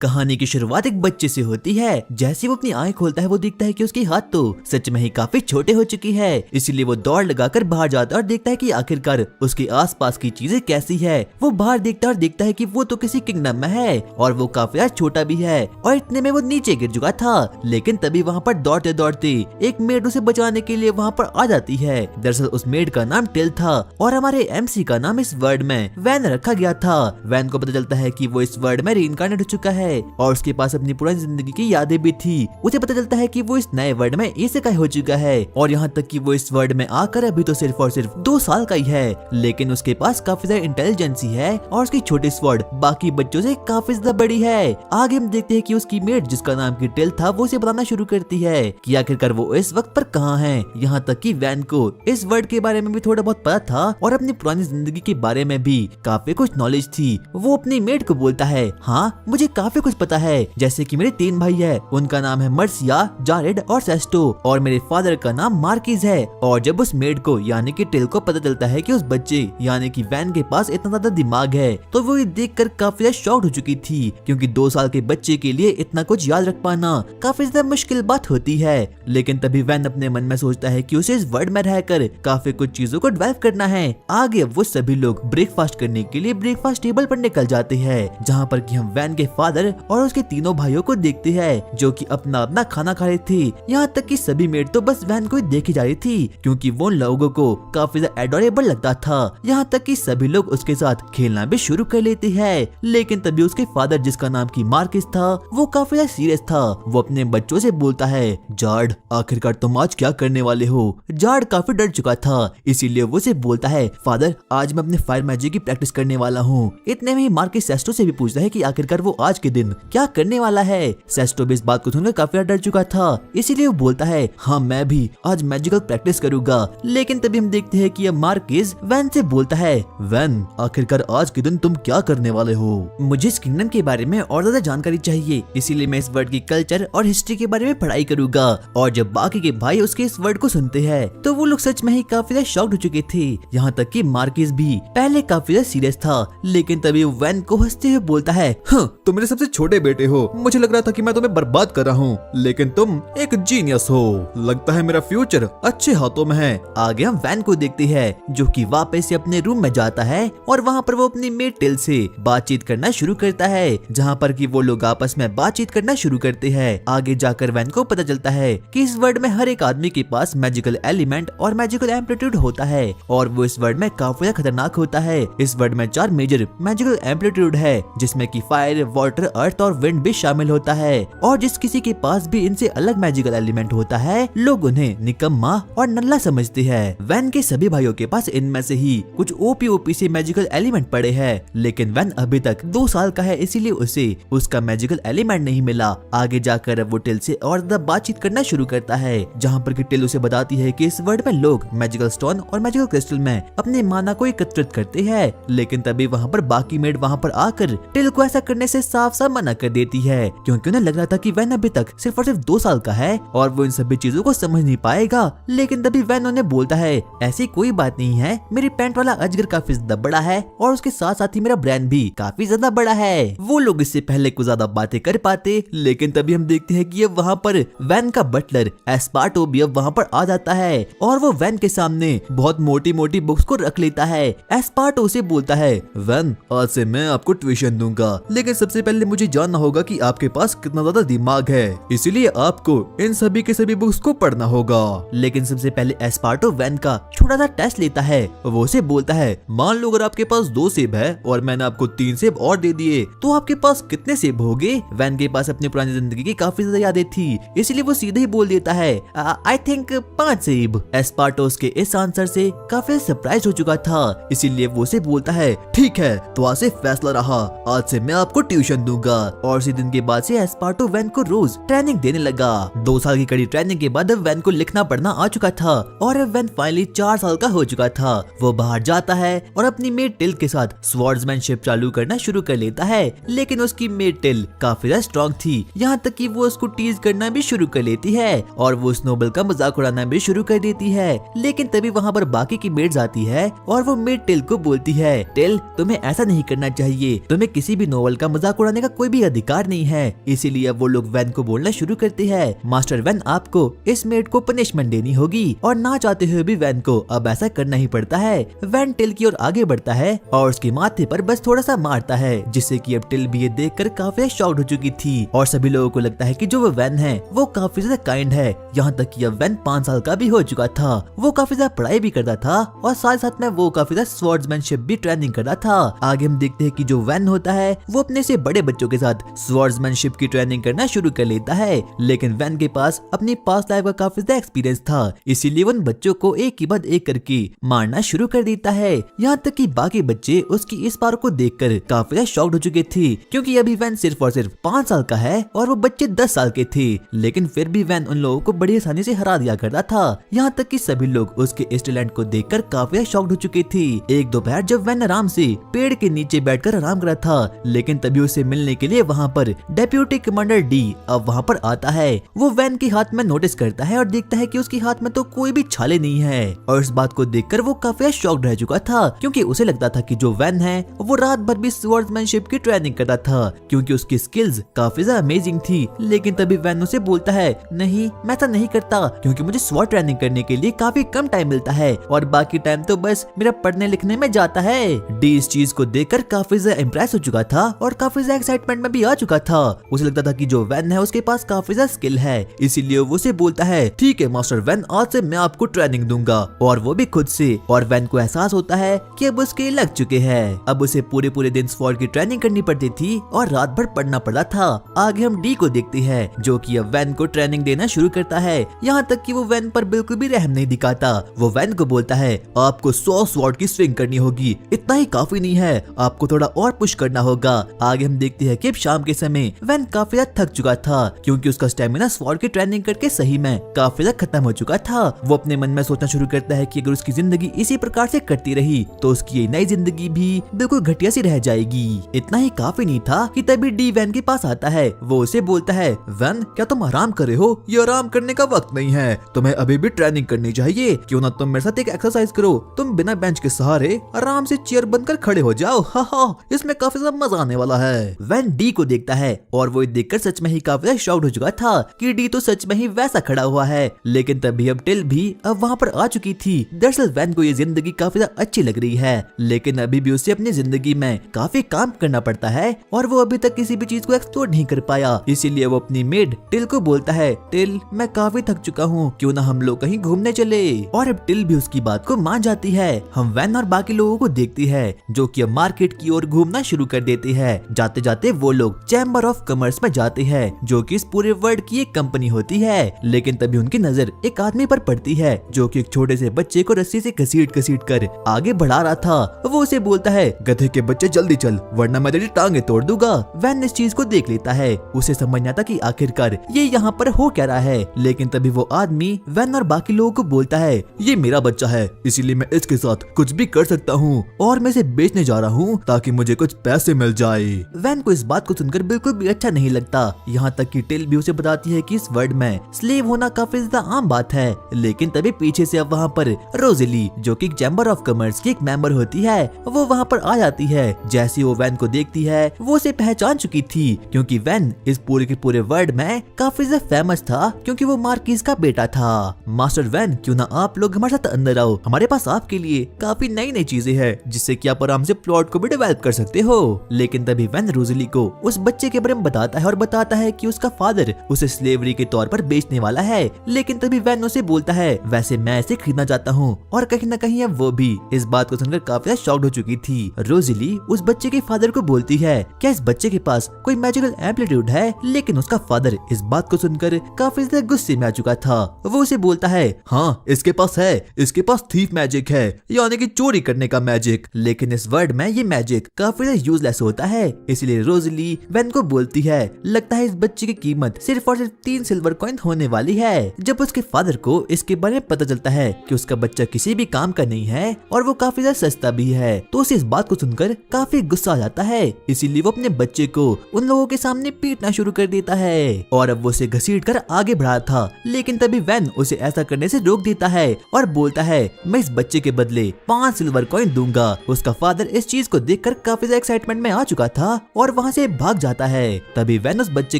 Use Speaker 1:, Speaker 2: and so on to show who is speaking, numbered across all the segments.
Speaker 1: कहानी की शुरुआत एक बच्चे से होती है। जैसे वो अपनी आंख खोलता है वो देखता है कि उसकी हाथ तो सच में ही काफी छोटे हो चुकी है। इसीलिए वो दौड़ लगाकर बाहर जाता है और देखता है कि आखिरकार उसके आसपास की चीजें कैसी है। वो बाहर देखता है और देखता है कि वो तो किसी किंगडम में है और वो काफी ज्यादा छोटा भी है और इतने में वो नीचे गिर चुका था। लेकिन तभी वहाँ पर दौड़ते दौड़ते एक मेड उसे बचाने के लिए वहाँ पर आ जाती है। दरअसल उस मेड का नाम टिल था और हमारे एमसी का नाम इस वर्ड में वैन रखा गया था। वैन को पता चलता है कि वो इस वर्ड में रीइंकार्नेट हो चुका है और उसके पास अपनी पुरानी जिंदगी की यादें भी थी। उसे पता चलता है कि वो इस नए वर्ल्ड में इसेकाई हो चुका है और यहाँ तक कि वो इस वर्ल्ड में आकर अभी तो सिर्फ और सिर्फ 2 साल का ही है। लेकिन उसके पास काफी ज्यादा इंटेलिजेंसी है और उसकी छोटी स्वॉर्ड बाकी बच्चों से काफी ज्यादा बड़ी है। आगे हम देखते हैं कि उसकी मेट जिसका नाम की टिल था वो उसे बताना शुरू करती है कि आखिरकार वो इस वक्त पर कहाँ है। यहाँ तक कि वैन को इस वर्ल्ड के बारे में भी थोड़ा बहुत पता था और अपनी पुरानी जिंदगी के बारे में भी काफी कुछ नॉलेज थी। वो अपनी मेट को बोलता है, हाँ मुझे काफी कुछ पता है, जैसे कि मेरे 3 भाई है, उनका नाम है मर्सिया, जारेड और सेस्टो और मेरे फादर का नाम मार्किज है। और जब उस मेड को यानी कि टिल को पता चलता है कि उस बच्चे यानी कि वैन के पास इतना ज्यादा दिमाग है तो वो ये देखकर काफी ज्यादा शॉक्ड हो चुकी थी, क्योंकि 2 साल के बच्चे के लिए इतना कुछ याद रख पाना काफी ज्यादा मुश्किल बात होती है। लेकिन तभी वैन अपने मन में सोचता है कि उसे इस वर्ल्ड में रहकर काफी कुछ चीजों को डेवलप करना है। आगे वो सभी लोग ब्रेकफास्ट करने के लिए ब्रेकफास्ट टेबल पर निकल जाते हैं, जहाँ पर कि हम वैन के फादर और उसके तीनों भाइयों को देखते हैं जो कि अपना अपना खाना खा रहे थे। यहाँ तक कि सभी मेड तो बस वैन को ही देखी जा रही थी, क्योंकि वो लोगों को काफी ज्यादा एडोरेबल लगता था। यहाँ तक कि सभी लोग उसके साथ खेलना भी शुरू कर लेते हैं। लेकिन तभी उसके फादर जिसका नाम की मार्किस था वो काफी ज्यादा सीरियस था। वो अपने बच्चों से बोलता है, जार्ड आखिरकार तुम आज क्या करने वाले हो। जार्ड काफी डर चुका था, इसीलिए वो से बोलता है, फादर आज मैं अपने फायर मैजिक की प्रैक्टिस करने वाला हूँ। इतने में ही मार्किस सेस्टो से भी पूछता है कि आखिरकार वो आज के दिन क्या करने वाला है। सेस्टो भी इस बात को सुनकर काफी डर चुका था, इसीलिए वो बोलता है, हाँ मैं भी आज मैजिकल प्रैक्टिस करूंगा। लेकिन तभी हम देखते हैं कि ये मार्किस वैन से बोलता है, वैन आखिरकार आज के दिन तुम क्या करने वाले हो। मुझे इस किंगडम के बारे में और ज्यादा जानकारी चाहिए, इसीलिए मैं इस वर्ड की कल्चर और हिस्ट्री के बारे में पढ़ाई करूंगा। और जब बाकी के भाई उसके इस वर्ड को सुनते हैं तो वो लोग सच में ही काफी ज्यादा शॉक्ड हो चुके थे। यहाँ तक कि मार्किस भी पहले काफी ज्यादा सीरियस था, लेकिन तभी वैन को हंसते हुए बोलता है,
Speaker 2: तुम मेरे सबसे छोटे बेटे हो, मुझे लग रहा था कि मैं तुम्हें बर्बाद कर रहा हूँ, लेकिन तुम एक जीनियस हो। लगता है मेरा फ्यूचर अच्छे हाथों में है।
Speaker 1: आगे हम वैन को देखते हैं जो कि वापस से अपने रूम में जाता है और वहाँ पर वो अपनी मेट टिल से बातचीत करना शुरू करता है, जहाँ पर कि वो लोग आपस में बातचीत करना शुरू करते हैं। आगे जाकर वैन को पता चलता है कि इस वर्ल्ड में हर एक आदमी के पास मैजिकल एलिमेंट और मैजिकल एम्पलीट्यूड होता है और वो इस वर्ल्ड में काफी खतरनाक होता है। इस वर्ल्ड में 4 मेजर मैजिकल एम्पलीट्यूड है, जिसमें कि फायर, वाटर, अर्थ और विंड भी शामिल होता है। और जिस किसी के पास भी इनसे अलग मैजिकल एलिमेंट होता है लोग उन्हें निकम्मा और नल्ला समझते हैं। वैन के सभी भाइयों के पास इनमें से ही कुछ ओपी से मैजिकल एलिमेंट पड़े हैं, लेकिन वैन अभी तक 2 साल का है, इसीलिए उसे उसका मैजिकल एलिमेंट नहीं मिला। आगे जाकर वो टिल से और ज्यादा बातचीत करना शुरू करता है, जहाँ पर कि टिल उसे बताती है कि इस वर्ल्ड में लोग मैजिकल स्टोन और मैजिकल क्रिस्टल में अपने माना को एकत्रित करते हैं। लेकिन तभी वहाँ पर बाकी मेड वहाँ पर आकर टिल को ऐसा करने से साफ साफ मना कर देती है, क्योंकि उन्हें लग रहा था कि वैन अभी तक सिर्फ और सिर्फ 2 साल का है और वो इन सभी चीजों को समझ नहीं पाएगा। लेकिन तभी वैन उन्हें बोलता है, ऐसी कोई बात नहीं है, मेरी पैंट वाला अजगर काफी ज्यादा बड़ा है और उसके साथ साथ ही मेरा ब्रेन भी काफी ज्यादा बड़ा है। वो लोग इससे पहले कुछ ज्यादा बातें कर पाते, लेकिन तभी हम देखते हैं कि अब वहाँ पर वैन का बटलर एस्पार्टो भी अब वहाँ पर आ जाता है और वो वैन के सामने बहुत मोटी मोटी बुक्स को रख लेता है। एस्पार्टो उसे बोलता है,
Speaker 2: वैन आज से मैं आपको ट्यूशन दूंगा, लेकिन सबसे पहले मुझे जानना होगा कि आपके पास कितना ज्यादा दिमाग है, इसीलिए आपको इन सभी के सभी बुक्स को पढ़ना होगा।
Speaker 1: लेकिन सबसे पहले एस्पार्टो वैन का छोटा सा टेस्ट लेता है। वो उसे बोलता है,
Speaker 2: मान लो अगर आपके पास 2 सेब है और मैंने आपको 3 सेब और दे दिए तो आपके पास कितने सेब होंगे।
Speaker 1: वैन के पास अपनी पुरानी जिंदगी की काफी ज्यादा यादें थी, इसलिए वो सीधे ही बोल देता है, आई थिंक 5 सेब। एस्पार्टो के इस आंसर से काफी सरप्राइज हो चुका था, इसीलिए वो उसे बोलता है,
Speaker 2: ठीक है तो आज से फैसला रहा, आज से मैं आपको ट्यूशन दूंगा।
Speaker 1: और उसी दिन के बाद से एस्पार्टो वैन को रोज ट्रेनिंग देने लगा। 2 साल की कड़ी ट्रेनिंग के बाद अब वैन को लिखना पढ़ना आ चुका था और अब वैन फाइनली 4 साल का हो चुका था। वो बाहर जाता है और अपनी मेट टिल के साथ स्वॉर्ड्समैनशिप चालू करना शुरू कर लेता है, लेकिन उसकी मेट टिल काफी ज्यादा स्ट्रॉन्ग थी, यहाँ तक कि वो उसको टीज करना भी शुरू कर लेती है और वो स्नोबल का मजाक उड़ाना भी शुरू कर देती है। लेकिन तभी वहाँ पर बाकी की मेट्स आती है और वो मेट टिल को बोलती है, टिल तुम्हें ऐसा नहीं करना चाहिए, तुम्हें किसी भी नोवेल का मजाक उड़ाने का का कोई भी अधिकार नहीं है। इसीलिए अब वो लोग वैन को बोलना शुरू करते हैं, मास्टर वैन आपको इस मेड को पनिशमेंट देनी होगी। और ना चाहते हुए भी वैन को अब ऐसा करना ही पड़ता है। वैन टिल की ओर आगे बढ़ता है और उसके माथे पर बस थोड़ा सा मारता है, जिससे कि अब टिल भी ये देखकर काफी शॉक्ड हो चुकी थी और सभी लोगों को लगता है कि जो वो वैन है वो काफी ज्यादा काइंड है। यहाँ तक कि अब वैन 5 साल का भी हो चुका था। वो काफी ज्यादा पढ़ाई भी करता था और साथ साथ में वो काफी ज्यादा स्वॉर्ड्समैनशिप भी ट्रेनिंग करता था। आगे हम देखते हैं कि जो वैन होता है वो अपने से बड़े बच्चों के साथ स्वॉर्ड्समैनशिप की ट्रेनिंग करना शुरू कर लेता है, लेकिन वैन के पास अपनी पास्ट लाइफ का काफी ज्यादा एक्सपीरियंस था, इसीलिए वो उन बच्चों को एक के बाद एक करके मारना शुरू कर देता है। यहाँ तक कि बाकी बच्चे उसकी इस पावर को देखकर काफी ज्यादा शॉक्ड हो चुके थे, क्योंकि अभी वैन सिर्फ और सिर्फ 5 साल का है और वो बच्चे 10 साल के थे, लेकिन फिर भी वैन उन लोगों को बड़ी आसानी से हरा दिया करता था। यहाँ तक कि सभी लोग उसके इस टैलेंट को देखकर काफी शॉक्ड हो चुके थे। एक दोपहर जब वैन आराम से पेड़ के नीचे बैठकर आराम कर रहा था, लेकिन तभी उसे मिलने के लिए वहाँ पर डेप्यूटी कमांडर डी अब वहाँ पर आता है। वो वैन के हाथ में नोटिस करता है और देखता है कि उसके हाथ में तो कोई भी छाले नहीं है, और इस बात को देखकर वो काफी शॉक्ड रह चुका था, क्योंकि उसे लगता था कि जो वैन है वो रात भर भी स्वॉर्ड्समैनशिप की ट्रेनिंग करता था, क्योंकि उसकी स्किल्स काफी ज्यादा अमेजिंग थी। लेकिन तभी वैन उसे बोलता है, नहीं मैं ऐसा नहीं करता, क्योंकि मुझे स्वॉर्ड ट्रेनिंग करने के लिए काफी कम टाइम मिलता है और बाकी टाइम तो बस मेरा पढ़ने लिखने में जाता है। डी इस चीज को देखकर काफी ज्यादा इम्प्रेस हो चुका था और काफी ज्यादा एक्साइटमेंट में भी आ चुका था। उसे लगता था कि जो वैन है उसके पास काफी ज्यादा स्किल है, इसीलिए वो उसे बोलता है, ठीक है मास्टर वैन, आज से मैं आपको ट्रेनिंग दूंगा, और वो भी खुद से। और वैन को एहसास होता है कि अब उसके लग चुके हैं। अब उसे पूरे दिन स्वॉर्ड की ट्रेनिंग करनी पड़ती थी और रात भर पढ़ना पड़ा था। आगे हम डी को देखते हैं, जो कि अब वैन को ट्रेनिंग देना शुरू करता है। यहाँ तक कि वो वैन पर बिल्कुल भी रहम नहीं दिखाता। वो वैन को बोलता है, आपको 100 स्वॉर्ड की स्विंग करनी होगी, इतना ही काफी नहीं है, आपको थोड़ा और पुश करना होगा। आगे हम देखते हैं कि शाम के समय वैन काफी ज्यादा थक चुका था, क्योंकि उसका स्टेमिना स्वॉर्ड की ट्रेनिंग करके सही में काफी ज्यादा खत्म हो चुका था। वो अपने मन में सोचना शुरू करता है कि अगर उसकी जिंदगी इसी प्रकार से कटती रही तो उसकी ये नई जिंदगी भी बिल्कुल घटिया सी रह जाएगी। इतना ही काफी नहीं था कि तभी डी वैन के पास आता है। वो उसे बोलता है, वैन क्या तुम आराम कर रहे हो? ये आराम करने का वक्त नहीं है, तुम्हें अभी भी ट्रेनिंग करनी चाहिए। क्यों ना तुम मेरे साथ एक एक्सरसाइज करो, तुम बिना बेंच के सहारे आराम से चेयर बनकर खड़े हो जाओ, हा इसमें काफी ज्यादा मजा आने वाला है। वैन डी को देखता है और वो देखकर सच में ही काफी शॉक्ड हो चुका था कि डी तो सच में ही वैसा खड़ा हुआ है। लेकिन तभी अब टिल भी अब वहाँ पर आ चुकी थी। दरअसल वैन को ये जिंदगी काफी ज्यादा अच्छी लग रही है, लेकिन अभी भी उसे अपनी जिंदगी में काफी काम करना पड़ता है और वो अभी तक किसी भी चीज को एक्सप्लोर नहीं कर पाया। इसीलिए वो अपनी मेड टिल को बोलता है, टिल मैं काफी थक चुका हूँ, क्यों ना हम लोग कहीं घूमने चले। और अब टिल भी उसकी बात को मान जाती है। हम वैन और बाकी लोगों को देखती है, जो कि अब मार्केट की ओर घूमना शुरू कर देती है। जाते जाते वो लोग चैम्बर ऑफ कॉमर्स में जाते हैं, जो कि इस पूरे वर्ल्ड की एक कंपनी होती है। लेकिन तभी उनकी नजर एक आदमी पर पड़ती है, जो कि एक छोटे से बच्चे को रस्सी से घसीट कर आगे बढ़ा रहा था। वो उसे बोलता है, गधे के बच्चे जल्दी चल, वरना मैं तेरी टांगे तोड़ दूंगा। वैन इस चीज को देख लेता है। उसे समझ नहीं आता कि आखिरकार ये यहाँ पर हो क्या रहा है। लेकिन तभी वो आदमी वैन और बाकी लोगों को बोलता है, ये मेरा बच्चा है, इसीलिए मैं इसके साथ कुछ भी कर सकता हूँ और मैं इसे बेचने जा रहा हूँ ताकि मुझे कुछ पैसे मिल जाए। वैन को इस बात को सुनकर बिल्कुल भी अच्छा नहीं लगता। यहाँ तक कि टिल भी उसे बताती है कि इस वर्ल्ड में स्लेव होना काफी ज्यादा आम बात है। लेकिन तभी पीछे से अब वहाँ पर रोजेली, जो कि चैम्बर ऑफ कॉमर्स की एक मेंबर होती है, वो वहाँ पर आ जाती है। जैसे वो वैन को देखती है, वो उसे पहचान चुकी थी, क्योंकि वैन इस पूरे के पूरे वर्ल्ड में काफी ज्यादा फेमस था, क्योंकि वो मार्किस का बेटा था। मास्टर वैन, क्यों ना आप लोग हमारे साथ अंदर आओ, हमारे पास आपके लिए काफी नई नई चीजें हैं, जिससे कि आप आराम से प्लॉट को भी डेवलप कर सकते हो। लेकिन तभी वैन रोजेली को उस बच्चे के बारे में बताता है और बताता है कि उसका फादर उसे स्लेवरी के तौर पर बेचने वाला है। लेकिन तभी वैन उसे बोलता है, वैसे मैं इसे खरीदना चाहता हूँ। और कहीं न कहीं अब वो भी इस बात को सुनकर काफी शॉक्ड हो चुकी थी। रोजेली उस बच्चे के फादर को बोलती है, क्या इस बच्चे के पास कोई मैजिकल एम्पलीट्यूड है? लेकिन उसका फादर इस बात को सुनकर काफी ज्यादा गुस्से में आ चुका था। वो उसे बोलता है, हाँ इसके पास है, इसके पास थीफ मैजिक है, यानी कि चोरी करने का मैजिक। लेकिन इस वर्ल्ड में ये मैजिक काफी ज्यादा यूजलेस होता है। इसलिए रोजेली वैन को बोलती है, लगता है इस बच्चे की कीमत सिर्फ और सिर्फ 3 सिल्वर कॉइन होने वाली है। जब उसके फादर को इसके बारे में पता चलता है कि उसका बच्चा किसी भी काम का नहीं है और वो काफी ज्यादा सस्ता भी है, तो उसे इस बात को सुनकर काफी गुस्सा आ जाता है। इसीलिए वो अपने बच्चे को उन लोगों के सामने पीटना शुरू कर देता है और अब वो उसे घसीट कर आगे बढ़ा था। लेकिन तभी वैन उसे ऐसा करने से रोक देता है और बोलता है, मैं इस बच्चे के बदले 5 सिल्वर कॉइन दूंगा। उसका फादर इस चीज को देखकर काफी ज्यादा एक्साइटमेंट में आ चुका था और वहाँ से भाग जाता है। तभी वैन उस बच्चे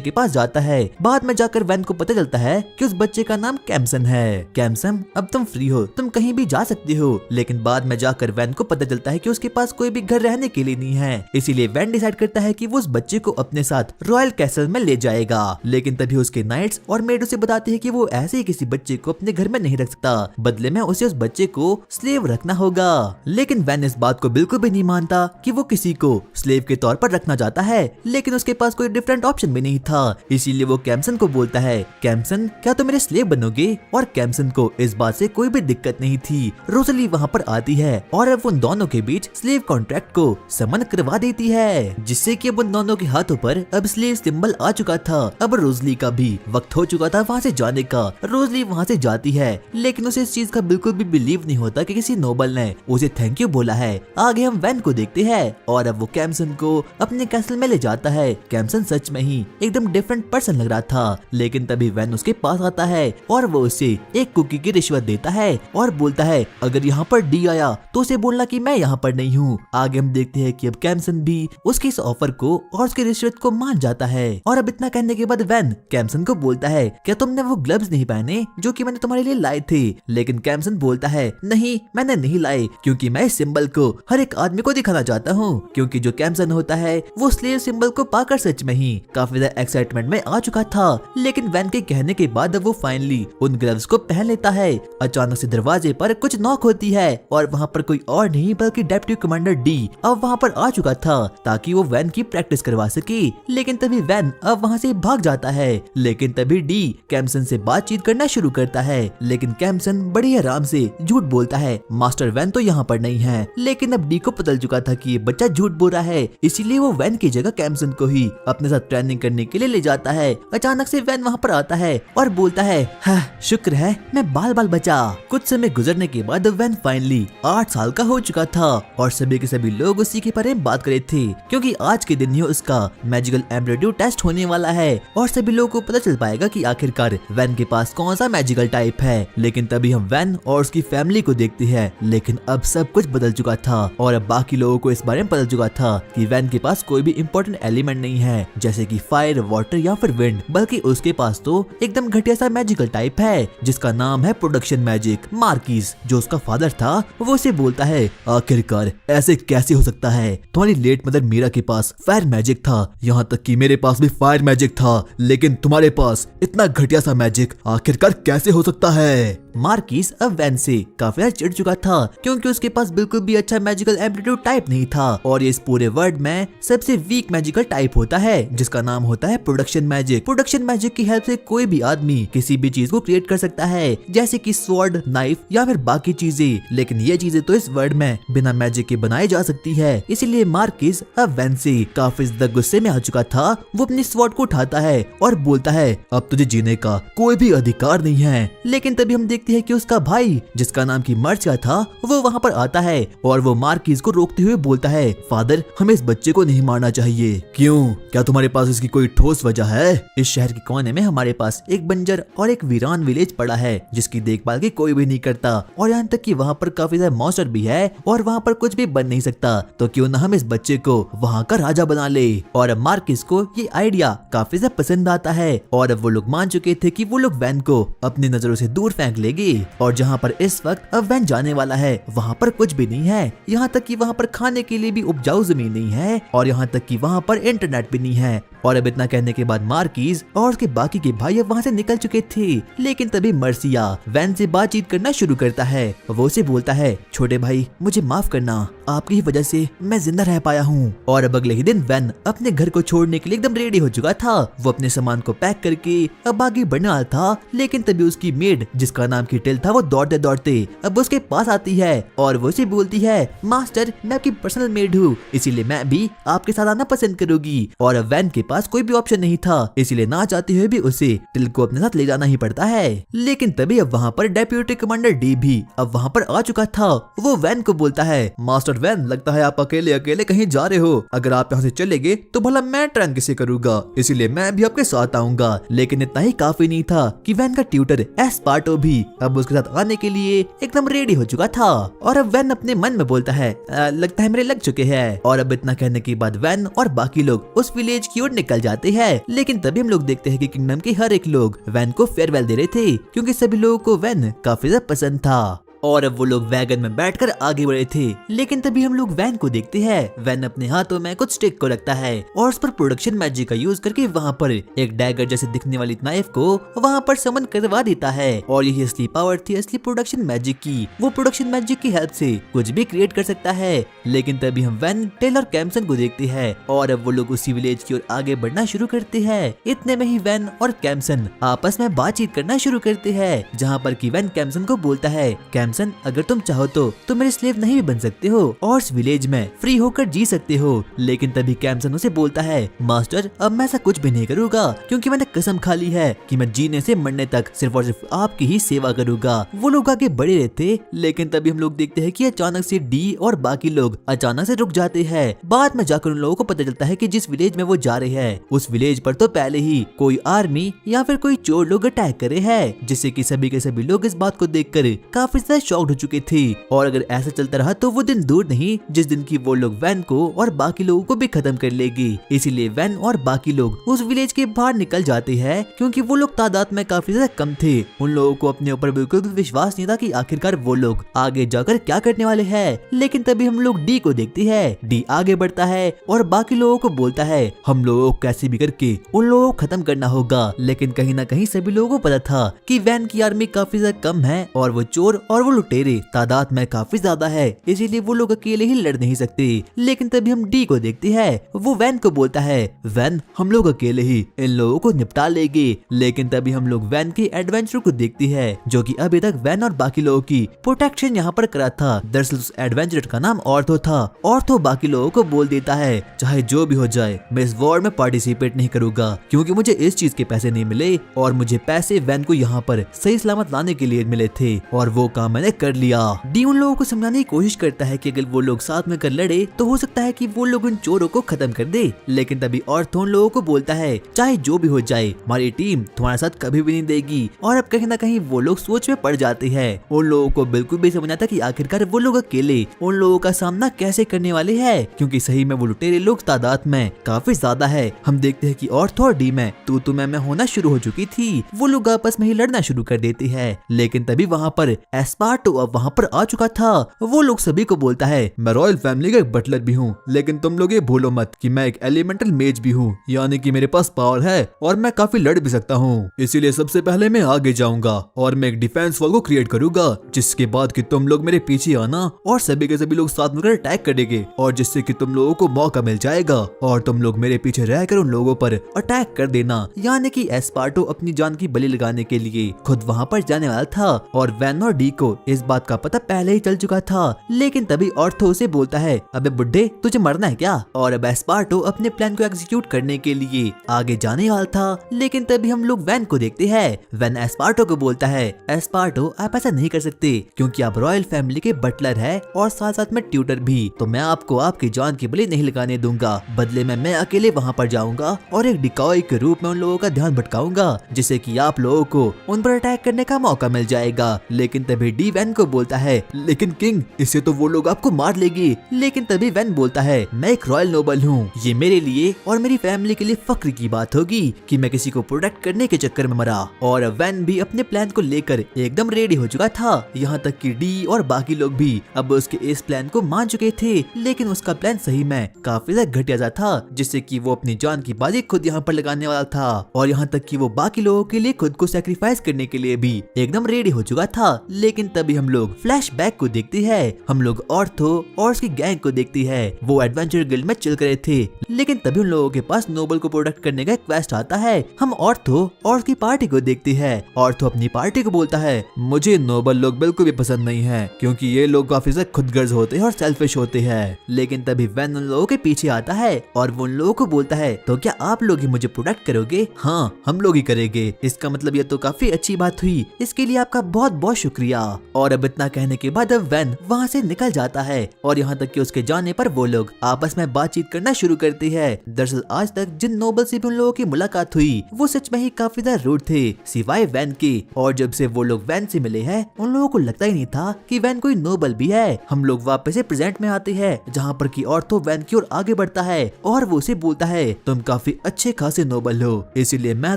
Speaker 1: के पास जाता है। बाद में जाकर वैन को पता चलता है कि उस बच्चे का नाम कैम्सन है। कैम्सन, अब तुम फ्री हो, तुम कहीं भी जा सकती हो। लेकिन बाद में जाकर वैन को पता चलता है कि उसके पास कोई भी घर रहने के लिए नहीं है। इसीलिए वैन डिसाइड करता है कि वो उस बच्चे को अपने साथ रॉयल कैसल में ले जाएगा। लेकिन तभी उसके नाइट्स और मेड उसे बताते हैं कि वो ऐसे ही किसी बच्चे को अपने घर में नहीं रख सकता, बदले में उसे उस बच्चे को स्लेव रखना होगा। लेकिन वैन इस बात को बिल्कुल भी नहीं मानता कि वो किसी को स्लेव के तौर पर रखना चाहता है, लेकिन उसके पास कोई डिफरेंट ऑप्शन भी नहीं था। इसीलिए वो कैम्सन को बोलता है, कैम्सन क्या तुम मेरे स्लेव बनोगे? और कैम्सन को इस बात से कोई भी दिक्कत नहीं थी। रोजली वहाँ पर आती है और अब उन दोनों के बीच स्लेव कॉन्ट्रैक्ट को समन करवा देती है, जिससे कि अब उन दोनों के हाथों पर अब स्लेव सिंबल आ चुका था। अब रोजली का भी वक्त हो चुका था वहाँ से जाने का। रोजली वहाँ से जाती है, लेकिन उसे इस चीज का बिल्कुल भी बिलीव नहीं होता कि किसी नोबल ने उसे थैंक यू बोला है। आगे हम वैन को देखते हैं और अब वो कैम्सन को अपने कैसल में ले जाता है। कैम्सन सच में ही एकदम डिफरेंट पर्सन लग रहा था, लेकिन तभी वैन उसके पास आता है और वो उसे एक कुकी की रिश्वत देता है और बोलता है अगर यहाँ पर डी आया तो उसे बोलना कि मैं यहाँ पर नहीं हूँ। आगे हम देखते हैं कि अब कैम्सन भी उसके इस ऑफर को और उसकी रिश्वत को मान जाता है। और अब इतना कहने के बाद वैन कैम्सन को बोलता है क्या तुमने वो ग्लव्स नहीं पहने जो कि मैंने तुम्हारे लिए लाए थे? लेकिन कैम्सन बोलता है नहीं, मैंने नहीं लाए, क्योंकि मैं इस सिंबल को हर एक आदमी को दिखाना चाहता हूँ। क्योंकि जो कैम्सन होता है वो स्लेव सिंबल को पाकर सच में ही काफी ज्यादा एक्साइटमेंट में आ चुका था। लेकिन वैन के कहने के बाद अब वो फाइनली उन ग्लव्स को पहन लेता है। अचानक से दरवाजे पर कुछ नॉक होती है और वहाँ पर कोई और नहीं बल्कि डेप्टी कमांडर डी अब वहाँ पर आ चुका था ताकि वो वैन की प्रैक्टिस करवा सके। लेकिन तभी वैन अब वहाँ से भाग जाता है। लेकिन तभी डी कैम्सन से बातचीत करना शुरू करता है, लेकिन कैम्सन बड़ी आराम से झूठ बोलता है मास्टर वैन तो यहाँ पर नहीं है। लेकिन अब डी को पता चुका था कि ये बच्चा झूठ बोल रहा है, इसीलिए वो वैन की जगह कैम्सन को ही अपने साथ ट्रेनिंग करने के लिए ले जाता है। अचानक से वैन वहाँ पर आता है और बोलता है हाँ, शुक्र है मैं बाल बाल बचा। कुछ समय गुजरने के बाद वैन फाइनली 8 साल का हो चुका था और सभी के सभी लोग उसी के बारे में बात कर रहे थे, क्योंकि आज के दिन ही उसका मैजिकल एम्प्लीट्यूड टेस्ट होने वाला है और सभी लोगों को पता चल पाएगा कि आखिरकार वैन के पास कौन सा मैजिकल टाइप है। लेकिन तभी हम वैन और उसकी फैमिली को देखते हैं, लेकिन अब सब कुछ बदल चुका था और अब बाकी लोगों को इस बारे में पता चुका था कि वैन के पास कोई भी इम्पोर्टेंट एलिमेंट नहीं है जैसे कि फायर, वाटर या फिर विंड, बल्कि उसके पास तो एकदम घटिया सा मैजिकल टाइप है जिसका नाम है प्रोडक्शन मैजिक। मार्किस जो उसका फादर था वो उसे बोलता है आखिरकार ऐसे कैसे हो सकता है? तुम्हारी लेट मदर मीरा के पास फायर मैजिक था, यहाँ तक कि मेरे पास भी फायर मैजिक था, लेकिन तुम्हारे पास इतना घटिया सा मैजिक आखिरकार कैसे हो सकता है? मार्किस अब वैन से काफी ज्यादा चिढ़ चुका था क्योंकि उसके पास बिल्कुल भी अच्छा मैजिकल एम्प्लीट्यूड टाइप नहीं था और ये इस पूरे वर्ल्ड में सबसे वीक मैजिकल टाइप होता है जिसका नाम होता है प्रोडक्शन मैजिक। प्रोडक्शन मैजिक की हेल्प से कोई भी आदमी किसी भी चीज को क्रिएट कर सकता है जैसे कि स्वॉर्ड, नाइफ या फिर बाकी चीजें, लेकिन ये चीजें तो इस वर्ल्ड में बिना मैजिक के बनाई जा सकती है। इसीलिए मार्किस अब वैन से काफी ज्यादा गुस्से में आ चुका था। वो अपनी स्वॉर्ड को उठाता है और बोलता है अब तुझे जीने का कोई भी अधिकार नहीं है। लेकिन तभी हम देखते हैं कि उसका भाई जिसका नाम की मर्चिया था वो वहाँ पर आता है और वो मार्किस को रोकते हुए बोलता है फादर हमें इस बच्चे को नहीं मारना चाहिए। क्यों, क्या तुम्हारे पास इसकी कोई ठोस वजह है? इस शहर के कोने में हमारे पास एक बंजर और एक वीरान विलेज पड़ा है जिसकी देखभाल की कोई भी नहीं करता और यहाँ तक कि वहाँ पर काफी ज्यादा मॉन्स्टर भी है और वहाँ पर कुछ भी बन नहीं सकता, तो क्यों ना हम इस बच्चे को वहाँ का राजा बना ले। और अब मार्किस को ये आइडिया काफी ज्यादा पसंद आता है और अब वो लोग मान चुके थे कि वो लोग वैन को अपनी नजरों से दूर फेंक लेंगे और जहाँ पर इस वक्त अब वैन जाने वाला है वहाँ पर कुछ भी नहीं है। यहाँ तक कि वहाँ पर खाने के लिए भी उपजाऊ जमीन नहीं है और यहाँ तक कि वहाँ पर इंटरनेट भी नहीं है। और अब इतना कहने के बाद मार्किस और उसके बाकी के भाई अब वहाँ से निकल चुके थे। लेकिन तभी मर्सिया वैन से बातचीत करना शुरू करता है। वो उसे बोलता है छोटे भाई मुझे माफ करना, आपकी वजह से मैं जिंदा रह पाया हूँ। और अब अगले ही दिन वैन अपने घर को छोड़ने के लिए एकदम रेडी हो चुका था। वो अपने सामान को पैक करके अब आगे बढ़ने वाला था, लेकिन तभी उसकी मेड जिसका नाम किटेल था वो दौड़ते दौड़ते अब उसके पास आती है और वो उसे बोलती है मास्टर मैं आपकी पर्सनल मेड हूँ, इसीलिए मैं भी आपके साथ आना पसंद करूंगी। और अब वैन के पास कोई भी ऑप्शन नहीं था, इसलिए ना चाहते हुए भी उसे टिल को अपने साथ ले जाना ही पड़ता है। लेकिन तभी अब वहाँ पर डेप्यूटी कमांडर डी भी अब वहाँ पर आ चुका था। वो वैन को बोलता है मास्टर वैन लगता है आप अकेले अकेले कहीं जा रहे हो, अगर आप यहाँ से चले गए तो भला मैं ट्रेन किसे करूंगा, इसीलिए मैं भी आपके साथ आऊंगा। लेकिन इतना ही काफी नहीं था कि वैन का ट्यूटर एस्पार्टो भी अब उसके साथ आने के लिए एकदम रेडी हो चुका था। और अब वैन अपने मन में बोलता है लगता है मेरे लग चुके हैं। और अब इतना कहने के बाद वैन और बाकी लोग उस विलेज की ओर निकल जाते हैं। लेकिन तभी हम लोग देखते हैं कि किंगडम के हर एक लोग वैन को फेयरवेल दे रहे थे, क्योंकि सभी लोगों को वैन काफी ज्यादा पसंद था और अब वो लोग वैगन में बैठकर आगे बढ़े थे। लेकिन तभी हम लोग वैन को देखते हैं। वैन अपने हाथों में कुछ स्टिक को रखता है और उस पर प्रोडक्शन मैजिक का यूज करके वहाँ पर एक डैगर जैसे दिखने वाली नाइफ को वहाँ पर समन करवा देता है। और यही असली पावर थी असली प्रोडक्शन मैजिक की। वो प्रोडक्शन मैजिक की हेल्प से कुछ भी क्रिएट कर सकता है। लेकिन तभी हम वैन, टेल और कैम्सन को देखते हैं और अब वो लोग उसी विलेज की ओर आगे बढ़ना शुरू करते हैं। इतने में ही वैन और कैम्सन आपस में बातचीत करना शुरू करते हैं, जहाँ पर कि वैन कैम्सन को बोलता है, कैम्सन अगर तुम चाहो तो मेरे स्लेव नहीं भी बन सकते हो और इस विलेज में फ्री होकर जी सकते हो। लेकिन तभी कैम्सन उसे बोलता है, मास्टर अब मैं ऐसा कुछ भी नहीं करूँगा, क्योंकि मैंने कसम खा ली है कि मैं जीने से मरने तक सिर्फ और सिर्फ आपकी ही सेवा करूँगा। वो लोग आगे बढ़े रहते, लेकिन तभी हम लोग देखते हैं कि अचानक से डी और बाकी लोग अचानक से रुक जाते हैं। बाद में जाकर उन लोगों को पता चलता है कि जिस विलेज में वो जा रहे हैं उस विलेज पर तो पहले ही कोई आर्मी या फिर कोई चोर लोग अटैक करे हैं, जिससे कि सभी के सभी लोग इस बात को देखकर काफी ज्यादा शॉक्ड हो चुके थे। और अगर ऐसा चलता रहा तो वो दिन दूर नहीं जिस दिन की वो लोग वैन को और बाकी लोगों को भी खत्म कर लेगी। इसीलिए वैन और बाकी लोग उस विलेज के बाहर निकल जाते हैं, क्योंकि वो लोग तादाद में काफी ज्यादा कम थे। उन लोगों को अपने ऊपर बिल्कुल भी विश्वास नहीं था कि आखिरकार वो लोग आगे जाकर क्या करने वाले हैं। लेकिन तभी हम लोग डी को देखते हैं। डी आगे बढ़ता है और बाकी लोगों को बोलता है, हम लोगों को कैसे भी करके उन लोगों को खत्म करना होगा। लेकिन कहीं ना कहीं सभी लोगों को पता था कि वैन की आर्मी काफी ज्यादा कम है और वो चोर और वो लुटेरे तादाद में काफी ज्यादा है, इसीलिए वो लोग अकेले ही लड़ नहीं सकते। लेकिन तभी हम डी को देखते हैं। वो वैन को बोलता है, वैन हम लोग अकेले ही इन लोगों को निपटा लेंगे। लेकिन तभी हम लोग वैन के एडवेंचर को देखते हैं, जो कि अभी तक वैन और बाकी लोगों की प्रोटेक्शन यहाँ पर करा था। दरअसल उस एडवेंचर का नाम ऑर्थो था। ऑर्थो बाकी लोगों को बोल देता है, चाहे जो भी हो जाए मैं इस वॉर में पार्टिसिपेट नहीं करूंगा, क्योंकि मुझे इस चीज के पैसे नहीं मिले और मुझे पैसे वैन को यहाँ पर सही सलामत लाने के लिए मिले थे और वो काम मैंने कर लिया। डी उन लोगों को समझाने की कोशिश करता है कि अगर वो लोग साथ में कर लड़े तो हो सकता है कि वो लोग उन चोरों को खत्म कर दे। लेकिन तभी ऑर्थो उन लोगों को बोलता है, चाहे जो भी हो जाए हमारी टीम तुम्हारे साथ कभी भी नहीं देगी। और अब कहीं ना कहीं वो लोग सोच में पड़ जाते हैं। उन लोगों को बिल्कुल भी समझ आता कि आखिरकार वो लोग अकेले उन लोगों का सामना कैसे करने वाले हैं, क्योंकि सही में वो लुटेरे लोग तादाद में काफी ज्यादा है। हम देखते हैं कि ऑर्थो और डी में तू मैं होना शुरू हो चुकी थी। वो लोग आपस में ही लड़ना शुरू कर देते हैं। लेकिन तभी वहाँ पर एस्पार्टो अब वहाँ पर आ चुका था। वो लोग सभी को बोलता है,
Speaker 2: मैं रॉयल फैमिली का एक बटलर भी हूँ, लेकिन तुम लोग ये भूलो मत कि मैं एक एलिमेंटल मेज भी हूँ, यानी कि मेरे पास पावर है और मैं काफी लड़ भी सकता हूँ। इसीलिए सबसे पहले मैं आगे जाऊंगा और मैं एक डिफेंस वॉल को क्रिएट करूंगा, जिसके बाद कि तुम लोग मेरे पीछे आना और सभी के सभी लोग साथ मिलकर अटैक करेंगे, और जिससे कि तुम लोगों को मौका मिल जाएगा और तुम लोग मेरे पीछे रहकर उन लोगों पर अटैक कर देना। यानी कि एस्पार्टो अपनी जान की बलि लगाने के लिए खुद वहाँ पर जाने वाला था और वैन और डी को इस बात का पता पहले ही चल चुका था। लेकिन तभी ऑर्थो उसे बोलता है, अबे बुड्ढे तुझे मरना है क्या? और अब एस्पार्टो अपने प्लान को एग्जीक्यूट करने के लिए आगे जाने वाला था। लेकिन तभी हम लोग वैन को देखते हैं। वैन एस्पार्टो को बोलता है, एस्पार्टो आप ऐसा नहीं कर सकते, क्योंकि आप रॉयल फैमिली के बटलर है और साथ साथ में ट्यूटर भी, तो मैं आपको आपकी जान की बलि नहीं लगाने दूंगा। बदले में मैं अकेले वहाँ पर जाऊंगा और एक डिकॉय के रूप में उन लोगों का ध्यान भटकाऊंगा, जिससे कि आप लोगों को उन पर अटैक करने का मौका मिल जाएगा। लेकिन तभी डी वैन को बोलता है, लेकिन किंग इससे तो वो लोग आपको मार लेगी। लेकिन तभी वैन बोलता है, मैं एक रॉयल नोबल हूँ, ये मेरे लिए और मेरी फैमिली के लिए फक्र की बात होगी कि मैं किसी को प्रोटेक्ट करने के चक्कर में मरा। और वैन भी अपने प्लान को लेकर एकदम रेडी हो चुका था। यहाँ तक कि डी और बाकी लोग भी अब उसके इस प्लान को मान चुके थे। लेकिन उसका प्लान सही में काफी ज्यादा घटिया सा था, जिससे कि वो अपनी जान की बाजी खुद यहाँ पर लगाने वाला था और यहाँ तक कि वो बाकी लोगों के लिए खुद को सैक्रिफाइस करने के लिए भी एकदम रेडी हो चुका था। लेकिन तभी हम लोग फ्लैशबैक को देखते हैं। हम लोग ऑर्थो और उसकी गैंग को देखती है। वो एडवेंचर गिल्ड में चिल करे थे। लेकिन तभी उन लोगों के पास नोबल को प्रोटेक्ट करने का क्वेस्ट आता है। हम ऑर्थो और उसकी पार्टी को देखते हैं। ऑर्थो अपनी पार्टी को बोलता है, मुझे नोबल लोग बिल्कुल भी पसंद नहीं है, क्योंकि ये लोग काफी ज्यादा खुदगर्ज होते हैं और सेल्फिश होते हैं। लेकिन तभी वैन उन लोगों के पीछे आता है और वो उन लोगों को बोलता है, तो क्या आप लोग ही मुझे प्रोटेक्ट करोगे? हाँ हम लोग ही करेंगे। इसका मतलब ये तो काफी अच्छी बात हुई, इसके लिए आपका बहुत बहुत शुक्रिया।
Speaker 1: और अब इतना कहने के बाद अब वैन वहाँ से निकल जाता है और यहाँ तक कि उसके जाने पर वो लोग आपस में बातचीत करना शुरू करते हैं। दरअसल आज तक जिन नोबल से भी उन लोगों की मुलाकात हुई वो सच में ही काफी ज्यादा रूड थे सिवाय वैन के, और जब से वो लोग वैन से मिले हैं उन लोगों को लगता ही नहीं था कि वैन कोई नोबल भी है। हम लोग वापस से प्रेजेंट में आते हैं जहाँ पर की ऑर्थो वैन की ओर आगे बढ़ता है और वो उसे बोलता है तुम काफी अच्छे खासे नोबल हो, इसीलिए मैं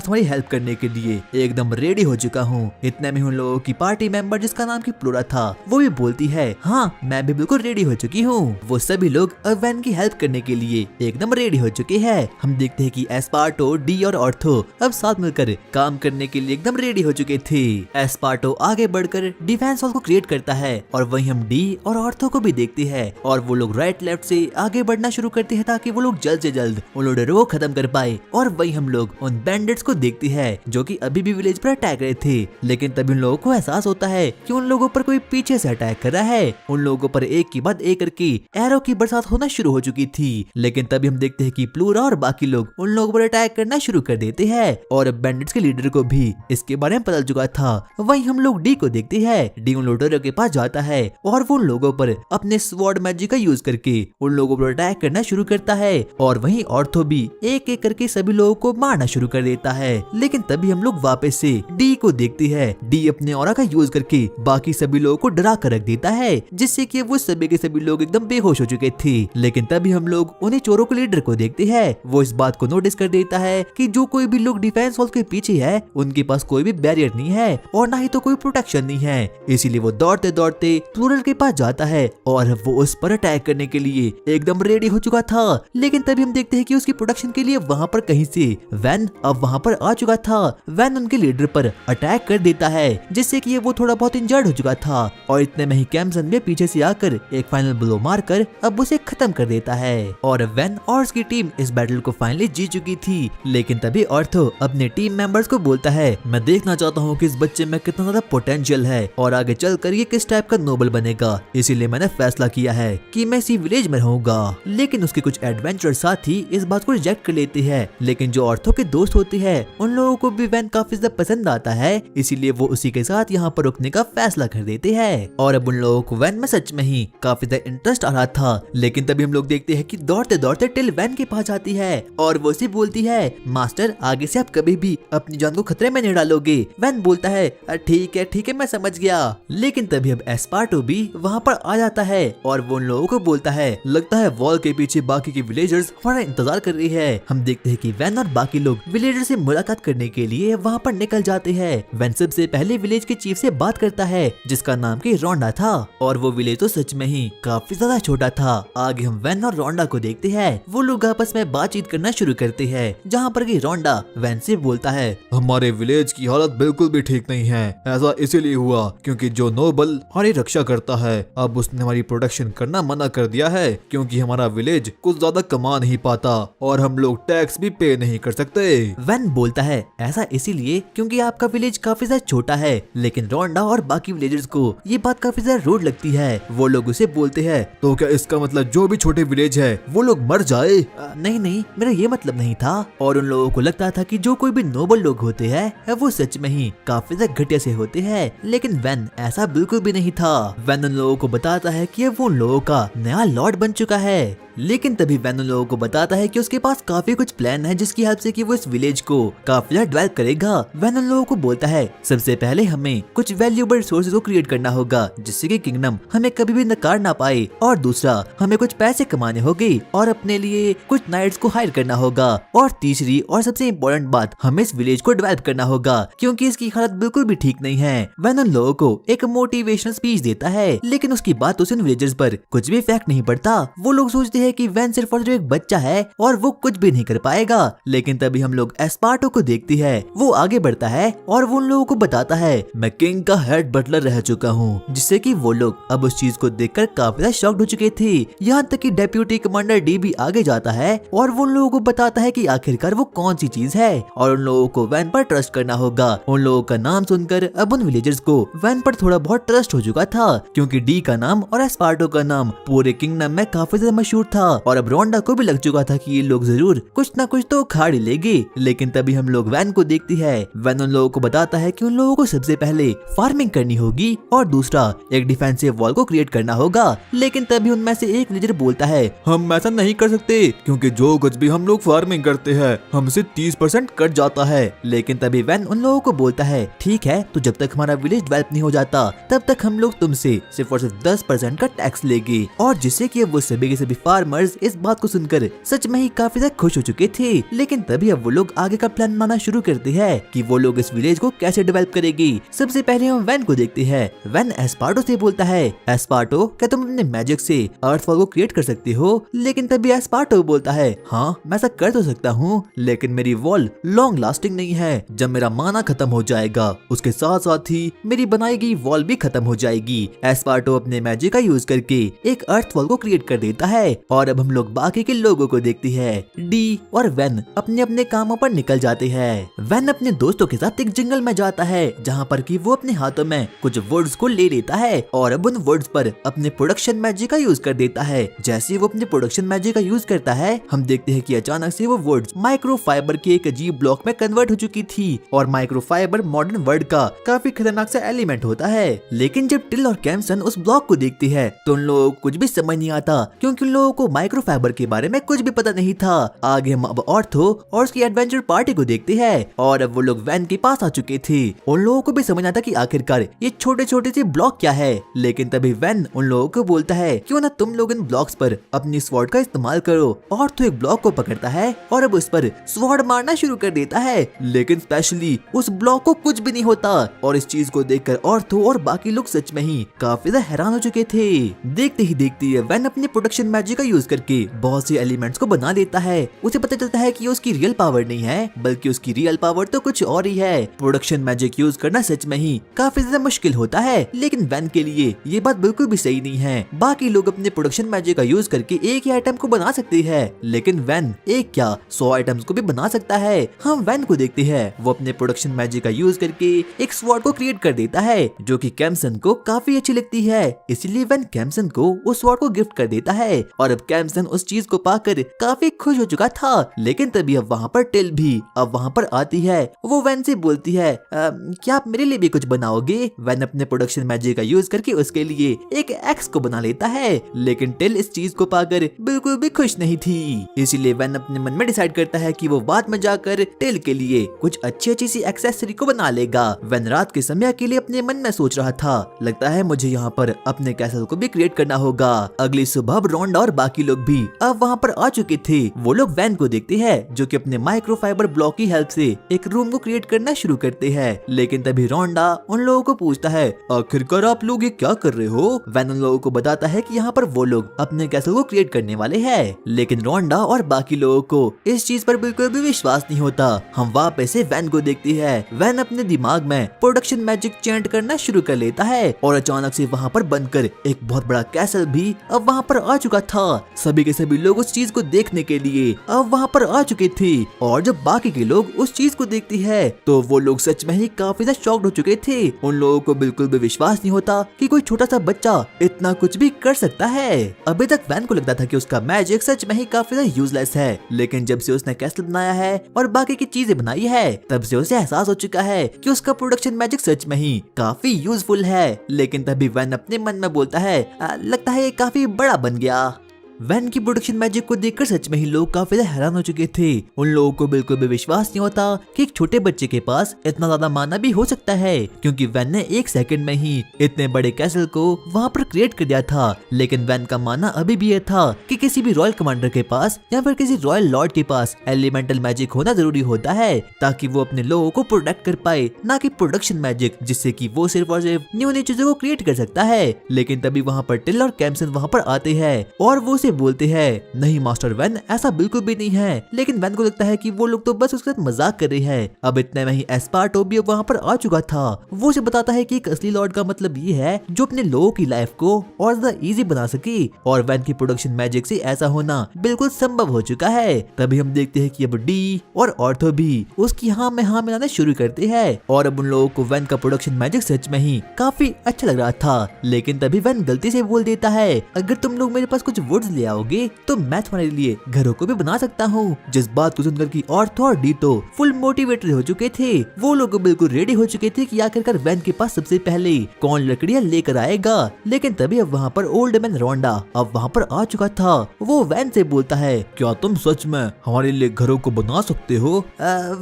Speaker 1: तुम्हारी हेल्प करने के लिए एकदम रेडी हो चुका हूँ। इतने में उन लोगों की पार्टी मेंबर जिसका नाम की प्लोरा था वो भी बोलती है हाँ मैं भी बिल्कुल रेडी हो चुकी हूँ। वो सभी लोग अब वैन की हेल्प करने के लिए एकदम रेडी हो चुके हैं। हम देखते हैं कि एस्पार्टो, डी और ऑर्थो अब साथ मिलकर काम करने के लिए एकदम रेडी हो चुके थे। एस्पार्टो आगे बढ़कर डिफेंस वॉल को क्रिएट करता है और वहीं हम डी और ऑर्थो को भी देखते हैं और वो लोग राइट लेफ्ट से आगे बढ़ना शुरू करते हैं ताकि वो लोग जल्द से जल्द उन लोडरों को खत्म कर पाए। और वहीं हम लोग उन बैंडिट्स को देखते हैं जो कि अभी भी विलेज पर अटैक कर रहे थे, लेकिन तभी उन लोगों को एहसास होता है कि उन लोगों पर कोई पीछे से अटैक कर रहा है। उन लोगों पर एक के बाद एक करके एरो की बरसात होना शुरू हो चुकी थी, लेकिन तभी हम देखते हैं कि प्लूरा और बाकी लोग उन लोगों पर अटैक करना शुरू कर देते हैं और बैंडिट्स के लीडर को भी इसके बारे में पता चुका था। वहीं हम लोग डी को देखते हैं। डी उन लोडरों के पास जाता है और वो उन लोगों पर अपने स्वॉर्ड मैजिक का यूज करके उन लोगों पर अटैक करना शुरू करता है और वहीं ऑर्थो भी एक एक करके सभी लोगों को मारना शुरू कर देता है। लेकिन तभी हम लोग वापस से डी को देखते हैं। डी अपने ऑरा का यूज करके बाकी सभी लोगों को डरा कर रख देता है जिससे कि वो सभी के सभी लोग एकदम बेहोश हो चुके थे। लेकिन तभी हम लोग उन्हें चोरों के लीडर को देखते हैं। वो इस बात को नोटिस कर देता है कि जो कोई भी लोग डिफेंस वॉल के पीछे है उनके पास कोई भी बैरियर नहीं है और ना ही तो कोई प्रोटेक्शन नहीं है, इसीलिए वो दौड़ते दौड़ते प्लूरल के पास जाता है और वो उस पर अटैक करने के लिए एकदम रेडी हो चुका था। लेकिन तभी हम देखते हैं कि उसकी प्रोटेक्शन के लिए वहाँ पर कहीं से वैन अब वहाँ पर आ चुका था। वैन उनके लीडर पर अटैक कर देता है जिससे कि वो थोड़ा बहुत इंजर्ड हो चुका था और इतने में ही कैम्सन भी पीछे से आकर एक फाइनल ब्लो मारकर अब उसे खत्म कर देता है और वैन और उसकी टीम इस बैटल को फाइनली जीत चुकी थी। लेकिन तभी ऑर्थो अपने टीम मेंबर्स को बोलता है मैं देखना चाहता हूँ कि इस बच्चे में कितना ज्यादा पोटेंशियल है और आगे चलकर ये किस टाइप का नोबल बनेगा, इसीलिए मैंने फैसला किया है कि मैं इसी विलेज में रहूंगा। लेकिन उसके कुछ एडवेंचर साथी इस बात को रिजेक्ट कर लेते हैं, लेकिन जो ऑर्थो के दोस्त होते हैं उन लोगों को भी वैन काफी ज्यादा पसंद आता है, इसीलिए वो उसी के साथ यहाँ पर रुकने का फैसला कर देते हैं। और अब उन लोगों को वैन में सच में ही काफी ज्यादा इंटरेस्ट आ रहा था। लेकिन तभी हम लोग देखते हैं कि दौड़ते दौड़ते टिल वैन के पास आती है और वो उसे बोलती है मास्टर आगे से आप कभी भी अपनी जान को खतरे में नहीं डालोगे। वैन बोलता है ठीक है मैं समझ गया। लेकिन तभी अब एस्पार्टो भी वहाँ पर आ जाता है और वो उन लोगों को बोलता है लगता है वॉल के पीछे बाकी के विलेजर्स हमारा इंतजार कर रही है। हम देखते हैं कि वैन और बाकी लोग विलेजर से मुलाकात करने के लिए वहाँ पर निकल जाते हैं। वैन सबसे पहले विलेज के चीफ से बात करता है जिसका नाम की रोंडा था और वो विलेज तो सच में ही काफी ज्यादा छोटा था। आगे हम वैन और रोंडा को देखते हैं। वो लोग आपस में बातचीत करना शुरू करते हैं जहाँ पर कि रोंडा वैन से बोलता है
Speaker 2: हमारे विलेज की हालत बिल्कुल भी ठीक नहीं है। ऐसा इसीलिए हुआ क्योंकि जो नोबल हमारी रक्षा करता है अब उसने हमारी प्रोटेक्शन करना मना कर दिया है क्योंकि हमारा विलेज कुछ ज्यादा कमा नहीं पाता और हम लोग टैक्स भी पे नहीं कर सकते।
Speaker 1: वैन बोलता है ऐसा इसीलिए क्योंकि आपका विलेज काफी ज्यादा छोटा है। लेकिन रोंडा और बाकी विलेजर्स को ये बात काफी ज्यादा रूड लगती है। वो लोग उसे बोलते हैं
Speaker 2: तो क्या इसका मतलब जो भी छोटे विलेज है वो लोग मर जाए?
Speaker 1: नहीं मेरा ये मतलब नहीं था। और उन लोगों को लगता था कि जो कोई भी नोबल लोग होते हैं वो सच में ही काफी ज्यादा घटिया से होते हैं, लेकिन वैन ऐसा बिल्कुल भी नहीं था। वैन उन लोगों को बताता है कि वो उन लोगों का नया लॉर्ड बन चुका है। लेकिन तभी वैन उन लोगों को बताता है कि उसके पास काफी कुछ प्लान है जिसकी हेल्प से कि वो इस विलेज को काफी ज्यादा डेवलप करेगा। वैन उन लोगों को बोलता है सबसे पहले हमें कुछ वैल्यूएबल रिसोर्सेज को क्रिएट करना होगा जिससे कि किंगडम हमें कभी भी नकार ना पाए, और दूसरा हमें कुछ पैसे कमाने होंगे और अपने लिए कुछ नाइट्स को हायर करना होगा, और तीसरी और सबसे इम्पोर्टेंट बात हमें इस विलेज को डेवलप करना होगा क्योंकि इसकी हालत बिल्कुल भी ठीक नहीं है। वैन उन लोगों को एक मोटिवेशनल स्पीच देता है, लेकिन उसकी बात उस विलेजर्स पर कुछ भी इफेक्ट नहीं पड़ता। वो लोग सोचते हैं कि वैन सिर्फ और सिर्फ एक बच्चा है और वो कुछ भी नहीं कर पाएगा। लेकिन तभी हम लोग एस्पार्टो को देखते हैं। वो आगे बढ़ता है और वो उन लोगों को बताता है मैं किंग का हेड बटलर रह चुका हूँ, जिससे कि वो लोग अब उस चीज को देखकर काफी ज्यादा शॉक्ड हो चुके थे। यहाँ तक कि डेप्यूटी कमांडर डी भी आगे जाता है और वो उन लोगों को बताता है कि आखिरकार वो कौन सी चीज है और उन लोगों को वैन पर ट्रस्ट करना होगा। उन लोगों का नाम सुनकर अब उन विलेजर्स को वैन पर थोड़ा बहुत ट्रस्ट हो चुका था क्योंकि डी का नाम और एस्पार्टो का नाम पूरे किंगडम में काफी ज्यादा मशहूर था और अब रोंडा को भी लग चुका था कि ये लोग जरूर कुछ ना कुछ तो उखाड़ ही लेंगे। लेकिन तभी हम लोग वैन को देखती है। वैन उन लोगों को बताता है कि उन लोगों को सबसे पहले फार्मिंग करनी होगी और दूसरा एक डिफेंसिव वॉल को क्रिएट करना होगा। लेकिन तभी उनमें से एक विलेजर बोलता है,
Speaker 2: हम ऐसा नहीं कर सकते क्योंकि जो कुछ भी हम लोग फार्मिंग करते हैं हमसे 30% कट जाता है।
Speaker 1: लेकिन तभी वैन उन लोगों को बोलता है, ठीक है, तो जब तक हमारा विलेज डेवलप नहीं हो जाता तब तक हम लोग तुमसे सिर्फ और सिर्फ 10% का टैक्स लेंगे। और जिससे कि वो सभी के सभी फार्मर्स इस बात को सुनकर सच में ही काफी ज्यादा खुश हो चुके थे। लेकिन तभी अब वो लोग आगे का प्लान बनाना शुरू करते हैं कि वो लोग इस विलेज को कैसे डेवलप करेगी। सबसे पहले हम वैन को देखते हैं। वैन एस्पार्टो से बोलता है, एस्पार्टो क्या तुम अपने मैजिक से अर्थफॉल को क्रिएट कर सकते हो? लेकिन तभी एस्पार्टो बोलता है, हाँ मैं ऐसा कर तो सकता हूँ, लेकिन मेरी वॉल लॉन्ग लास्टिंग नहीं है। जब मेरा माना खत्म हो जाएगा उसके साथ साथ ही मेरी बनाई गई वॉल भी खत्म हो जाएगी। एस्पार्टो अपने मैजिक का यूज करके एक अर्थ वॉल को क्रिएट कर देता है। और अब हम लोग बाकी के लोगों को देखते हैं। डी और वैन अपने अपने कामों पर निकल जाते हैं। वैन अपने दोस्तों के साथ एक जंगल में जाता है जहाँ पर कि वो अपने हाथों में कुछ वुड्स को ले लेता है और अब उन वुड्स पर अपने प्रोडक्शन मैजिक का यूज कर देता है। जैसे वो अपने प्रोडक्शन मैजिक का यूज करता है हम देखते हैं कि अचानक से वो वुड्स माइक्रोफाइबर के एक अजीब ब्लॉक में कन्वर्ट हो चुकी थी। और माइक्रोफाइबर मॉडर्न वर्ल्ड का काफी खतरनाक सा एलिमेंट होता है। लेकिन जब टिल और कैम्सन उस ब्लॉक को देखती है तो उन लोगों को कुछ भी समझ नहीं आता क्योंकि उन लोगों को माइक्रोफाइबर के बारे में कुछ भी पता नहीं था। आगे हम अब ऑर्थो और उसकी एडवेंचर पार्टी को देखते हैं और अब वो लोग वैन के पास आ चुके थे। उन लोगों को भी समझ आता कि आखिरकार ये छोटे छोटे से ब्लॉक क्या है। लेकिन तभी वैन उन लोगों को बोलता है, क्यों ना तुम लोग इन ब्लॉक्स पर अपनी स्वॉर्ड का इस्तेमाल करो। ऑर्थो एक ब्लॉक को पकड़ता है और अब उस पर स्वॉर्ड मारना शुरू कर देता है। लेकिन स्पेशली उस ब्लॉक को कुछ भी नहीं होता और इस चीज को देखकर ऑर्थो और बाकी लोग सच में ही काफी ज्यादा हैरान हो चुके थे। देखते ही देखते वैन अपने प्रोडक्शन मैजिक का यूज करके बहुत से एलिमेंट्स को बना देता है। उसे पता चलता है कि उसकी रियल पावर नहीं है बल्कि उसकी रियल पावर तो कुछ और ही है। प्रोडक्शन मैजिक यूज करना सच में ही काफी ज्यादा मुश्किल होता है। लेकिन वैन के लिए ये बात बिल्कुल भी सही नहीं है। बाकी लोग अपने प्रोडक्शन मैजिक का यूज करके एक ही आइटम को बना सकते हैं लेकिन वैन एक क्या 100 आइटम्स को भी बना सकता है। हम वैन को देखते हैं वो अपने प्रोडक्शन मैजिक का यूज करके एक स्वॉर्ड को क्रिएट कर देता है जो कि कैम्सन को काफी अच्छी लगती है। इसलिए वैन कैम्सन को उस स्वॉर्ड को गिफ्ट कर देता है और अब कैम्सन उस चीज को पाकर काफी खुश हो चुका था। लेकिन तभी अब वहाँ पर टिल भी अब वहाँ पर आती है। वो वैन से बोलती है, क्या आप मेरे लिए भी कुछ बनाओगे? वैन अपने प्रोडक्शन मैजिक का यूज करके उसके लिए एक एक्स को बना लेता है। लेकिन टिल इस चीज को पाकर बिल्कुल भी खुश नहीं थी। इसीलिए वैन अपने मन में डिसाइड करता है कि वो बाद में जाकर टिल के लिए कुछ अच्छी सी एक्सेसरी को बना लेगा। वैन रात के समय के लिए अपने मन में सोच रहा था, लगता है मुझे यहाँ पर अपने कैसल को भी क्रिएट करना होगा। अगली सुबह रोंडा और बाकी लोग भी अब वहाँ पर आ चुके थे। वो लोग वैन को देखते हैं जो कि अपने माइक्रोफाइबर ब्लॉक की हेल्प से एक रूम को क्रिएट करना शुरू करते हैं। लेकिन तभी रोंडा उन लोगों को पूछता है,
Speaker 2: आखिरकार आप लोग ये क्या कर रहे हो?
Speaker 1: वैन उन लोगों को बताता है कि यहाँ पर वो लोग अपने कैसल को क्रिएट करने वाले हैं। लेकिन रोंडा और बाकी लोगों को इस चीज पर बिल्कुल भी विश्वास नहीं होता। हम वापस से वैन को देखते हैं। वैन अपने दिमाग में प्रोडक्शन मैजिक चैंट करना शुरू कर लेता है और अचानक से वहाँ पर बनकर एक बहुत बड़ा कैसल भी अब वहाँ पर आ चुका था। सभी के सभी लोग उस चीज को देखने के लिए अब वहाँ पर आ चुके थे और जब बाकी के लोग उस चीज को देखते हैं तो वो लोग सच में ही काफी ज्यादा शॉक्ड हो चुके थे। उन लोगों को बिल्कुल भी विश्वास नहीं होता कि कोई छोटा सा बच्चा इतना कुछ भी कर सकता है। अभी तक वैन को लगता था कि उसका मैजिक सच में ही काफी ज्यादा यूजलेस है, लेकिन जब से उसने कैसल बनाया है और बाकी की चीजें बनाई है तब से उसे एहसास हो चुका है कि उसका प्रोडक्शन मैजिक सच में ही काफी यूजफुल है। लेकिन तभी वैन अपने मन में बोलता है, लगता है ये काफी बड़ा बन गया। वैन की प्रोडक्शन मैजिक को देखकर सच में ही लोग काफी ज्यादा हैरान हो चुके थे। उन लोगों को बिल्कुल भी विश्वास नहीं होता कि एक छोटे बच्चे के पास इतना ज्यादा माना भी हो सकता है, क्योंकि वैन ने एक सेकंड में ही इतने बड़े कैसल को वहाँ पर क्रिएट कर दिया था। लेकिन वैन का मानना अभी भी ये था कि किसी भी रॉयल कमांडर के पास या फिर किसी रॉयल लॉर्ड के पास एलिमेंटल मैजिक होना जरूरी होता है ताकि वो अपने लोगों को प्रोटेक्ट कर पाए, ना कि प्रोडक्शन मैजिक जिससे कि वो सिर्फ और सिर्फ न्यू न्यू चीजों को क्रिएट कर सकता है। लेकिन तभी वहाँ पर टिल और कैम्सन वहाँ पर आते हैं और वो बोलते हैं, नहीं मास्टर वैन, ऐसा बिल्कुल भी नहीं है। लेकिन वैन को लगता है कि वो लोग तो बस उसके साथ मजाक कर रहे हैं। अब इतने में ही एस्पार्टो भी वहाँ पर आ चुका था। वो उसे बताता है कि एक असली लॉर्ड का मतलब ये है जो अपने लोगों की लाइफ को और ज्यादा इजी बना सके, और वैन की प्रोडक्शन मैजिक से ऐसा होना बिल्कुल संभव हो चुका है। तभी हम देखते हैं कि अब डी और ऑर्थो भी उसकी हाँ में हाँ मिलाना शुरू करते हैं और अब उन लोगों को वैन का प्रोडक्शन मैजिक सच में ही काफी अच्छा लग रहा था। लेकिन तभी वैन गलती से बोल देता है, अगर तुम लोग मेरे पास कुछ वुड्स ले आओगे तो मैं तुम्हारे लिए घरों को भी बना सकता हूँ। जिस बात को सुनकर की ऑर्थो और डी तो फुल मोटिवेटेड हो चुके थे। वो लोग बिल्कुल रेडी हो चुके थे कि आखिरकार वैन के पास सबसे पहले कौन लकड़ियाँ लेकर आएगा। लेकिन तभी अब वहाँ पर ओल्ड मैन रोंडा अब वहाँ पर आ चुका था। वो वैन से बोलता है,
Speaker 2: क्या तुम सच में हमारे लिए घरों को बना सकते हो?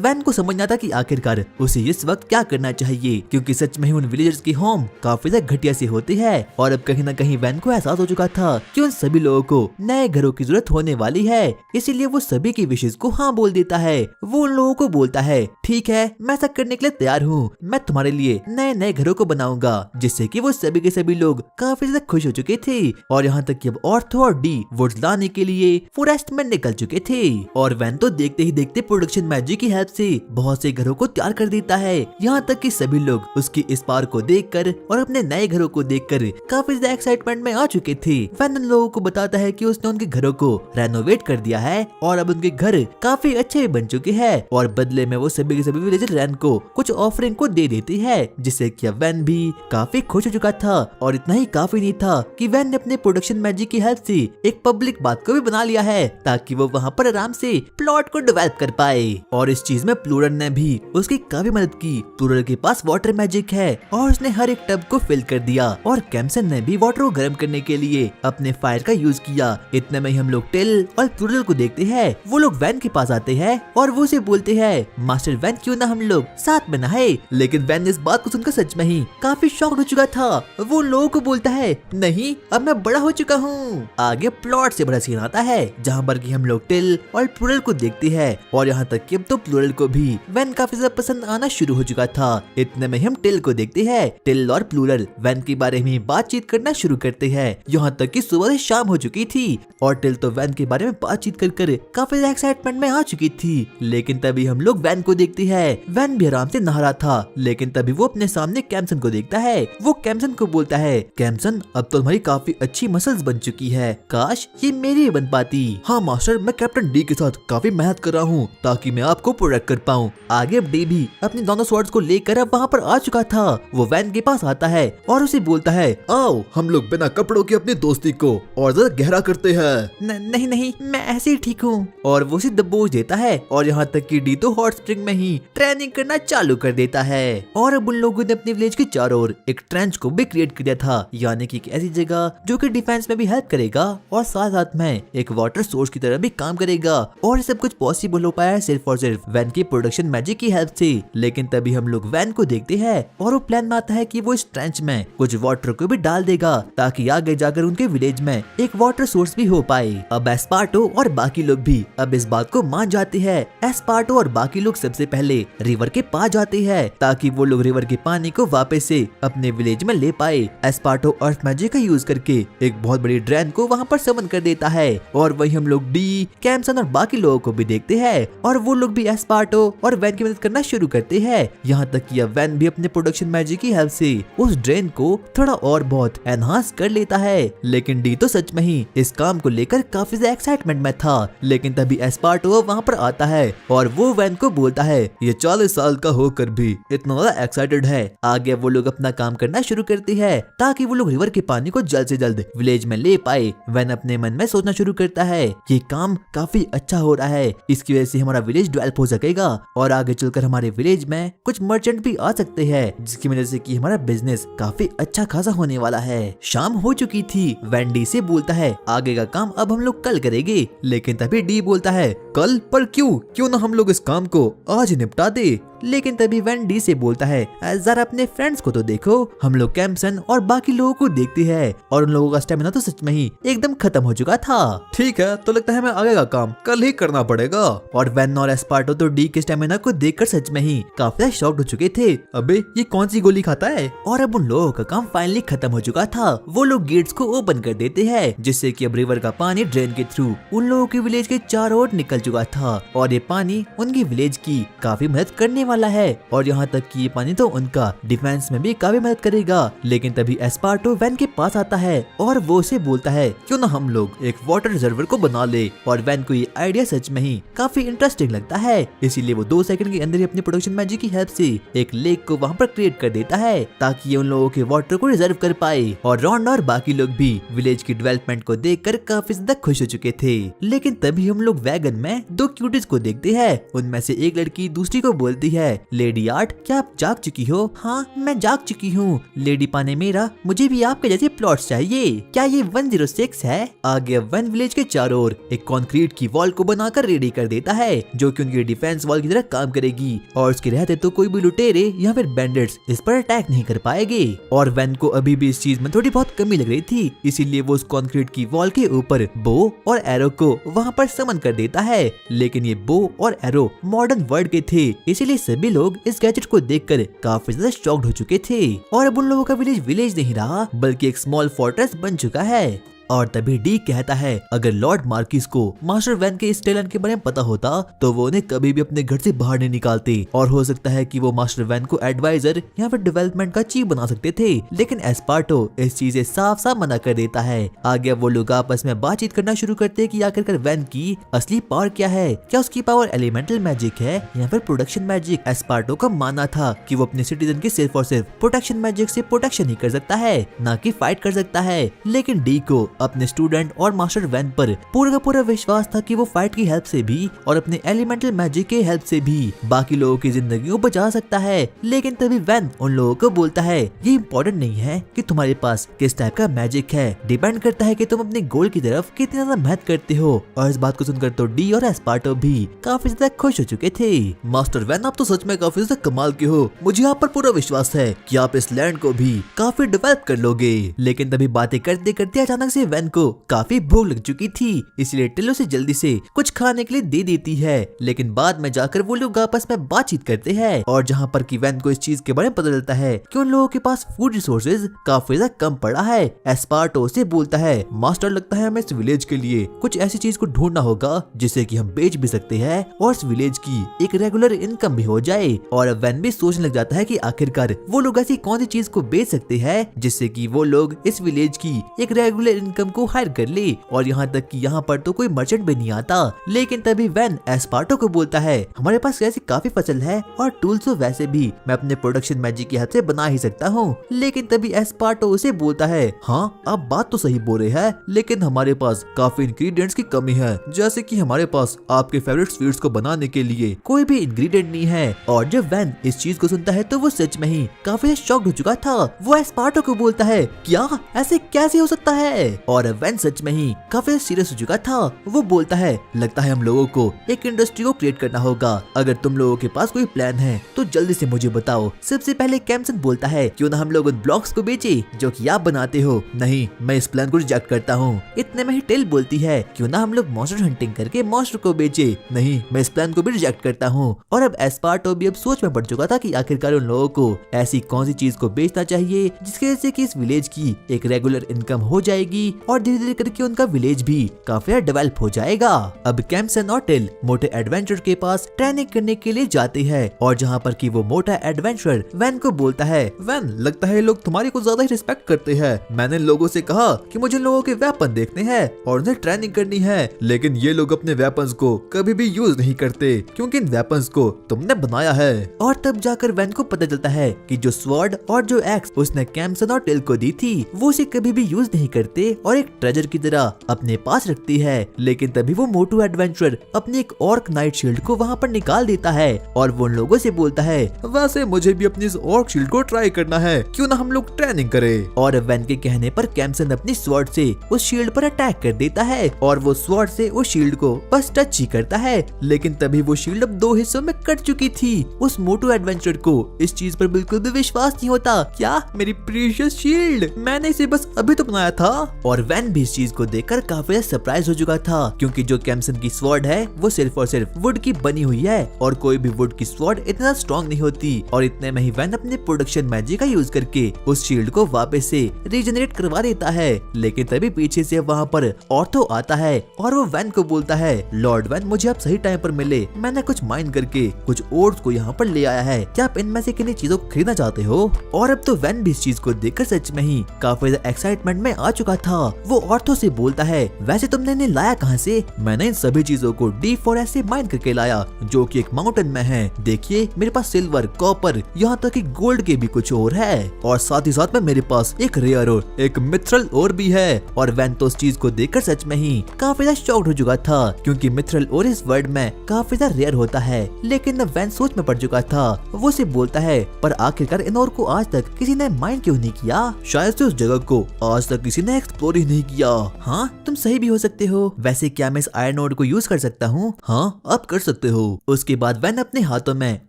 Speaker 1: वैन को समझना था कि आखिरकार उसे इस वक्त क्या करना चाहिए, क्योंकि सच में ही उन विलेजर्स की होम काफी ज्यादा घटिया सी होती है। और अब कहीं न कहीं वैन को एहसास हो चुका था कि उन सभी लोगों को नए घरों की जरूरत होने वाली है। इसीलिए वो सभी की विशेष को हाँ बोल देता है। वो उन लोगों को बोलता है, ठीक है, मैं ऐसा करने के लिए तैयार हूँ। मैं तुम्हारे लिए नए नए घरों को बनाऊंगा। जिससे कि वो सभी के सभी लोग काफी ज्यादा खुश हो चुके थे। और यहाँ तक कि अब ऑर्थो और डी वुड्स लाने के लिए फॉरेस्ट में निकल चुके थे। और वैन तो देखते ही देखते प्रोडक्शन मैजिक की हेल्प से बहुत से घरों को तैयार कर देता है। यहाँ तक कि सभी लोग उसकी इस पावर को देखकर और अपने नए घरों को देखकर काफी ज्यादा एक्साइटमेंट में आ चुके थे। वैन उन लोगों को बताता है कि उसने उनके घरों को रेनोवेट कर दिया है और अब उनके घर काफी अच्छे बन चुके हैं। और बदले में वो सभी के सभी विलेजर वैन को कुछ ऑफरिंग को दे देती है, जिससे कि वैन भी काफी खुश हो चुका था। और इतना ही काफी नहीं था कि वैन ने अपने प्रोडक्शन मैजिक की हेल्प से एक पब्लिक बात को भी बना लिया है, ताकि वो वहाँ पर आराम से प्लॉट को डेवलप कर पाए। और इस चीज में प्लूरल ने भी उसकी काफी मदद की। प्लूरल के पास वाटर मैजिक है और उसने हर एक टब को फिल कर दिया। और कैम्सन ने भी वाटर को गर्म करने के लिए अपने फायर का यूज किया। इतने में ही हम लोग टिल और प्लूरल को देखते हैं। वो लोग वैन के पास आते हैं और वो उसे बोलते हैं, मास्टर वैन, क्यों ना हम लोग साथ में नहाए। लेकिन वैन इस बात को सुनकर सच में ही काफी शॉक हो चुका था। वो लोगों को बोलता है, नहीं, अब मैं बड़ा हो चुका हूँ। आगे प्लॉट से बड़ा सीन आता है जहाँ पर कि हम लोग टिल और प्लूरल को देखते हैं। और यहाँ तक कि अब तो प्लूरल को भी वैन काफी ज्यादा पसंद आना शुरू हो चुका था। इतने में हम टिल को देखते हैं। टिल और प्लूरल वैन के बारे में बातचीत करना शुरू करते हैं। यहाँ तक कि सुबह से शाम हो चुकी थी और टिल तो वैन के बारे में बातचीत कर काफी एक्साइटमेंट में आ चुकी थी। लेकिन तभी हम लोग वैन को देखते हैं। वैन भी आराम से नहा रहा था। लेकिन तभी वो अपने सामने कैम्सन को देखता है। वो कैम्सन को बोलता है, कैम्सन, अब तो तुम्हारी काफी अच्छी मसल्स बन चुकी है, काश ये मेरी बन पाती।
Speaker 2: हाँ मास्टर, मैं कैप्टन डी के साथ काफी मेहनत कर रहा हूँ ताकि मैं आपको प्रोटेक्ट कर पाऊँ।
Speaker 1: आगे अब डी भी अपने दोनों स्वॉर्ड्स को लेकर अब वहाँ पर आ चुका था। वो वैन के पास आता है और उसे बोलता है,
Speaker 2: आओ हम लोग बिना कपड़ों की अपनी दोस्ती को और ज्यादा गहरा करते हैं।
Speaker 1: नहीं नहीं, मैं ऐसे ही ठीक हूँ। और वो उसे दबोच देता है। और यहाँ तक कि डी तो हॉट स्प्रिंग में ही ट्रेनिंग करना चालू कर देता है। और अब उन लोगों ने अपने विलेज के चारों ओर एक ट्रेंच को भी क्रिएट कर दिया था, यानी कि एक ऐसी जगह जो कि डिफेंस में भी हेल्प करेगा और साथ साथ में एक वाटर सोर्स की तरह भी काम करेगा। और ये सब कुछ पॉसिबल हो पाया सिर्फ और सिर्फ वैन की प्रोडक्शन मैजिक की हेल्प से। लेकिन तभी हम लोग वैन को देखते हैं और वो प्लान में आता है कि वो इस ट्रेंच में कुछ वाटर को भी डाल देगा, ताकि आगे जाकर उनके विलेज में एक वाटर सोर्स भी हो पाए। अब एस्पार्टो और बाकी लोग भी अब इस बात को मान जाते हैं। एस्पार्टो और बाकी लोग सबसे पहले रिवर के पास जाते हैं, ताकि वो लोग रिवर के पानी को वापस से अपने विलेज में ले पाए। एस्पार्टो अर्थ मैजिक का यूज करके एक बहुत बड़ी ड्रैन को वहाँ पर समन कर देता है। और वही हम लोग डी, कैम्सन और बाकी लोगों को भी देखते हैं और वो लोग भी एस्पार्टो और वैन की मदद करना शुरू करते हैं। यहाँ तक कि अब वैन भी अपने प्रोडक्शन मैजिक की हेल्प से उस ड्रेन को थोड़ा और बहुत एनहांस कर लेता है। लेकिन डी तो सच में ही इस काम को लेकर काफी ज्यादा एक्साइटमेंट में था। लेकिन तभी एस्पार्टो वहाँ पर आता है और वो वैन को बोलता है,
Speaker 2: ये 40 साल का होकर भी
Speaker 1: इतना ज्यादा एक्साइटेड है। आगे वो लोग अपना काम करना शुरू करते हैं ताकि वो लोग रिवर के पानी को जल्द से जल्द विलेज में ले पाए। वैन अपने मन में सोचना शुरू करता है, ये काम काफी अच्छा हो रहा है, इसकी वजह से हमारा विलेज डेवलप हो सकेगा और आगे चलकर हमारे विलेज में कुछ मर्चेंट भी आ सकते हैं, जिसकी वजह से कि हमारा बिजनेस काफी अच्छा खासा होने वाला है। शाम हो चुकी थी। वैन डी से बोलता है, आगे का काम अब हम लोग कल करेंगे। लेकिन तभी डी बोलता है,
Speaker 2: कल? पर क्यों ना हम लोग इस काम को आज निपटा दे।
Speaker 1: लेकिन तभी वैन डी से बोलता है, जरा अपने फ्रेंड्स को तो देखो। हम लोग कैम्सन और बाकी लोगों को देखते हैं और उन लोगों का स्टेमिना तो सच में ही एकदम खत्म हो चुका था।
Speaker 2: ठीक है, तो लगता है मैं आगे का काम कल ही करना पड़ेगा।
Speaker 1: और वैन और एस्पार्टो तो डी के स्टेमिना को देखकर सच में ही काफी शॉक्ड हो चुके थे।
Speaker 2: अबे ये कौन सी गोली खाता है?
Speaker 1: और अब उन लोगों का काम फाइनली खत्म हो चुका था। वो लोग गेट्स को ओपन कर देते हैं, जिससे कि अब रिवर का पानी ड्रेन के थ्रू उन लोगों के विलेज के चारों ओर निकल चुका था। और ये पानी उनकी विलेज की काफी मदद करने वाला है और यहाँ तक कि ये पानी तो उनका डिफेंस में भी काफी मदद करेगा। लेकिन तभी एस्पार्टो वैन के पास आता है और वो उसे बोलता है क्यों ना हम लोग एक वाटर रिजर्वर को बना ले। और वैन को ये आइडिया सच में ही काफी इंटरेस्टिंग लगता है, इसीलिए वो 2 सेकंड के अंदर ही अपनी प्रोडक्शन मैजिक की हेल्प से एक लेक को वहाँ पर क्रिएट कर देता है ताकि ये उन लोगों के वाटर को रिजर्व कर पाए। और रॉन और बाकी लोग भी विलेज की डेवलपमेंट को देखकर काफी ज्यादा खुश हो चुके थे। लेकिन तभी हम लोग वैगन में 2 क्यूटीज को देखते हैं। उनमें से एक लड़की दूसरी को बोलती है, लेडी आर्ट क्या आप जाग चुकी हो? हाँ मैं जाग चुकी हूँ लेडी पाने मेरा, मुझे भी आपके जैसे प्लॉट्स चाहिए। क्या ये 106 है? आगे वन विलेज के चारों ओर एक कंक्रीट की वॉल को बनाकर रेडी कर देता है जो कि उनकी डिफेंस वॉल की तरह काम करेगी और उसके रहते तो कोई भी लुटेरे या फिर बैंडिट्स इस पर अटैक नहीं कर पाएंगे। और वैन को अभी भी इस चीज में थोड़ी बहुत कमी लग रही थी, इसीलिए वो उस कंक्रीट की वॉल के ऊपर बो और एरो को वहाँ पर समन कर देता है। लेकिन ये बो और एरो मॉडर्न वर्ल्ड के थे, इसीलिए सभी लोग इस गैजेट को देखकर काफी ज्यादा शॉक्ड हो चुके थे। और अब उन लोगों का विलेज नहीं रहा बल्कि एक स्मॉल फोर्ट्रेस बन चुका है। और तभी डी कहता है अगर लॉर्ड मार्किस को मास्टर वैन के इस टैलेंट के बारे में पता होता तो वो उन्हें कभी भी अपने घर से बाहर नहीं निकालते और हो सकता है कि वो मास्टर वैन को एडवाइजर या फिर डेवलपमेंट का चीफ बना सकते थे। लेकिन एस्पार्टो इस चीज से साफ साफ मना कर देता है। आगे वो लोग आपस में बातचीत करना शुरू करते हैं कि आखिरकार वैन की असली पावर क्या है, क्या उसकी पावर एलिमेंटल मैजिक है या फिर प्रोडक्शन मैजिक। एस्पार्टो का मानना था कि वो अपने सिटीजन की सिर्फ और सिर्फ प्रोटेक्शन मैजिक से प्रोटेक्शन ही कर सकता है, ना कि फाइट कर सकता है। लेकिन डी को अपने स्टूडेंट और मास्टर वैन पर पूरा का पूरा विश्वास था कि वो फाइट की हेल्प से भी और अपने एलिमेंटल मैजिक के हेल्प से भी बाकी लोगों की जिंदगी को बचा सकता है। लेकिन तभी वैन उन लोगों को बोलता है ये इम्पोर्टेंट नहीं है कि तुम्हारे पास किस टाइप का मैजिक है, डिपेंड करता है कि तुम अपने गोल की तरफ कितना ज्यादा मेहनत करते हो। और इस बात को सुनकर तो डी और एस्पार्टो भी काफी ज्यादा खुश हो चुके थे।
Speaker 2: मास्टर वैन आप तो सच में काफी ज्यादा कमाल के हो, मुझे आप पर पूरा विश्वास है कि आप इस लैंड को भी काफी डेवलप कर लोगे।
Speaker 1: लेकिन तभी बातें करते करते अचानक से वैन को काफी भूख लग चुकी थी, इसलिए टिलो से जल्दी से कुछ खाने के लिए दे देती है। लेकिन बाद में जाकर वो लोग आपस में बातचीत करते हैं और जहाँ पर कि वैन को इस चीज के बारे में पता चलता है कि उन लोगों के पास फूड रिसोर्सेज काफी ज्यादा कम पड़ा है। एस्पार्टो से बोलता है मास्टर लगता है हमें इस विलेज के लिए कुछ ऐसी चीज को ढूंढना होगा जिसे कि हम बेच भी सकते हैं और इस विलेज की एक रेगुलर इनकम भी हो जाए। और वैन भी सोचने लग जाता है कि आखिरकार वो लोग ऐसी कौन सी चीज को बेच सकते हैं जिससे कि वो लोग इस विलेज की एक रेगुलर इनकम को हायर कर ले। और यहाँ तक कि यहाँ पर तो कोई मर्चेंट भी नहीं आता। लेकिन तभी वैन एस्पार्टो को बोलता है हमारे पास ऐसी काफी फसल है और टूल्स तो वैसे भी मैं अपने प्रोडक्शन मैजिक की हेल्प से बना ही सकता हूँ। लेकिन तभी एस्पार्टो उसे बोलता है हाँ आप बात तो सही बोल रहे हैं, लेकिन हमारे पास काफी इंग्रेडिएंट्स की कमी है, जैसे कि हमारे पास आपके फेवरेट स्वीट्स को बनाने के लिए कोई भी इंग्रेडिएंट नहीं है। और जब वैन इस चीज को सुनता है तो वो सच में ही काफी शॉक्ड हो चुका था। वो एस्पार्टो को बोलता है क्या ऐसे कैसे हो सकता है? और वैन सच में ही काफी सीरियस हो चुका था। वो बोलता है लगता है हम लोगों को एक इंडस्ट्री को क्रिएट करना होगा, अगर तुम लोगों के पास कोई प्लान है तो जल्दी से मुझे बताओ। सबसे पहले कैम्सन बोलता है क्यों ना हम लोग उन ब्लॉक्स को बेचे जो कि आप बनाते हो। नहीं मैं इस प्लान को रिजेक्ट करता हूँ। इतने में ही टेल बोलती है क्यों ना हम लोग मॉन्स्टर हंटिंग करके मॉन्स्टर को बेचे। नहीं मैं इस प्लान को भी रिजेक्ट करता हूँ। और अब एस्पार्टो भी अब सोच में पड़ चुका था कि आखिरकार उन लोगों को ऐसी कौन सी चीज को बेचना चाहिए जिसकी वजह से कि इस विलेज की एक रेगुलर इनकम हो जाएगी और धीरे धीरे करके उनका विलेज भी काफी डेवलप हो जाएगा। अब कैम्सन और टेल मोटे एडवेंचर के पास ट्रेनिंग करने के लिए जाते हैं और जहाँ पर कि वो मोटा एडवेंचर वैन को बोलता है
Speaker 2: वैन लगता है लोग तुम्हारी कुछ ज्यादा ही रिस्पेक्ट करते हैं। मैंने लोगों से कहा कि मुझे लोगों के वेपन देखने हैं और उन्हें ट्रेनिंग करनी है, लेकिन ये लोग अपने वेपन्स को कभी भी यूज नहीं करते क्योंकि इन वेपन्स को तुमने बनाया है।
Speaker 1: और तब जाकर वैन को पता चलता है कि जो स्वॉर्ड और जो एक्स उसने कैम्सन और टेल को दी थी वो उसे कभी भी यूज नहीं करते और एक ट्रेजर की तरह अपने पास रखती है। लेकिन तभी वो मोटू एडवेंचर अपनी एक ऑर्क नाइट शील्ड को वहाँ पर निकाल देता है और वो उन लोगों से बोलता है
Speaker 2: वैसे मुझे भी अपनी इस ऑर्क शील्ड को ट्राई करना है, क्यों ना हम लोग ट्रेनिंग करें।
Speaker 1: और वैन के कहने पर कैम्सन अपनी स्वॉर्ड से उस शील्ड पर अटैक कर देता है और वो स्वॉर्ड से उस शील्ड को बस टच ही करता है। लेकिन तभी वो शील्ड अब 2 हिस्सों में कट चुकी थी। उस मोटू एडवेंचर को इस चीज पर बिल्कुल भी विश्वास नहीं होता। क्या मेरी प्रीशियस शील्ड, मैंने इसे बस अभी तो बनाया था। और वैन भी इस चीज को देखकर काफी सरप्राइज हो चुका था, क्योंकि जो कैम्सन की स्वॉर्ड है वो सिर्फ और सिर्फ वुड की बनी हुई है और कोई भी वुड की स्वॉर्ड इतना स्ट्रॉन्ग नहीं होती। और इतने में ही वैन अपने प्रोडक्शन मैजिक का यूज करके उस शील्ड को वापस से रीजनरेट करवा देता है। लेकिन तभी पीछे से वहाँ पर ऑर्थो आता है और वो वैन को बोलता है, लॉर्ड वैन मुझे आप सही टाइम पर मिले, मैंने कुछ माइन करके कुछ ओर्स को यहाँ पर ले आया है, क्या आप इनमें से किन्हीं चीजों को खरीदना चाहते हो? और अब तो वैन भी इस चीज को देखकर सच में ही काफी एक्साइटमेंट में आ चुका था। वो ऑर्थो से बोलता है, वैसे तुमने इन्हें लाया कहाँ से? मैंने इन सभी चीजों को डीप फॉरेस्ट से माइन करके लाया जो कि एक माउंटेन में है। देखिए मेरे पास सिल्वर, कॉपर, यहाँ तक कि गोल्ड के भी कुछ और है और साथ ही साथ में मेरे पास एक रेयर और एक मिथरल और भी है। और वैन तो उस चीज को देखकर सच में ही काफी ज्यादा शॉक्ड हो चुका था, क्योंकि मिथरल और इस वर्ल्ड में काफी ज्यादा रेयर होता है। लेकिन वैन सोच में पड़ चुका था। वो उसे बोलता है, पर आखिरकार इन और को आज तक किसी ने माइन क्यों नहीं किया? शायद से उस जगह को आज तक किसी ने एक्सप्लोर ही नहीं किया। हाँ तुम सही भी हो सकते हो। वैसे क्या मैं इस आयरन ओर को यूज कर सकता हूँ? हाँ आप कर सकते हो। उसके बाद वैन अपने हाथों में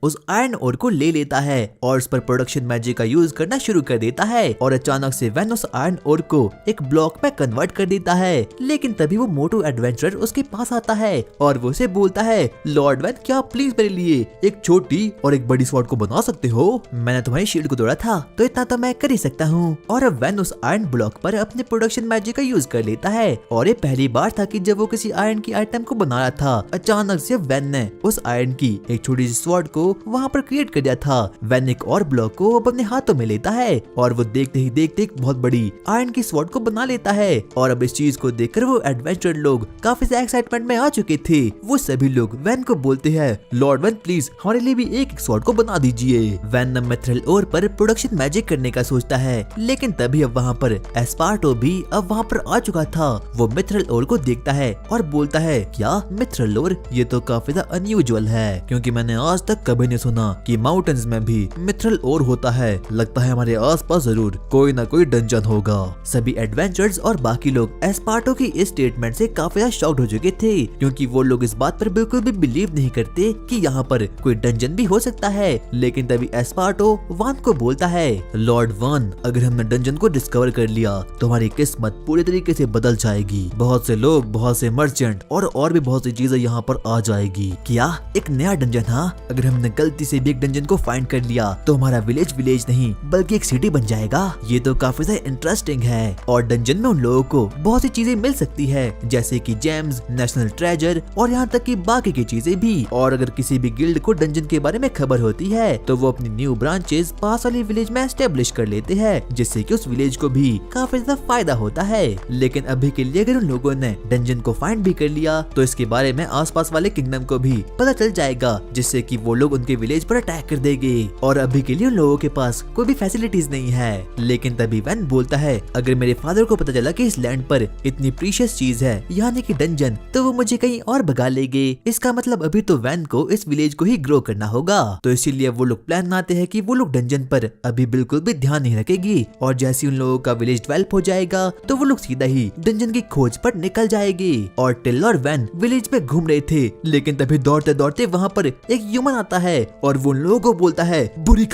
Speaker 1: उस आयरन ओर को ले लेता है और उस पर प्रोडक्शन मैजिक का यूज करना शुरू कर देता है। और अचानक से वैन उस आयरन ओर को एक ब्लॉक में कन्वर्ट कर देता है। लेकिन तभी वो मोटू एडवेंचरर उसके पास आता है और वो उसे बोलता है, लॉर्ड वैन क्या आप प्लीज मेरे लिए एक छोटी और एक बड़ी स्वॉर्ड को बना सकते हो? मैंने तुम्हारी शील्ड को तोड़ा था तो इतना तो मैं कर ही सकता हूँ। और अब वैन उस आयरन ब्लॉक पर अपने प्रोडक्शन मैजिक का यूज कर लेता है। और ये पहली बार था कि जब वो किसी आयरन की आइटम को बना रहा था, अचानक से वैन ने उस आयरन की एक छोटी सी स्वॉर्ड को वहाँ पर क्रिएट कर दिया था। वैन एक और ब्लॉक को अपने हाथों में लेता है और वो देखते ही देखते एक बहुत बड़ी आयरन की स्वॉर्ड को बना लेता है। और अब इस चीज को देखकर वो एडवेंचर लोग काफी से एक्साइटमेंट में आ चुके थे। वो सभी लोग वैन को बोलते हैं, लॉर्ड वैन प्लीज हमारे लिए भी एक स्वॉर्ड को बना दीजिए। वैन न मिथरल ओर पर प्रोडक्शन मैजिक करने का सोचता है, लेकिन तभी अब वहाँ पर एस्पार्टो भी अब वहाँ पर आ चुका था। वो मिथरल ओर को देखता है और बोलता है, क्या मिथरल ओर? ये तो काफी ज्यादा अनयूजुअल है, क्योंकि मैंने आज तक कभी नहीं सुना कि माउंटेन्स में भी मिथरल ओर होता है। लगता है हमारे आसपास जरूर कोई ना कोई डंजन होगा। सभी एडवेंचर्स और बाकी लोग एस्पार्टो की इस स्टेटमेंट से काफी ज्यादा शॉक्ड हो चुके थे, क्योंकि वो लोग इस बात पर बिल्कुल भी बिलीव नहीं करते कि यहाँ पर कोई डंजन भी हो सकता है। लेकिन तभी एस्पार्टो वान को बोलता है, लॉर्ड वान अगर हमने डंजन को डिस्कवर कर लिया तो हमारी किस्मत पूरी तरीके से बदल जाएगी। बहुत से लोग, बहुत से मर्चेंट और भी बहुत सी चीजें यहाँ पर आ जाएगी। क्या एक नया डंजन? हाँ अगर हमने गलती से भी एक डंजन को फाइंड कर लिया तो हमारा विलेज नहीं बल्कि एक सिटी बन जाएगा। ये तो काफी ज्यादा इंटरेस्टिंग है। और डंजन में उन लोगों को बहुत सी चीजें मिल सकती है, जैसे कि जेम्स, नेशनल ट्रेजर और यहाँ तक कि बाकी की चीजें भी। और अगर किसी भी गिल्ड को डंजन के बारे में खबर होती है तो वो अपनी न्यू ब्रांचेस पास वाली विलेज में एस्टेब्लिश कर लेते हैं, जिससे कि उस विलेज को भी काफी ज्यादा फायदा होता है। लेकिन अभी के लिए अगर उन लोगों ने डंजन को फाइंड भी कर लिया तो इसके बारे में आसपास वाले किंगडम को भी पता चल जाएगा, जिससे कि वो लोग उनके विलेज पर अटैक कर देंगे। और अभी के लिए उन लोगों के पास कोई भी फैसिलिटीज नहीं है। लेकिन तभी वैन बोलता है, अगर मेरे फादर को पता चला कि इस लैंड पर इतनी प्रीशियस चीज है यानी कि डंजन, तो वो मुझे कहीं और भगा लेंगे। इसका मतलब अभी तो वैन को इस विलेज को ही ग्रो करना होगा। तो इसीलिए वो लोग प्लान बनाते हैं कि वो लोग डंजन पर अभी बिल्कुल भी ध्यान नहीं रखेगी, और जैसे उन लोगों का विलेज डेवलप हो जाएगा तो वो लोग सीधा ही डंजन की खोज पर निकल जाएगी। और टिल और वैन विलेज में घूम रहे थे, लेकिन तभी दौड़ते दौड़ते वहाँ पर एक ह्यूमन आता है और वो उन लोगों को बोलता है, बुरी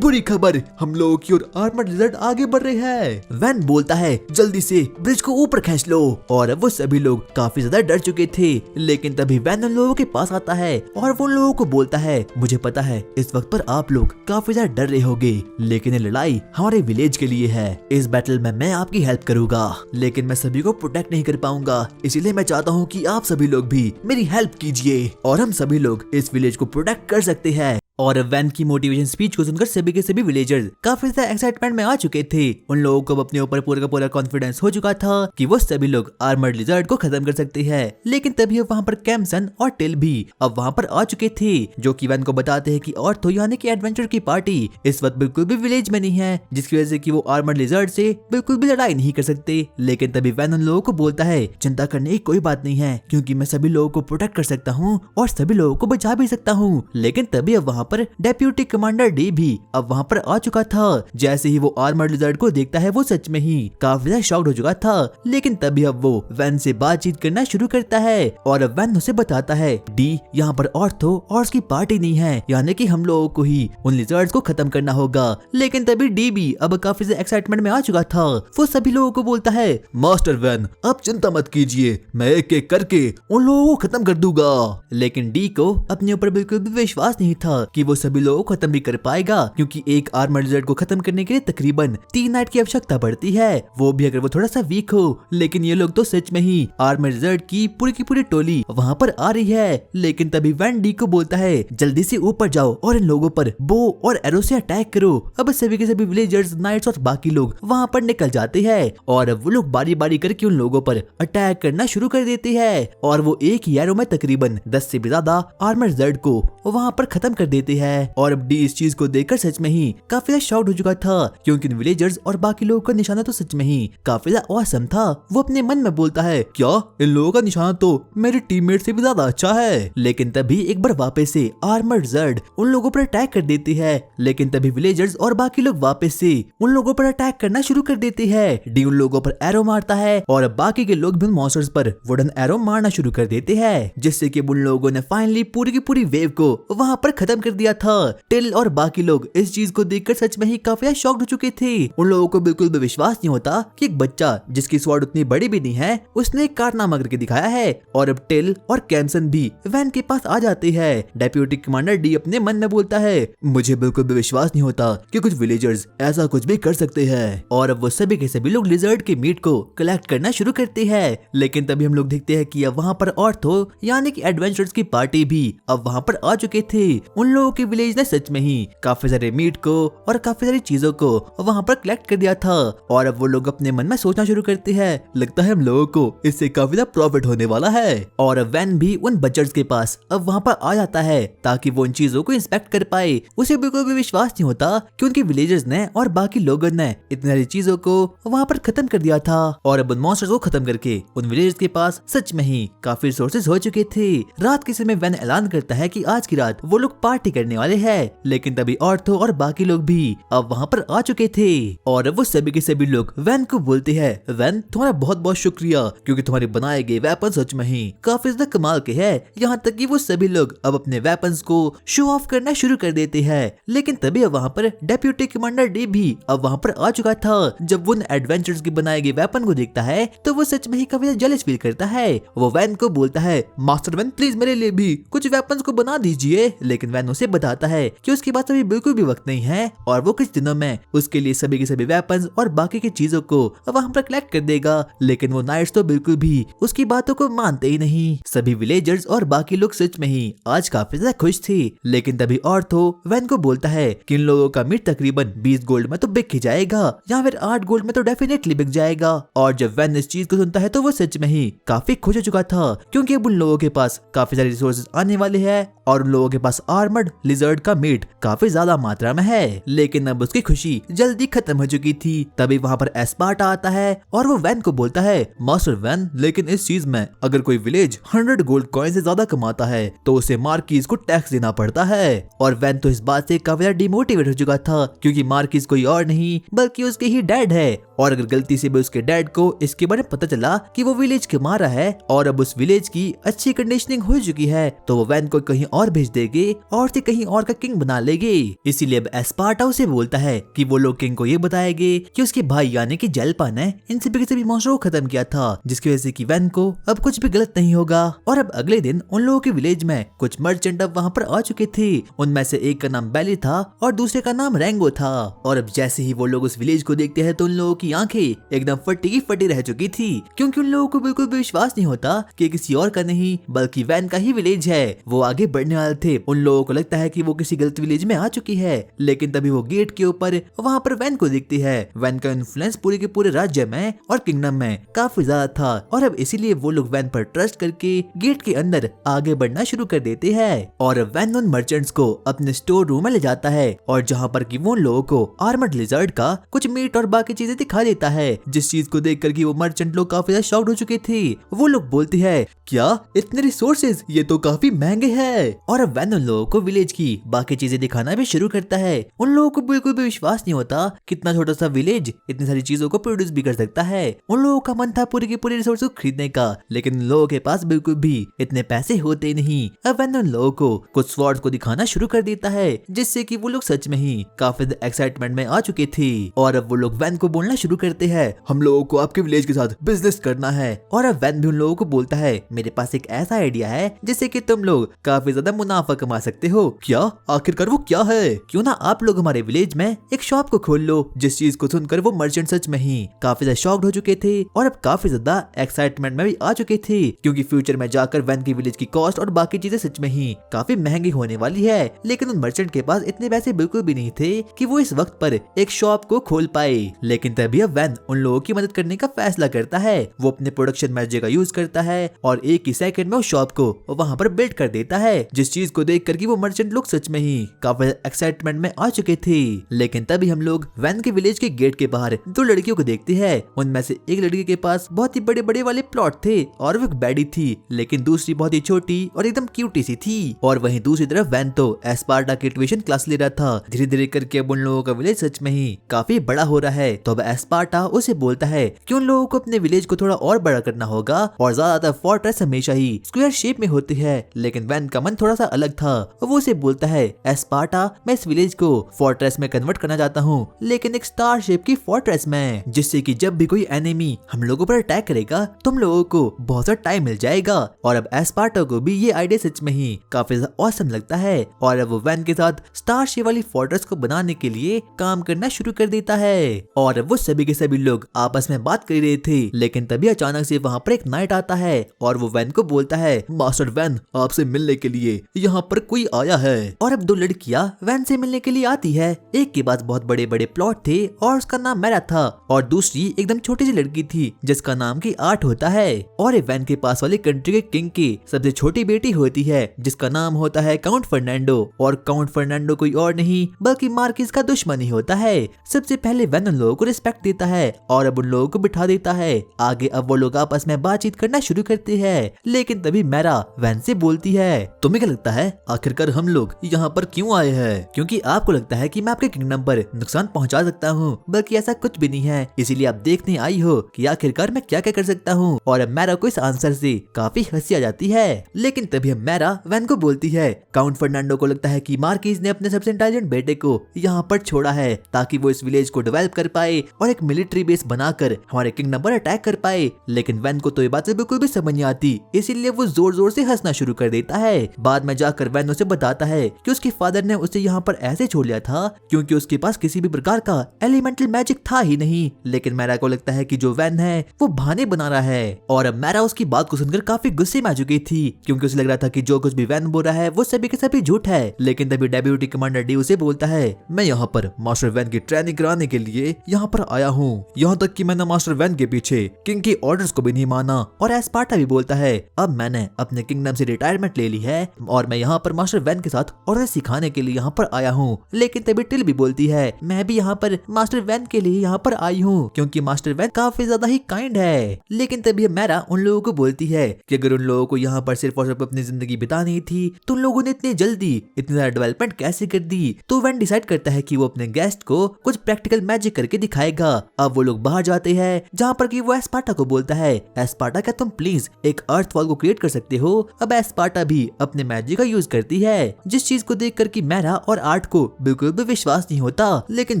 Speaker 1: खबर, हम लोगों की ओर आर्मर्ड लिजर्ड आगे बढ़ रहे हैं। वैन बोलता है, जल्दी से ब्रिज को ऊपर खींच लो। और अब वो सभी लोग काफी ज्यादा डर चुके थे, लेकिन तभी वैन उन लोगों के पास आता है और वो उन लोगों को बोलता है, मुझे पता है इस वक्त पर आप लोग काफी ज्यादा डर रहे होंगे, लेकिन ये लड़ाई हमारे विलेज के लिए है। इस बैटल में मैं आपकी हेल्प करूंगा, लेकिन मैं सभी को प्रोटेक्ट नहीं कर पाऊंगा, इसीलिए मैं चाहता हूँ कि आप सभी लोग भी मेरी हेल्प कीजिए और हम सभी लोग इस विलेज को प्रोटेक्ट कर सकते हैं। और वैन की मोटिवेशन स्पीच को सुनकर सभी के सभी विलेजर्स काफी ज्यादा एक्साइटमेंट में आ चुके थे। उन लोगों को अपने ऊपर पूरा का पूरा कॉन्फिडेंस हो चुका था कि वो सभी लोग आर्मर्ड लिजर्ड को खत्म कर सकते हैं। लेकिन तभी अब वहाँ पर कैम्सन और टिल भी अब वहाँ पर आ चुके थे, जो कि वैन को बताते हैं कि ऑर्थो यानी कि एडवेंचर की पार्टी इस वक्त बिल्कुल भी विलेज में नहीं है, जिसकी वजह से कि वो आर्मर्ड लिजर्ड से बिल्कुल भी लड़ाई नहीं कर सकते। लेकिन तभी वैन उन लोगों को बोलता है, चिंता करने की कोई बात नहीं है, क्योंकि मैं सभी लोगों को प्रोटेक्ट कर सकता हूँ और सभी लोगों को बचा भी सकता हूँ। लेकिन तभी अब वहाँ पर डेप्यूटी कमांडर डी भी अब वहाँ पर आ चुका था। जैसे ही वो आर्मर्ड लिजर्ड को देखता है वो सच में ही काफी ज्यादा शॉक्ड हो चुका था, लेकिन तभी अब वो वैन से बातचीत करना शुरू करता है और अब वैन उसे बताता है डी यहाँ पर ऑर्थो और उसकी पार्टी नहीं है, यानी कि हम लोगों को ही उन लिजर्ड्स को खत्म करना होगा। लेकिन तभी डी भी अब काफी ज्यादा एक्साइटमेंट में आ चुका था। वो सभी लोगों को बोलता है
Speaker 2: मास्टर वैन आप चिंता मत कीजिए, मैं एक एक करके उन लोगों को खत्म कर दूंगा।
Speaker 1: लेकिन डी को अपने ऊपर बिल्कुल भी विश्वास नहीं था कि वो सभी लोगों को खत्म भी कर पाएगा, क्योंकि एक आर्मर्ड लिजर्ड को खत्म करने के लिए तकरीबन 3 नाइट की आवश्यकता पड़ती है, वो भी अगर वो थोड़ा सा वीक हो। लेकिन ये लोग तो सच में ही आर्मर्ड लिजर्ड की पूरी टोली वहाँ पर आ रही है। लेकिन तभी वैन डी को बोलता है जल्दी से ऊपर जाओ और इन लोगों पर बो और एरो से अटैक करो। अब सभी के सभी विलेजर्स, नाइट्स और बाकी लोग वहाँ पर निकल जाते हैं और अब वो लोग बारी बारी करके उन लोगों पर अटैक करना शुरू कर देते हैं और वो एक ही एरो में तकरीबन 10 से भी ज्यादा आर्मर्ड लिजर्ड को वहाँ पर खत्म कर देते हैं। और अब डी इस चीज को देखकर सच में ही काफी ज्यादा शॉक्ड हो चुका था, क्योंकि विलेजर्स और बाकी लोगों का निशाना तो सच में ही काफी ज्यादा ऑसम था। वो अपने मन में बोलता है
Speaker 2: क्या इन लोगों का निशाना तो मेरे टीममेट से भी ज्यादा अच्छा है।
Speaker 1: लेकिन तभी एक बार वापस से आर्मर्ड लिजर्ड उन लोगों पर अटैक कर देती है। लेकिन तभी विलेजर्स और बाकी लोग वापस से उन लोगों पर अटैक करना शुरू कर देते हैं। डी उन लोगों पर एरो मारता है और बाकी के लोग भी उन मॉन्स्टर्स पर वुडन एरो मारना शुरू कर देते हैं, जिससे कि उन लोगों ने फाइनली पूरी की पूरी वेव को वहां पर खत्म कर दिया था। टिल और बाकी लोग इस चीज को देखकर सच में ही काफी शॉक्ड हो चुके थे। उन लोगों को बिल्कुल भी विश्वास नहीं होता कि एक बच्चा जिसकी स्वॉर्ड उतनी बड़ी भी नहीं है उसने एक कारनामा करके दिखाया है। और अब टिल और कैम्सन भी वैन के पास आ जाते हैं। डेप्यूटी कमांडर डी अपने मन में बोलता है
Speaker 2: मुझे बिल्कुल भी विश्वास नहीं होता कि कुछ विलेजर्स ऐसा कुछ भी कर सकते हैं।
Speaker 1: और अब वो सभी के सभी लोग लिजर्ड के मीट को कलेक्ट करना शुरू करते हैं। लेकिन तभी हम लोग देखते हैं कि अब वहाँ पर ऑर्थो यानी कि एडवेंचर्स की पार्टी भी अब वहाँ पर आ चुके थे। उन लोगों के विलेज ने सच में ही काफी सारे मीट को और काफी सारी चीजों को वहाँ पर कलेक्ट कर दिया था। और अब वो लोग अपने मन में सोचना शुरू करते हैं
Speaker 2: लगता है हम लोगों को इससे काफी ज्यादा प्रॉफिट होने वाला है।
Speaker 1: और अब वैन भी उन बचर्स के पास अब वहाँ पर आ जाता है ताकि वो उन चीजों को इंस्पेक्ट कर पाए। उसे बिल्कुल भी विश्वास नहीं होता कि उनके विलेजर्स ने और बाकी लोगों ने इतनी सारी चीजों को वहाँ पर खत्म कर दिया था। और अब उन मॉन्स्टर्स को खत्म करके उन विलेजर्स के पास सच में ही काफी रिसोर्सेज हो चुके थे। रात के समय वैन ऐलान करता है कि आज की रात वो लोग पार्टी करने वाले हैं। लेकिन तभी ऑर्थो और बाकी लोग भी अब वहाँ पर आ चुके थे और अब वो सभी के सभी लोग वैन को बोलते हैं वैन तुम्हारा बहुत बहुत शुक्रिया, क्योंकि तुम्हारे बनाए गए वेपन सच में ही काफी ज्यादा कमाल के हैं। यहाँ तक कि वो सभी लोग अब अपने वेपन्स को शो ऑफ करना शुरू कर देते हैं। लेकिन तभी अब वहाँ पर डेप्यूटी कमांडर डी भी अब वहाँ पर आ चुका था। जब वो एडवेंचर्स के बनाए गए वेपन को देखता है तो वो सच में ही काफी जेलस फील करता है। वो वैन को बोलता है
Speaker 2: मास्टर वैन प्लीज मेरे लिए भी कुछ वेपन्स को बना दीजिए।
Speaker 1: लेकिन वैन उसे बताता है कि उसके पास अभी बिल्कुल भी वक्त नहीं है और वो कुछ दिनों में उसके लिए सभी के सभी वेपन्स और बाकी की चीजों को वहाँ पर कलेक्ट कर देगा। लेकिन वो नाइट्स तो बिल्कुल भी उसकी बातों को मानते ही नहीं। सभी विलेजर्स और बाकी लोग सच में ही आज काफी ज्यादा खुश थे। लेकिन तभी ऑर्थो वैन को बोलता है कि इन लोगों का मीट तकरीबन 20 गोल्ड में तो बिक ही जाएगा या फिर 8 गोल्ड में तो डेफिनेटली बिक जाएगा। और जब वैन इस चीज को सुनता है तो वो सच में ही काफी खुश हो चुका था, क्योंकि अब उन लोगों के पास काफी सारे रिसोर्सेज आने वाले हैं और उन लोगों के पास आर्मर्ड लिजर्ड का मीट काफी ज्यादा मात्रा में है। लेकिन अब उसकी खुशी जल्दी खत्म हो चुकी थी। तभी वहाँ पर एस्पार्टा आता है और वो वैन को बोलता है
Speaker 2: मास्टर वैन लेकिन इस चीज में अगर कोई विलेज 100 गोल्ड कॉइन से ज्यादा कमाता है तो उसे मार्किस को टैक्स देना पड़ता है।
Speaker 1: और वैन तो इस बात से काफी ज्यादा डिमोटिवेट हो चुका था, क्योंकि मार्किस कोई और नहीं बल्कि उसके ही डैड है। और अगर गलती से भी उसके डैड को इसके बारे में पता चला कि वो विलेज कमा रहा है और अब उस विलेज की अच्छी कंडीशनिंग हो चुकी है तो वो वैन को कहीं और भेज देंगे और से कहीं और का किंग बना लेंगे। इसीलिए अब एस्पार्टा उसे बोलता है कि वो लोग किंग को ये बताएंगे कि उसके भाई यानी कि जेलपा ने इन सभी मॉन्स्टरों को खत्म किया था, जिसकी वजह से कि वैन को अब कुछ भी गलत नहीं होगा। और अब अगले दिन उन लोगों के विलेज में कुछ मर्चेंट अब वहाँ पर आ चुके थे। उनमें से एक का नाम बैली था और दूसरे का नाम रेंगो था। और अब जैसे ही वो लोग उस विलेज को देखते हैं तो उन लोगों की आंखें एकदम फटी की फटी रह चुकी थी, क्योंकि उन लोगों को बिल्कुल भी विश्वास नहीं होता कि किसी और का नहीं बल्कि वैन का ही विलेज है। वो आगे बढ़ने वाले थे, उन लोगों को लगता है कि वो किसी गलत विलेज में आ चुकी है। लेकिन तभी वो गेट के ऊपर वहाँ पर वैन को देखती है। वैन का इन्फ्लुएंस पूरे के पूरे राज्य में और किंगडम में काफी ज्यादा था और अब इसीलिए वो लोग वैन पर ट्रस्ट करके गेट के अंदर आगे बढ़ना शुरू कर देते हैं। और वैन उन मर्चेंट्स को अपने स्टोर रूम में ले जाता है और जहाँ पर कि वो उन लोगों को आर्मर्ड लिजर्ड का कुछ मीट और बाकी चीजें दिखा देता है, जिस चीज को देखकर कि वो मर्चेंट लोग काफी ज्यादा शॉक्ड हो चुके थे। वो लोग बोलते हैं क्या इतने रिसोर्सेज, ये तो काफी महंगे हैं। और अब वैन उन लोगों को विलेज की बाकी चीजें दिखाना भी शुरू करता है। उन लोगों को बिल्कुल भी विश्वास नहीं होता कितना छोटा सा विलेज इतनी सारी चीजों को प्रोड्यूस भी कर सकता है। उन लोगों का मन था पूरे के पूरे रिसोर्स को खरीदने का, लेकिन उन लोगों के पास बिल्कुल भी इतने पैसे होते नहीं। अब वैन उन लोगों को कुछ स्वॉर्ड्स को दिखाना शुरू कर देता है, जिससे कि वो लोग सच में ही काफी एक्साइटमेंट में आ चुके थे। और अब वो लोग वैन को बोलना शुरू करते हैं,
Speaker 2: हम लोगों को आपके विलेज के साथ बिजनेस करना है।
Speaker 1: और अब वैन भी उन लोगों को बोलता है, मेरे पास एक ऐसा आइडिया है जिससे कि तुम लोग काफी ज्यादा मुनाफा कमा सकते हो।
Speaker 2: क्या? आखिरकार वो क्या है?
Speaker 1: क्यों ना आप लोग हमारे विलेज में एक शॉप को खोल लो। जिस चीज को सुनकर वो मर्चेंट सच में ही काफी ज्यादा शॉक्ड हो चुके थे और अब काफी ज्यादा एक्साइटमेंट में भी आ चुके थे, क्योंकि फ्यूचर में जाकर वैन की विलेज की कॉस्ट और बाकी चीजें सच में ही काफी महंगी होने वाली है। लेकिन उन मर्चेंट के पास इतने पैसे बिल्कुल भी नहीं थे कि वो इस वक्त पर एक शॉप को खोल पाए। लेकिन तभी अब वैन उन लोगों की मदद करने का फैसला करता है। वो अपने प्रोडक्शन मैजिक का यूज करता है और एक ही सेकंड में उस शॉप को वहां पर बिल्ड कर देता है, जिस चीज को देख कर कि वो मर्चेंट लोग सच में ही काफी एक्साइटमेंट में आ चुके थे। लेकिन तभी हम लोग वैन के विलेज के गेट के बाहर दो लड़कियों को देखते हैं। उनमें से एक लड़की के पास बहुत ही बड़े बड़े वाले प्लॉट थे और वो एक बैडी थी, लेकिन दूसरी बहुत ही छोटी और एकदम क्यूटी सी थी। और वहीं दूसरी तरफ वैन तो एस्पार्टा की ट्यूशन क्लास ले रहा था। धीरे धीरे करके अब उन लोगों का विलेज सच में ही काफी बड़ा हो रहा है। तो अब एस्पार्टा उसे बोलता है कि उन लोगों को अपने विलेज को थोड़ा और बड़ा करना होगा और ज्यादातर फोर्ट्रेस हमेशा ही स्क्वायर शेप में होती है। लेकिन वैन का मन थोड़ा सा अलग था। वो उसे बोलता है, एस्पार्टा मैं इस विलेज को फोर्ट्रेस में कन्वर्ट करना चाहता हूँ, लेकिन एक स्टार शेप की फोर्ट्रेस में, जिससे कि जब भी कोई एनिमी हम लोगों पर अटैक करेगा तुम लोगों को बहुत सा टाइम मिल जाएगा। और अब एस्पार्टा को भी ये आइडिया सच में ही काफी ज्यादा ऑसम लगता है और अब वो वैन के साथ स्टार शेप वाली फोर्ट्रेस को बनाने के लिए काम करना शुरू कर देता है। और अब वो सभी के सभी लोग आपस में बात कर रहे थे, लेकिन तभी अचानक से वहाँ पर एक नाइट आता है और वो वैन को बोलता है,
Speaker 2: मास्टर वैन आपसे मिलने के लिए यहाँ पर कोई आया है।
Speaker 1: और अब दो लड़कियां वैन से मिलने के लिए आती है। एक के पास बहुत बड़े बड़े प्लॉट थे और उसका नाम मैरा था, और दूसरी एकदम छोटी सी लड़की थी जिसका नाम की आर्ट होता है। और वैन के पास वाले कंट्री के किंग की सबसे छोटी बेटी होती है जिसका नाम होता है काउंट फर्नांडो। और काउंट फर्नांडो कोई और नहीं बल्कि मार्किस का दुश्मन ही होता है। सबसे पहले वैन उन लोगों को रिस्पेक्ट देता है और अब उन लोगों को बिठा देता है आगे। अब वो लोग आपस में बातचीत करना शुरू करते हैं, लेकिन तभी मैरा वैन से बोलती है,
Speaker 2: तुम्हें क्या लगता है आखिरकार हम लोग यहाँ पर क्यों आए हैं?
Speaker 1: क्योंकि आपको लगता है कि मैं आपके किंगडम पर नुकसान पहुंचा सकता हूँ, बल्कि ऐसा कुछ भी नहीं है। इसीलिए आप देखने आई हो कि आखिरकार मैं क्या क्या कर सकता हूँ। और अब मैरा को इस आंसर से काफी हंसी आ जाती है। लेकिन तभी मैरा वैन को बोलती है, काउंट फर्नांडो को लगता है कि मार्किस ने अपने सबसे इंटेलिजेंट बेटे को यहाँ पर छोड़ा है ताकि वो इस विलेज को डेवलप कर पाए और एक मिलिट्री बेस बनाकर हमारे किंगडम पर अटैक कर पाए। लेकिन वैन को तो ये बात बिल्कुल भी समझ नहीं आती, इसीलिए वो जोर जोर से हंसना शुरू कर देता है। बाद में जाकर वैन उसे बताता है कि उसके फादर ने उसे यहाँ पर ऐसे छोड़ लिया था क्योंकि उसके पास किसी भी प्रकार का एलिमेंटल मैजिक था ही नहीं। लेकिन मैरा को लगता है कि जो वैन है वो बहाने बना रहा है। और अब मैरा उसकी बात को सुनकर काफी गुस्से में आ चुकी थी, क्योंकि उसे लग रहा था कि जो कुछ भी वैन बोल रहा है वो सभी के सभी झूठ है। लेकिन तभी डेप्यूटी कमांडर डी उसे बोलता है,
Speaker 2: मैं यहाँ पर मास्टर वैन की ट्रेनिंग कराने के लिए यहाँ पर आया हूँ। यहाँ तक कि मैंने मास्टर वैन के पीछे किंग की ऑर्डर्स को भी नहीं माना।
Speaker 1: और एस्पार्टा भी बोलता है, अब मैंने अपने किंगडम से रिटायरमेंट ले ली है और मैं यहाँ पर मास्टर वैन के साथ ऑर्डर सिखाने के लिए यहाँ पर आया हूँ। लेकिन तभी टिल भी बोलती है, मैं भी यहाँ पर मास्टर वैन के लिए यहाँ पर आई हूँ क्योंकि मास्टर वैन काफी ज्यादा ही काइंड है। लेकिन तभी मैरा उन लोगों को बोलती है कि अगर उन लोगों को यहाँ पर सिर्फ और सिर्फ अपनी जिंदगी बितानी थी तो उन लोगों ने इतनी जल्दी इतनी ज्यादा डेवलपमेंट कैसे कर दी। तो वैन डिसाइड करता है कि वो अपने गेस्ट को कुछ प्रैक्टिकल मैजिक करके दिखाएगा। अब वो लोग बाहर जाते हैं जहाँ पर कि वो एस्पार्टा को बोलता है, एस्पार्टा क्या तुम प्लीज एक अर्थ वॉल को क्रिएट कर सकते हो। अब एस्पार्टा भी अपने मैजिक का यूज करती है, जिस चीज को देख कर कि मैरा और आर्ट को बिल्कुल भी विश्वास नहीं होता। लेकिन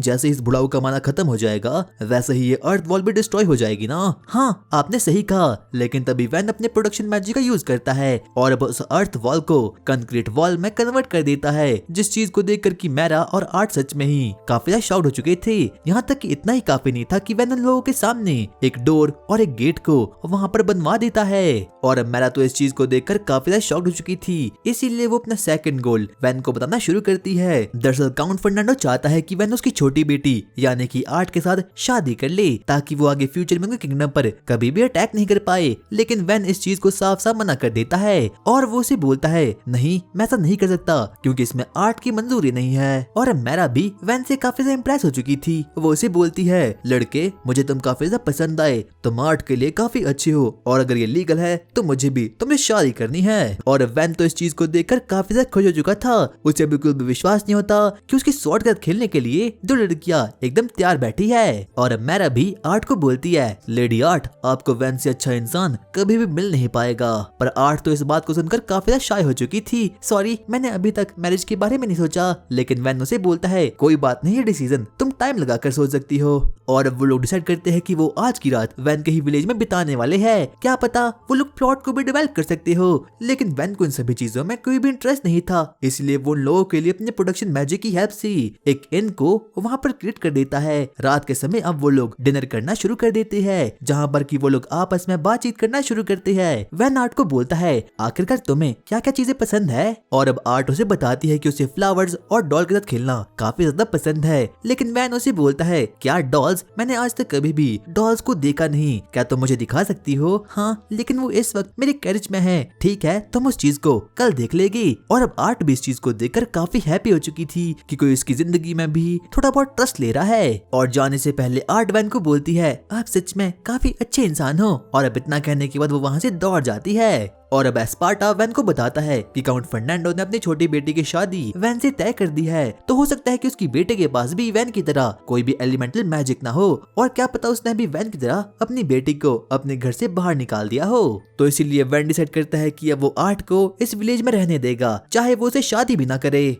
Speaker 1: जैसे इस बुढ़ाऊ का माना खत्म हो जाएगा वैसे ही ये अर्थ वॉल भी डिस्ट्रॉय हो जाएगी ना। हाँ आपने सही कहा। लेकिन तभी वैन अपने प्रोडक्शन मैजिक का यूज करता है और अब उस अर्थ वॉल को कंक्रीट वॉल में कन्वर्ट कर देता है, जिस चीज को देख कर कि मैरा और आर्ट सच में ही काफी ज्यादा शॉक्ड हो चुके थे। यहाँ तक कि इतना ही काफी नहीं था कि वैन उन लोगों के सामने एक डोर और एक गेट को वहाँ पर बनवा देता है। और अब मैरा तो इस चीज को देखकर काफी ज्यादा शॉक्ड हो चुकी थी, इसीलिए वो अपना सेकंड गोल वैन को बताना शुरू करती है। दरअसल काउंट फर्नांडो चाहता है कि वैन उसकी छोटी बेटी यानी कि आर्ट के साथ शादी कर ले ताकि वो आगे फ्यूचर में किंगडम पर कभी भी अटैक नहीं कर पाए। लेकिन वैन इस चीज को साफ साफ मना कर देता है और वो उसे बोलता है, नहीं मैं ऐसा नहीं कर सकता क्योंकि इसमें आर्ट की मंजूरी नहीं है। और मैरा भी वैन से काफी ज्यादा इंप्रेस हो चुकी थी। वो उसे बोलती है, लड़के मुझे तुम काफी ज्यादा पसंद आए, तुम आर्ट के लिए काफी अच्छे हो और अगर ये लीगल है तो मुझे भी तुमसे शादी करनी है। और वैन तो इस चीज को देखकर काफी ज्यादा खुश हो चुका था। उसे बिल्कुल भी विश्वास नहीं होता कि उसकी स्वॉर्ड के साथ खेलने के लिए दो लड़कियां एकदम तैयार बैठी है। और अब मैरा भी आर्ट को बोलती है, लेडी आर्ट, आपको वैन से अच्छा इंसान कभी भी मिल नहीं पाएगा। पर आर्ट तो इस बात को सुनकर काफी ज्यादा शाय हो चुकी थी। सॉरी, मैंने अभी तक मैरिज के बारे में नहीं सोचा। लेकिन वैन उसे बोलता है, कोई बात नहीं, ये डिसीजन तुम टाइम लगाकर सोच सकती हो। और अब वो लोग डिसाइड करते हैं कि वो आज की रात वैन के ही विलेज में बिताने वाले हैं। क्या पता वो लोग प्लॉट को भी डेवलप कर सकते हो। लेकिन वैन को इन सभी चीजों में कोई भी इंटरेस्ट नहीं था, इसलिए वो लोगों के लिए अपने प्रोडक्शन मैजिक की हेल्प से एक इन को वहाँ पर क्रिएट कर देता है। रात के समय अब वो लोग डिनर करना शुरू कर देते हैं, जहाँ पर कि वो लोग आपस में बातचीत करना शुरू करते हैं। वैन आर्ट को बोलता है, आखिरकार तुम्हें क्या क्या चीजें पसंद है। और अब आर्ट उसे बताती है कि उसे फ्लावर्स और डॉल के साथ खेलना काफी ज्यादा पसंद है। लेकिन वैन उसे बोलता है, क्या डॉल्स? मैंने आज तक कभी भी डॉल्स को देखा नहीं, क्या तुम मुझे दिखा सकती हो? हाँ, लेकिन वो इस वक्त मेरे कैरेज में है। ठीक है, तुम उस चीज को कल देख लेगी। और अब आर्ट भी इस चीज को देखकर काफी हैप्पी हो चुकी थी कि कोई उसकी जिंदगी में भी थोड़ा बहुत ट्रस्ट ले रहा है। और जाने से पहले आर्ट वैन को बोलती है, आप सच में काफी अच्छे इंसान हो। और अब इतना कहने के बाद वो वहाँ से दौड़ जाती है। और अब एस्पार्टा वैन को बताता है कि काउंट फर्नांडो ने अपनी छोटी बेटी की शादी वैन से तय कर दी है। तो हो सकता है कि उसकी बेटे के पास भी वैन की तरह कोई भी एलिमेंटल मैजिक ना हो, और क्या पता उसने भी वैन की तरह अपनी बेटी को अपने घर से बाहर निकाल दिया हो। तो इसीलिए वैन डिसाइड करता है कि अब वो आर्ट को इस विलेज में रहने देगा, चाहे वो उसे शादी भी ना करे।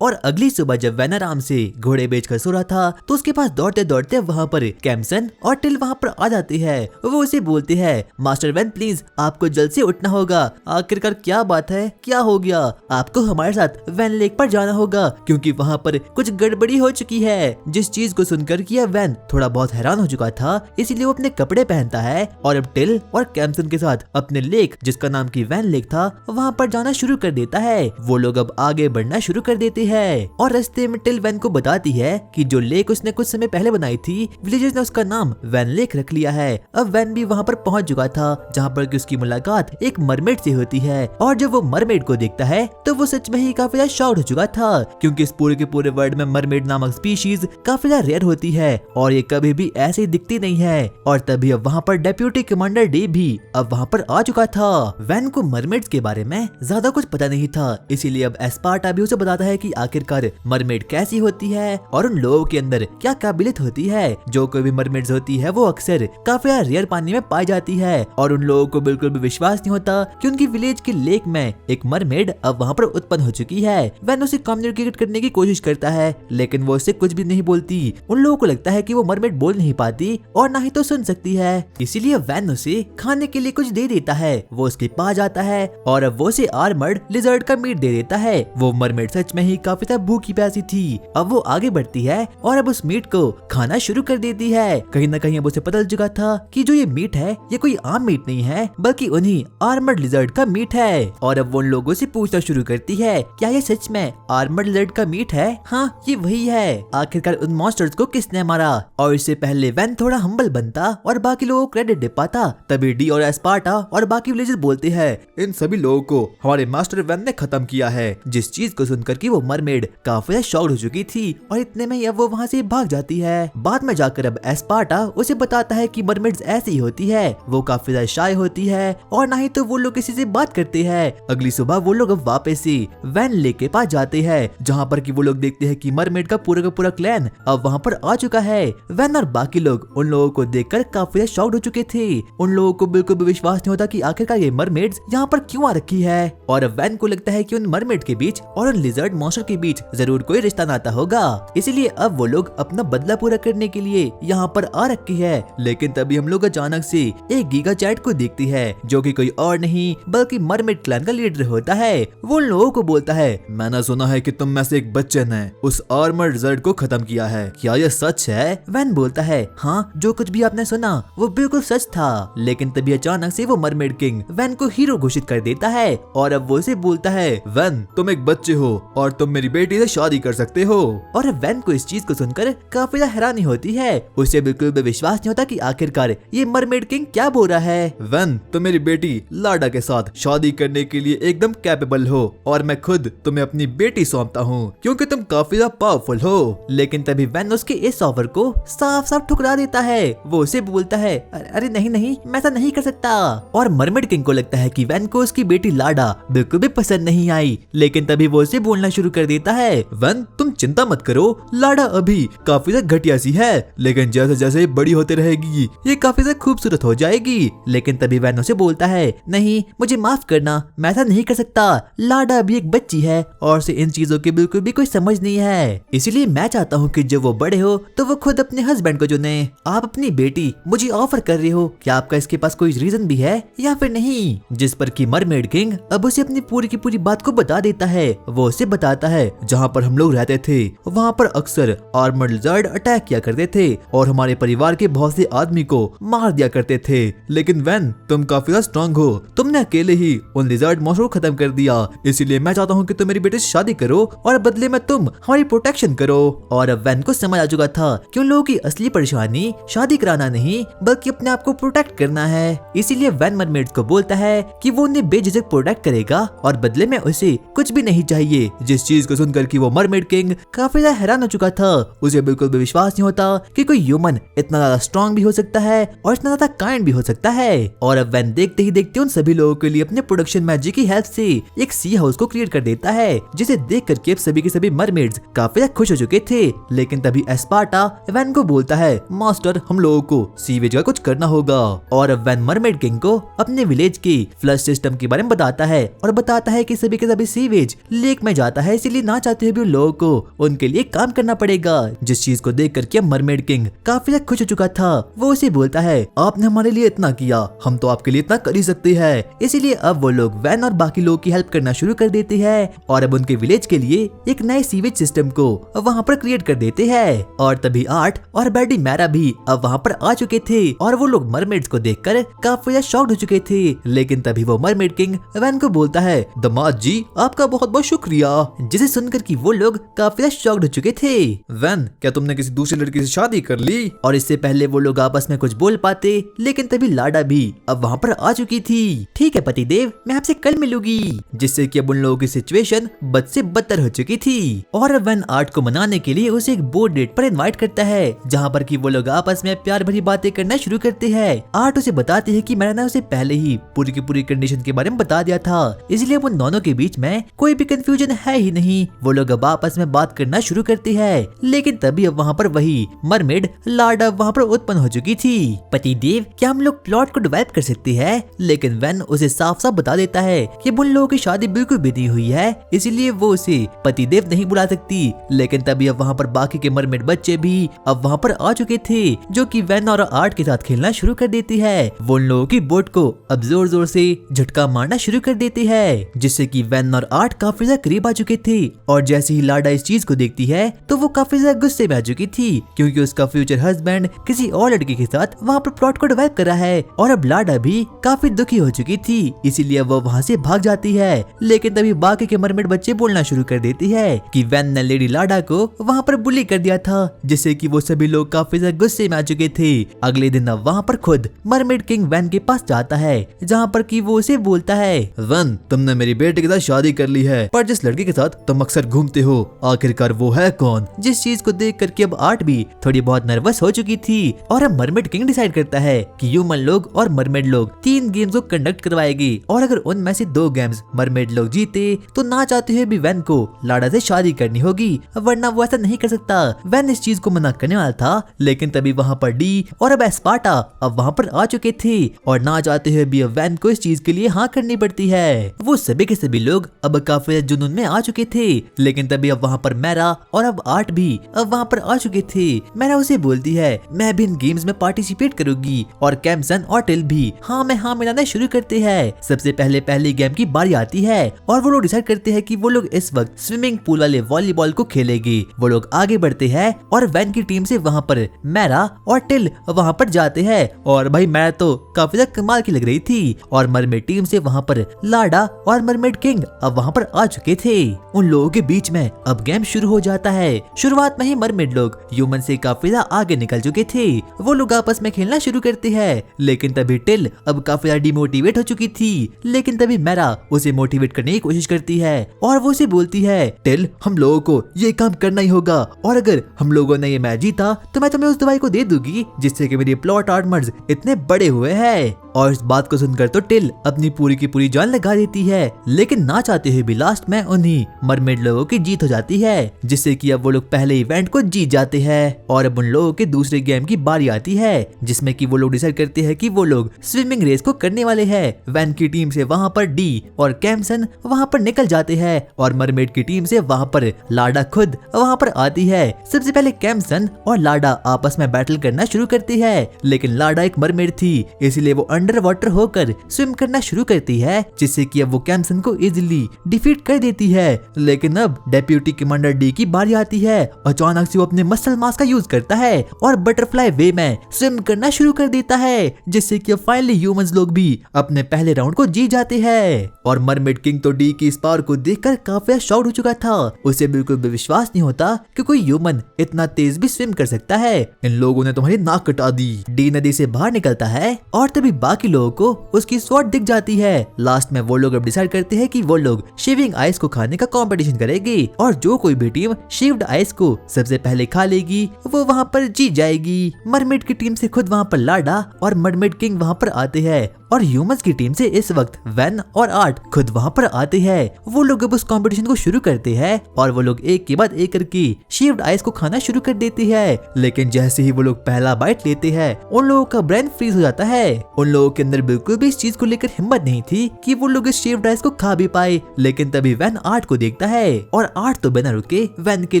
Speaker 1: और अगली सुबह जब वैन आराम से घोड़े बेचकर सो रहा था, तो उसके पास दौड़ते दौड़ते वहाँ पर कैम्सन और टिल वहाँ पर आ जाती है। वो उसे बोलती है, मास्टर वैन प्लीज आपको जल्द से उठना होगा। आखिरकार क्या बात है, क्या हो गया? आपको हमारे साथ वैन लेक पर जाना होगा, क्योंकि वहाँ पर कुछ गड़बड़ी हो चुकी है। जिस चीज को सुनकर कि वैन थोड़ा बहुत हैरान हो चुका था, इसीलिए वो अपने कपड़े पहनता है और अब टिल और कैम्सन के साथ अपने लेक, जिसका नाम की वैन लेक था, वहाँ पर जाना शुरू कर देता है। वो लोग अब आगे बढ़ना शुरू कर देते हैं। और रास्ते में टिल वैन को बताती है कि जो लेक उसने कुछ समय पहले बनाई थी, विलेजर्स ने उसका नाम वैन लेक रख लिया है। अब वैन भी वहाँ पर पहुँच चुका था, जहाँ पर कि उसकी मुलाकात एक मरमेड से होती है। और जब वो मरमेड को देखता है तो वो सच में ही काफी ज्यादा शॉक्ड हो चुका था, क्योंकि इस पूरे के पूरे वर्ल्ड में मरमेड नामक स्पीशीज काफी ज्यादा रेयर होती है और ये कभी भी ऐसे ही दिखती नहीं है। और तभी अब वहाँ पर डेप्यूटी कमांडर डे भी अब वहाँ पर आ चुका था। वैन को मरमेड्स के बारे में ज्यादा कुछ पता नहीं था, इसीलिए अब एस्पार्टा भी उसे बताता है कि आखिरकार मरमेड कैसी होती है और उन लोगों के अंदर क्या काबिलियत होती है। जो कोई भी मरमेड्स होती है वो अक्सर काफी रेयर पानी में पाई जाती है और उन लोगों को बिल्कुल भी विश्वास नहीं होता कि उनकी विलेज के लेक में एक मरमेड अब वहाँ पर उत्पन्न हो चुकी है। वैन उसे कम्युनिकेट करने की कोशिश करता है, लेकिन वो उससे कुछ भी नहीं बोलती। उन लोगों को लगता है कि वो मरमेड बोल नहीं पाती और ना ही तो सुन सकती है, इसीलिए वैन उसे खाने के लिए कुछ दे देता है। वो उसके पास जाता है और अब वो उसे आर्मर्ड लिजर्ड का मीट दे देता है। वो मरमेड सच में ही काफी भूखी प्यासी थी। अब वो आगे बढ़ती है और अब उस मीट को खाना शुरू कर देती है। कहीं ना कहीं अब उसे पता चल चुका था कि जो ये मीट है ये कोई आम मीट नहीं है, बल्कि उन्हीं आर्मर्ड लिजर्ड का मीट है। और अब वो उन लोगों से पूछना शुरू करती है, क्या ये सच में आर्मर्ड लिजर्ड का मीट है? हाँ, ये वही है। आखिरकार उन मॉन्स्टर्स को किसने मारा? और इससे पहले वैन थोड़ा हम्बल बनता और बाकी लोगों को क्रेडिट दे पाता, तभी डी और एस्पार्टा और बाकी विलेजर्स बोलते हैं,
Speaker 2: इन सभी लोगों को हमारे मास्टर वैन ने खत्म किया है।
Speaker 1: जिस चीज को सुनकर कि वो मरमेड काफी शॉक्ड हो चुकी थी और इतने में अब वो वहाँ से भाग जाती है। बाद में जाकर अब एस्पार्टा उसे बताता है कि मरमेड्स ऐसी होती है, वो काफी ज्यादा शाय होती है और ना ही तो वो लोग किसी से बात करते हैं। अगली सुबह वो लोग अब वापस से वैन लेक के पास जाते हैं, जहाँ पर कि वो लोग देखते हैं कि मरमेड का पूरा क्लैन अब वहाँ पर आ चुका है। वैन और बाकी लोग उन लोगों को देखकर काफी शॉक्ड हो चुके थे। उन लोगों को बिल्कुल भी विश्वास नहीं होता कि आखिरकार ये मरमेड्स यहाँ पर क्यों आ रखी है। और अब वैन को लगता है कि उन मरमेड के बीच और उन लिजर्ड मॉन्स्टर के बीच जरूर कोई रिश्ता नाता होगा, इसीलिए अब वो लोग अपना बदला पूरा करने के लिए यहाँ पर आ रखी है। लेकिन तभी हम लोग अचानक से एक गीगा चैट को देखती है, जो कि कोई और नहीं बल्कि मरमेड क्लैन का लीडर होता है। वो उन लोगों को बोलता है,
Speaker 2: मैंने सुना है कि तुम में से एक बच्चे ने उस आर्मर्ड लिजर्ड को खत्म किया है, क्या यह सच है?
Speaker 1: वैन बोलता है, हाँ, जो कुछ भी आपने सुना वो बिल्कुल सच था। लेकिन तभी अचानक से वो मरमेड किंग वैन को हीरो घोषित कर देता है और अब वो उसे बोलता है,
Speaker 2: वैन तुम एक बच्चे हो और तुम तुम मेरी बेटी से शादी कर सकते हो।
Speaker 1: और वैन को इस चीज को सुनकर काफी ज्यादा हैरानी होती है। उसे बिल्कुल भी विश्वास नहीं होता कि आखिरकार ये मरमेड किंग क्या बोल रहा है।
Speaker 2: वैन, तुम मेरी बेटी लाडा के साथ शादी करने के लिए एकदम कैपेबल हो और मैं खुद तुम्हें अपनी बेटी सौंपता हूँ क्योंकि तुम काफी ज्यादा पावरफुल हो।
Speaker 1: लेकिन तभी वैन उसके इस ऑफर को साफ साफ ठुकरा देता है। वो उसे बोलता है, अरे नहीं नहीं, मैं ऐसा नहीं कर सकता। और मरमेड किंग को लगता है कि वैन को उसकी बेटी लाडा बिल्कुल भी पसंद नहीं आई। लेकिन तभी वो उसे बोलना शुरू कर देता है,
Speaker 2: वैन तुम चिंता मत करो, लाडा अभी काफी ज्यादा घटिया सी है, लेकिन जैसे जैसे बड़ी होते रहेगी ये काफी ज्यादा खूबसूरत हो जाएगी।
Speaker 1: लेकिन तभी वैन उसे बोलता है, नहीं मुझे माफ करना, मैं ऐसा नहीं कर सकता। लाडा अभी एक बच्ची है और उसे इन चीजों की बिल्कुल भी कोई समझ नहीं है। इसीलिए मैं चाहता हूँ कि जब वो बड़े हो तो वो खुद अपने हस्बैंड को चुने। आप अपनी बेटी मुझे ऑफर कर रहे हो, क्या आपका इसके पास कोई रीजन भी है या फिर नहीं? जिस पर कि मरमेड किंग अब उसे अपनी पूरी की पूरी बात को बता देता है। वो उसे बताता है,
Speaker 2: जहाँ पर हम लोग रहते थे वहाँ पर अक्सर आर्मर्ड लिजर्ड अटैक किया करते थे और हमारे परिवार के बहुत से आदमी को मार दिया करते थे। लेकिन वैन तुम काफी ज्यादा स्ट्रांग हो, तुमने अकेले ही उन लिजर्ड मॉन्स्टर को खत्म कर दिया। इसीलिए मैं चाहता हूँ कि तुम मेरी बेटी से शादी करो और बदले में तुम हमारी प्रोटेक्शन करो।
Speaker 1: और अब वैन को समझ आ चुका था कि उन लोगों की असली परेशानी शादी कराना नहीं बल्कि अपने आप को प्रोटेक्ट करना है। इसीलिए वैन मरमेड्स को बोलता है कि वो उन्हें बेझिझक प्रोटेक्ट करेगा और बदले में उसे कुछ भी नहीं चाहिए।
Speaker 2: जिस चीज को सुनकर कि वो मरमेड किंग
Speaker 1: काफी ज्यादा हैरान हो चुका था। उसे बिल्कुल भी विश्वास नहीं होता कि कोई ह्यूमन इतना ज्यादा स्ट्रॉन्ग भी हो सकता है और इतना ज्यादा काइंड भी हो सकता है। और अब वैन देखते ही देखते उन सभी लोगों के लिए अपने प्रोडक्शन मैजिक की हेल्प से एक सी हाउस को क्रिएट कर देता है, जिसे देख करके सभी के सभी मरमेड्स काफी खुश हो चुके थे। लेकिन तभी एस्पार्टा वैन को बोलता है,
Speaker 2: मास्टर हम लोगों को सीवेज का कुछ करना होगा।
Speaker 1: और अब वैन मरमेड किंग को अपने विलेज की फ्लश सिस्टम के बारे में बताता है और बताता है कि सभी के सभी सीवेज लेक में जाता है, इसीलिए ना चाहते हुए भी उन लोगों को उनके लिए काम करना पड़ेगा। जिस चीज को देख करके मरमेड किंग काफी खुश हो चुका था। वो उसे बोलता है,
Speaker 2: आपने हमारे लिए इतना किया, हम तो आपके लिए इतना कर ही सकते हैं।
Speaker 1: इसीलिए अब वो लोग वैन और बाकी लोगों की हेल्प करना शुरू कर देते हैं और अब उनके विलेज के लिए एक नए सीवेज सिस्टम को वहाँ पर क्रिएट कर देते हैं। और तभी आर्ट और बैडी मैरा भी अब वहाँ पर आ चुके थे और वो लोग मरमेड्स को देखकर काफी शॉक्ड हो चुके थे। लेकिन तभी वो मरमेड किंग वैन को बोलता है,
Speaker 2: दामाद जी आपका बहुत बहुत शुक्रिया।
Speaker 1: जिसे सुनकर कि वो लोग काफी शॉक्ड हो चुके थे।
Speaker 2: वैन, क्या तुमने किसी दूसरी लड़की से शादी कर ली?
Speaker 1: और इससे पहले वो लोग आपस में कुछ बोल पाते, लेकिन तभी लाडा भी अब वहाँ पर आ चुकी थी। ठीक है पतिदेव, मैं आपसे कल मिलूंगी। जिससे कि अब उन लोगों की सिचुएशन बद से बदतर हो चुकी थी। और वैन आर्ट को मनाने के लिए उसे एक बोर्ड डेट पर इनवाइट करता है, जहाँ पर कि वो लोग आपस में प्यार भरी बातें करना शुरू करते हैं। आर्ट उसे बताती है कि मैंने ना उसे पहले ही पूरी की पूरी कंडीशन के बारे में बता दिया था, इसलिए उन दोनों के बीच में कोई भी कंफ्यूजन है ही नहीं। वो लोग अब आपस में बात करना शुरू करती है। लेकिन तभी अब वहाँ पर वही मरमेड लाडा वहाँ पर उत्पन्न हो चुकी थी। पतिदेव, क्या हम लोग प्लॉट को डेवलप कर सकते हैं? लेकिन वैन उसे साफ साफ बता देता है कि उन लोगों की शादी बिल्कुल भी नहीं हुई है, इसीलिए वो उसे पतिदेव नहीं बुला सकती। लेकिन तभी अब वहाँ पर बाकी के मरमेड बच्चे भी अब वहाँ पर आ चुके थे, जो कि वैन और आर्ट के साथ खेलना शुरू कर देती है। वो उन लोगों की बोट को अब जोर जोर से झटका मारना शुरू कर देती है, जिससे कि वैन और आर्ट काफी ज्यादा करीब आ चुके थे। और जैसे ही लाडा इस चीज को देखती है तो वो काफी ज्यादा गुस्से में आ चुकी थी, क्योंकि उसका फ्यूचर हस्बैंड किसी और लड़की के साथ वहाँ पर प्लॉट को डेवलप कर रहा है। और अब लाडा भी काफी दुखी हो चुकी थी, इसीलिए वो वहाँ से भाग जाती है। लेकिन तभी बाकी के मरमेड बच्चे बोलना शुरू कर देती है कि वैन ने लेडी लाडा को वहाँ पर बुली कर दिया था, जिससे कि वो सभी लोग काफी ज्यादा गुस्से में आ चुके थे। अगले दिन अब वहाँ पर खुद मरमेड किंग वैन के पास जाता है, जहाँ पर कि वो उसे बोलता है,
Speaker 2: वैन तुमने मेरी बेटी के साथ शादी कर ली है, पर जिस लड़की के साथ तुम अक्सर घूमते हो आखिरकार वो है कौन?
Speaker 1: जिस चीज को देख करके अब आर्ट भी थोड़ी बहुत नर्वस हो चुकी थी। और अब मरमेड किंग डिसाइड करता है कि ह्यूमन लोग और मरमेड लोग 3 गेम्स को कंडक्ट करवाएगी, और अगर उनमें से 2 गेम्स मरमेड लोग जीते तो ना चाहते हुए भी वैन को लाडा से शादी करनी होगी, वरना वो ऐसा नहीं कर सकता। वैन इस चीज को मना करने वाला था, लेकिन तभी वहाँ पर डी और अब एस्पार्टा अब वहाँ पर आ चुके थे, और ना चाहते हुए भी अब वैन को इस चीज के लिए हाँ करनी पड़ती है। वो सभी के सभी लोग अब काफी जुनून में आ चुके थे। लेकिन तभी अब वहाँ पर पर मैरा और अब आर्ट भी अब वहाँ पर आ चुके थे। मैरा उसे बोलती है मैं भी इन गेम्स में पार्टिसिपेट करूंगी और कैम्सन और टिल भी हाँ में हाँ मिलाना शुरू करते हैं। सबसे पहले पहली गेम की बारी आती है और वो लोग डिसाइड करते हैं कि वो लोग इस वक्त स्विमिंग पूल वाले वॉलीबॉल को खेलेंगे। वो लोग आगे बढ़ते हैं और वैन की टीम से वहाँ पर मैरा और टिल वहाँ पर जाते हैं और भाई मैरा तो काफी ज्यादा कमाल की लग रही थी और मरमेड टीम से वहाँ पर लाडा और मरमेड किंग अब वहाँ पर आ चुके थे। उन लोगों के बीच में अब गेम शुरू हो जाता है। शुरुआत में ही मरमेड लोग ह्यूमन से काफी ज्यादा आगे निकल चुके थे। वो लोग आपस में खेलना शुरू करते हैं, लेकिन तभी टिल अब काफी ज्यादा डिमोटिवेट हो चुकी थी। लेकिन तभी मैरा उसे मोटिवेट करने की कोशिश करती है और वो उसे बोलती है टिल हम लोगों को ये काम करना ही होगा और अगर हम लोगों ने ये मैच जीता तो मैं तुम्हें उस दवाई को दे दूंगी जिससे कि मेरी प्लॉट आर्मर्स इतने बड़े हुए हैं। और इस बात को सुनकर तो टिल अपनी पूरी की पूरी जान लगा देती है, लेकिन ना चाहते हुए भी लास्ट में उन्हीं मरमेड लोगों की जीत हो जाती है जिससे कि अब वो लोग पहले इवेंट को जीत जाते हैं। और अब उन लोगों के दूसरे गेम की बारी आती है जिसमें कि वो लोग डिसाइड करते हैं कि वो लोग स्विमिंग रेस को करने वाले हैं। वैन की टीम से वहाँ पर डी और कैम्सन वहाँ पर निकल जाते हैं और मरमेड की टीम से वहाँ पर लाडा खुद वहाँ पर आती है। सबसे पहले कैम्सन और लाडा आपस में बैटल करना शुरू करती है, लेकिन लाडा एक मरमेड थी इसलिए वो अंडर वाटर होकर स्विम करना शुरू करती है जिससे कि अब वो कैम्सन को इजीली डिफीट कर देती है। लेकिन अब डेप्यूटी कमांडर डी की बारी आती है। अचानक से वो अपने मसल मास का यूज करता है और बटरफ्लाई वे में स्विम करना शुरू कर देता है जिससे कि फाइनली ह्यूमंस लोग भी अपने पहले राउंड को जीत जाते हैं। और मरमेड किंग तो डी की इस पावर को देखकर काफी शॉक्ड हो चुका था। उसे बिल्कुल भी विश्वास नहीं होता कि कोई ह्यूमन इतना तेज भी स्विम कर सकता है। इन लोगों ने तुम्हारी नाक कटा दी। डी नदी से बाहर निकलता है और तभी बाकी लोगों को उसकी स्वॉर्ड दिख जाती है। लास्ट में वो लोग अब डिसाइड करते हैं कि वो लोग शेविंग आइस को खाने का कंपटीशन करेंगे और जो कोई भी टीम शेव्ड आइस को सबसे पहले खा लेगी वो वहाँ पर जीत जाएगी। मरमेड की टीम से खुद वहाँ पर लाडा और मरमेड किंग वहाँ पर आते हैं और ह्यूमंस की टीम से इस वक्त वैन और आर्ट खुद वहाँ पर आते हैं। वो लोग अब उस कंपटीशन को शुरू करते हैं और वो लोग एक के बाद एक करके शेव्ड आइस को खाना शुरू कर देते हैं। लेकिन जैसे ही वो लोग पहला बाइट लेते हैं उन लोगों का ब्रेन फ्रीज हो जाता है। उन लोगों के अंदर बिल्कुल भी इस चीज को लेकर हिम्मत नहीं थी कि वो लोग इस शेव्ड आइस को खा भी पाए। लेकिन तभी वैन आर्ट को देखता है और आर्ट तो बिना रुके वैन के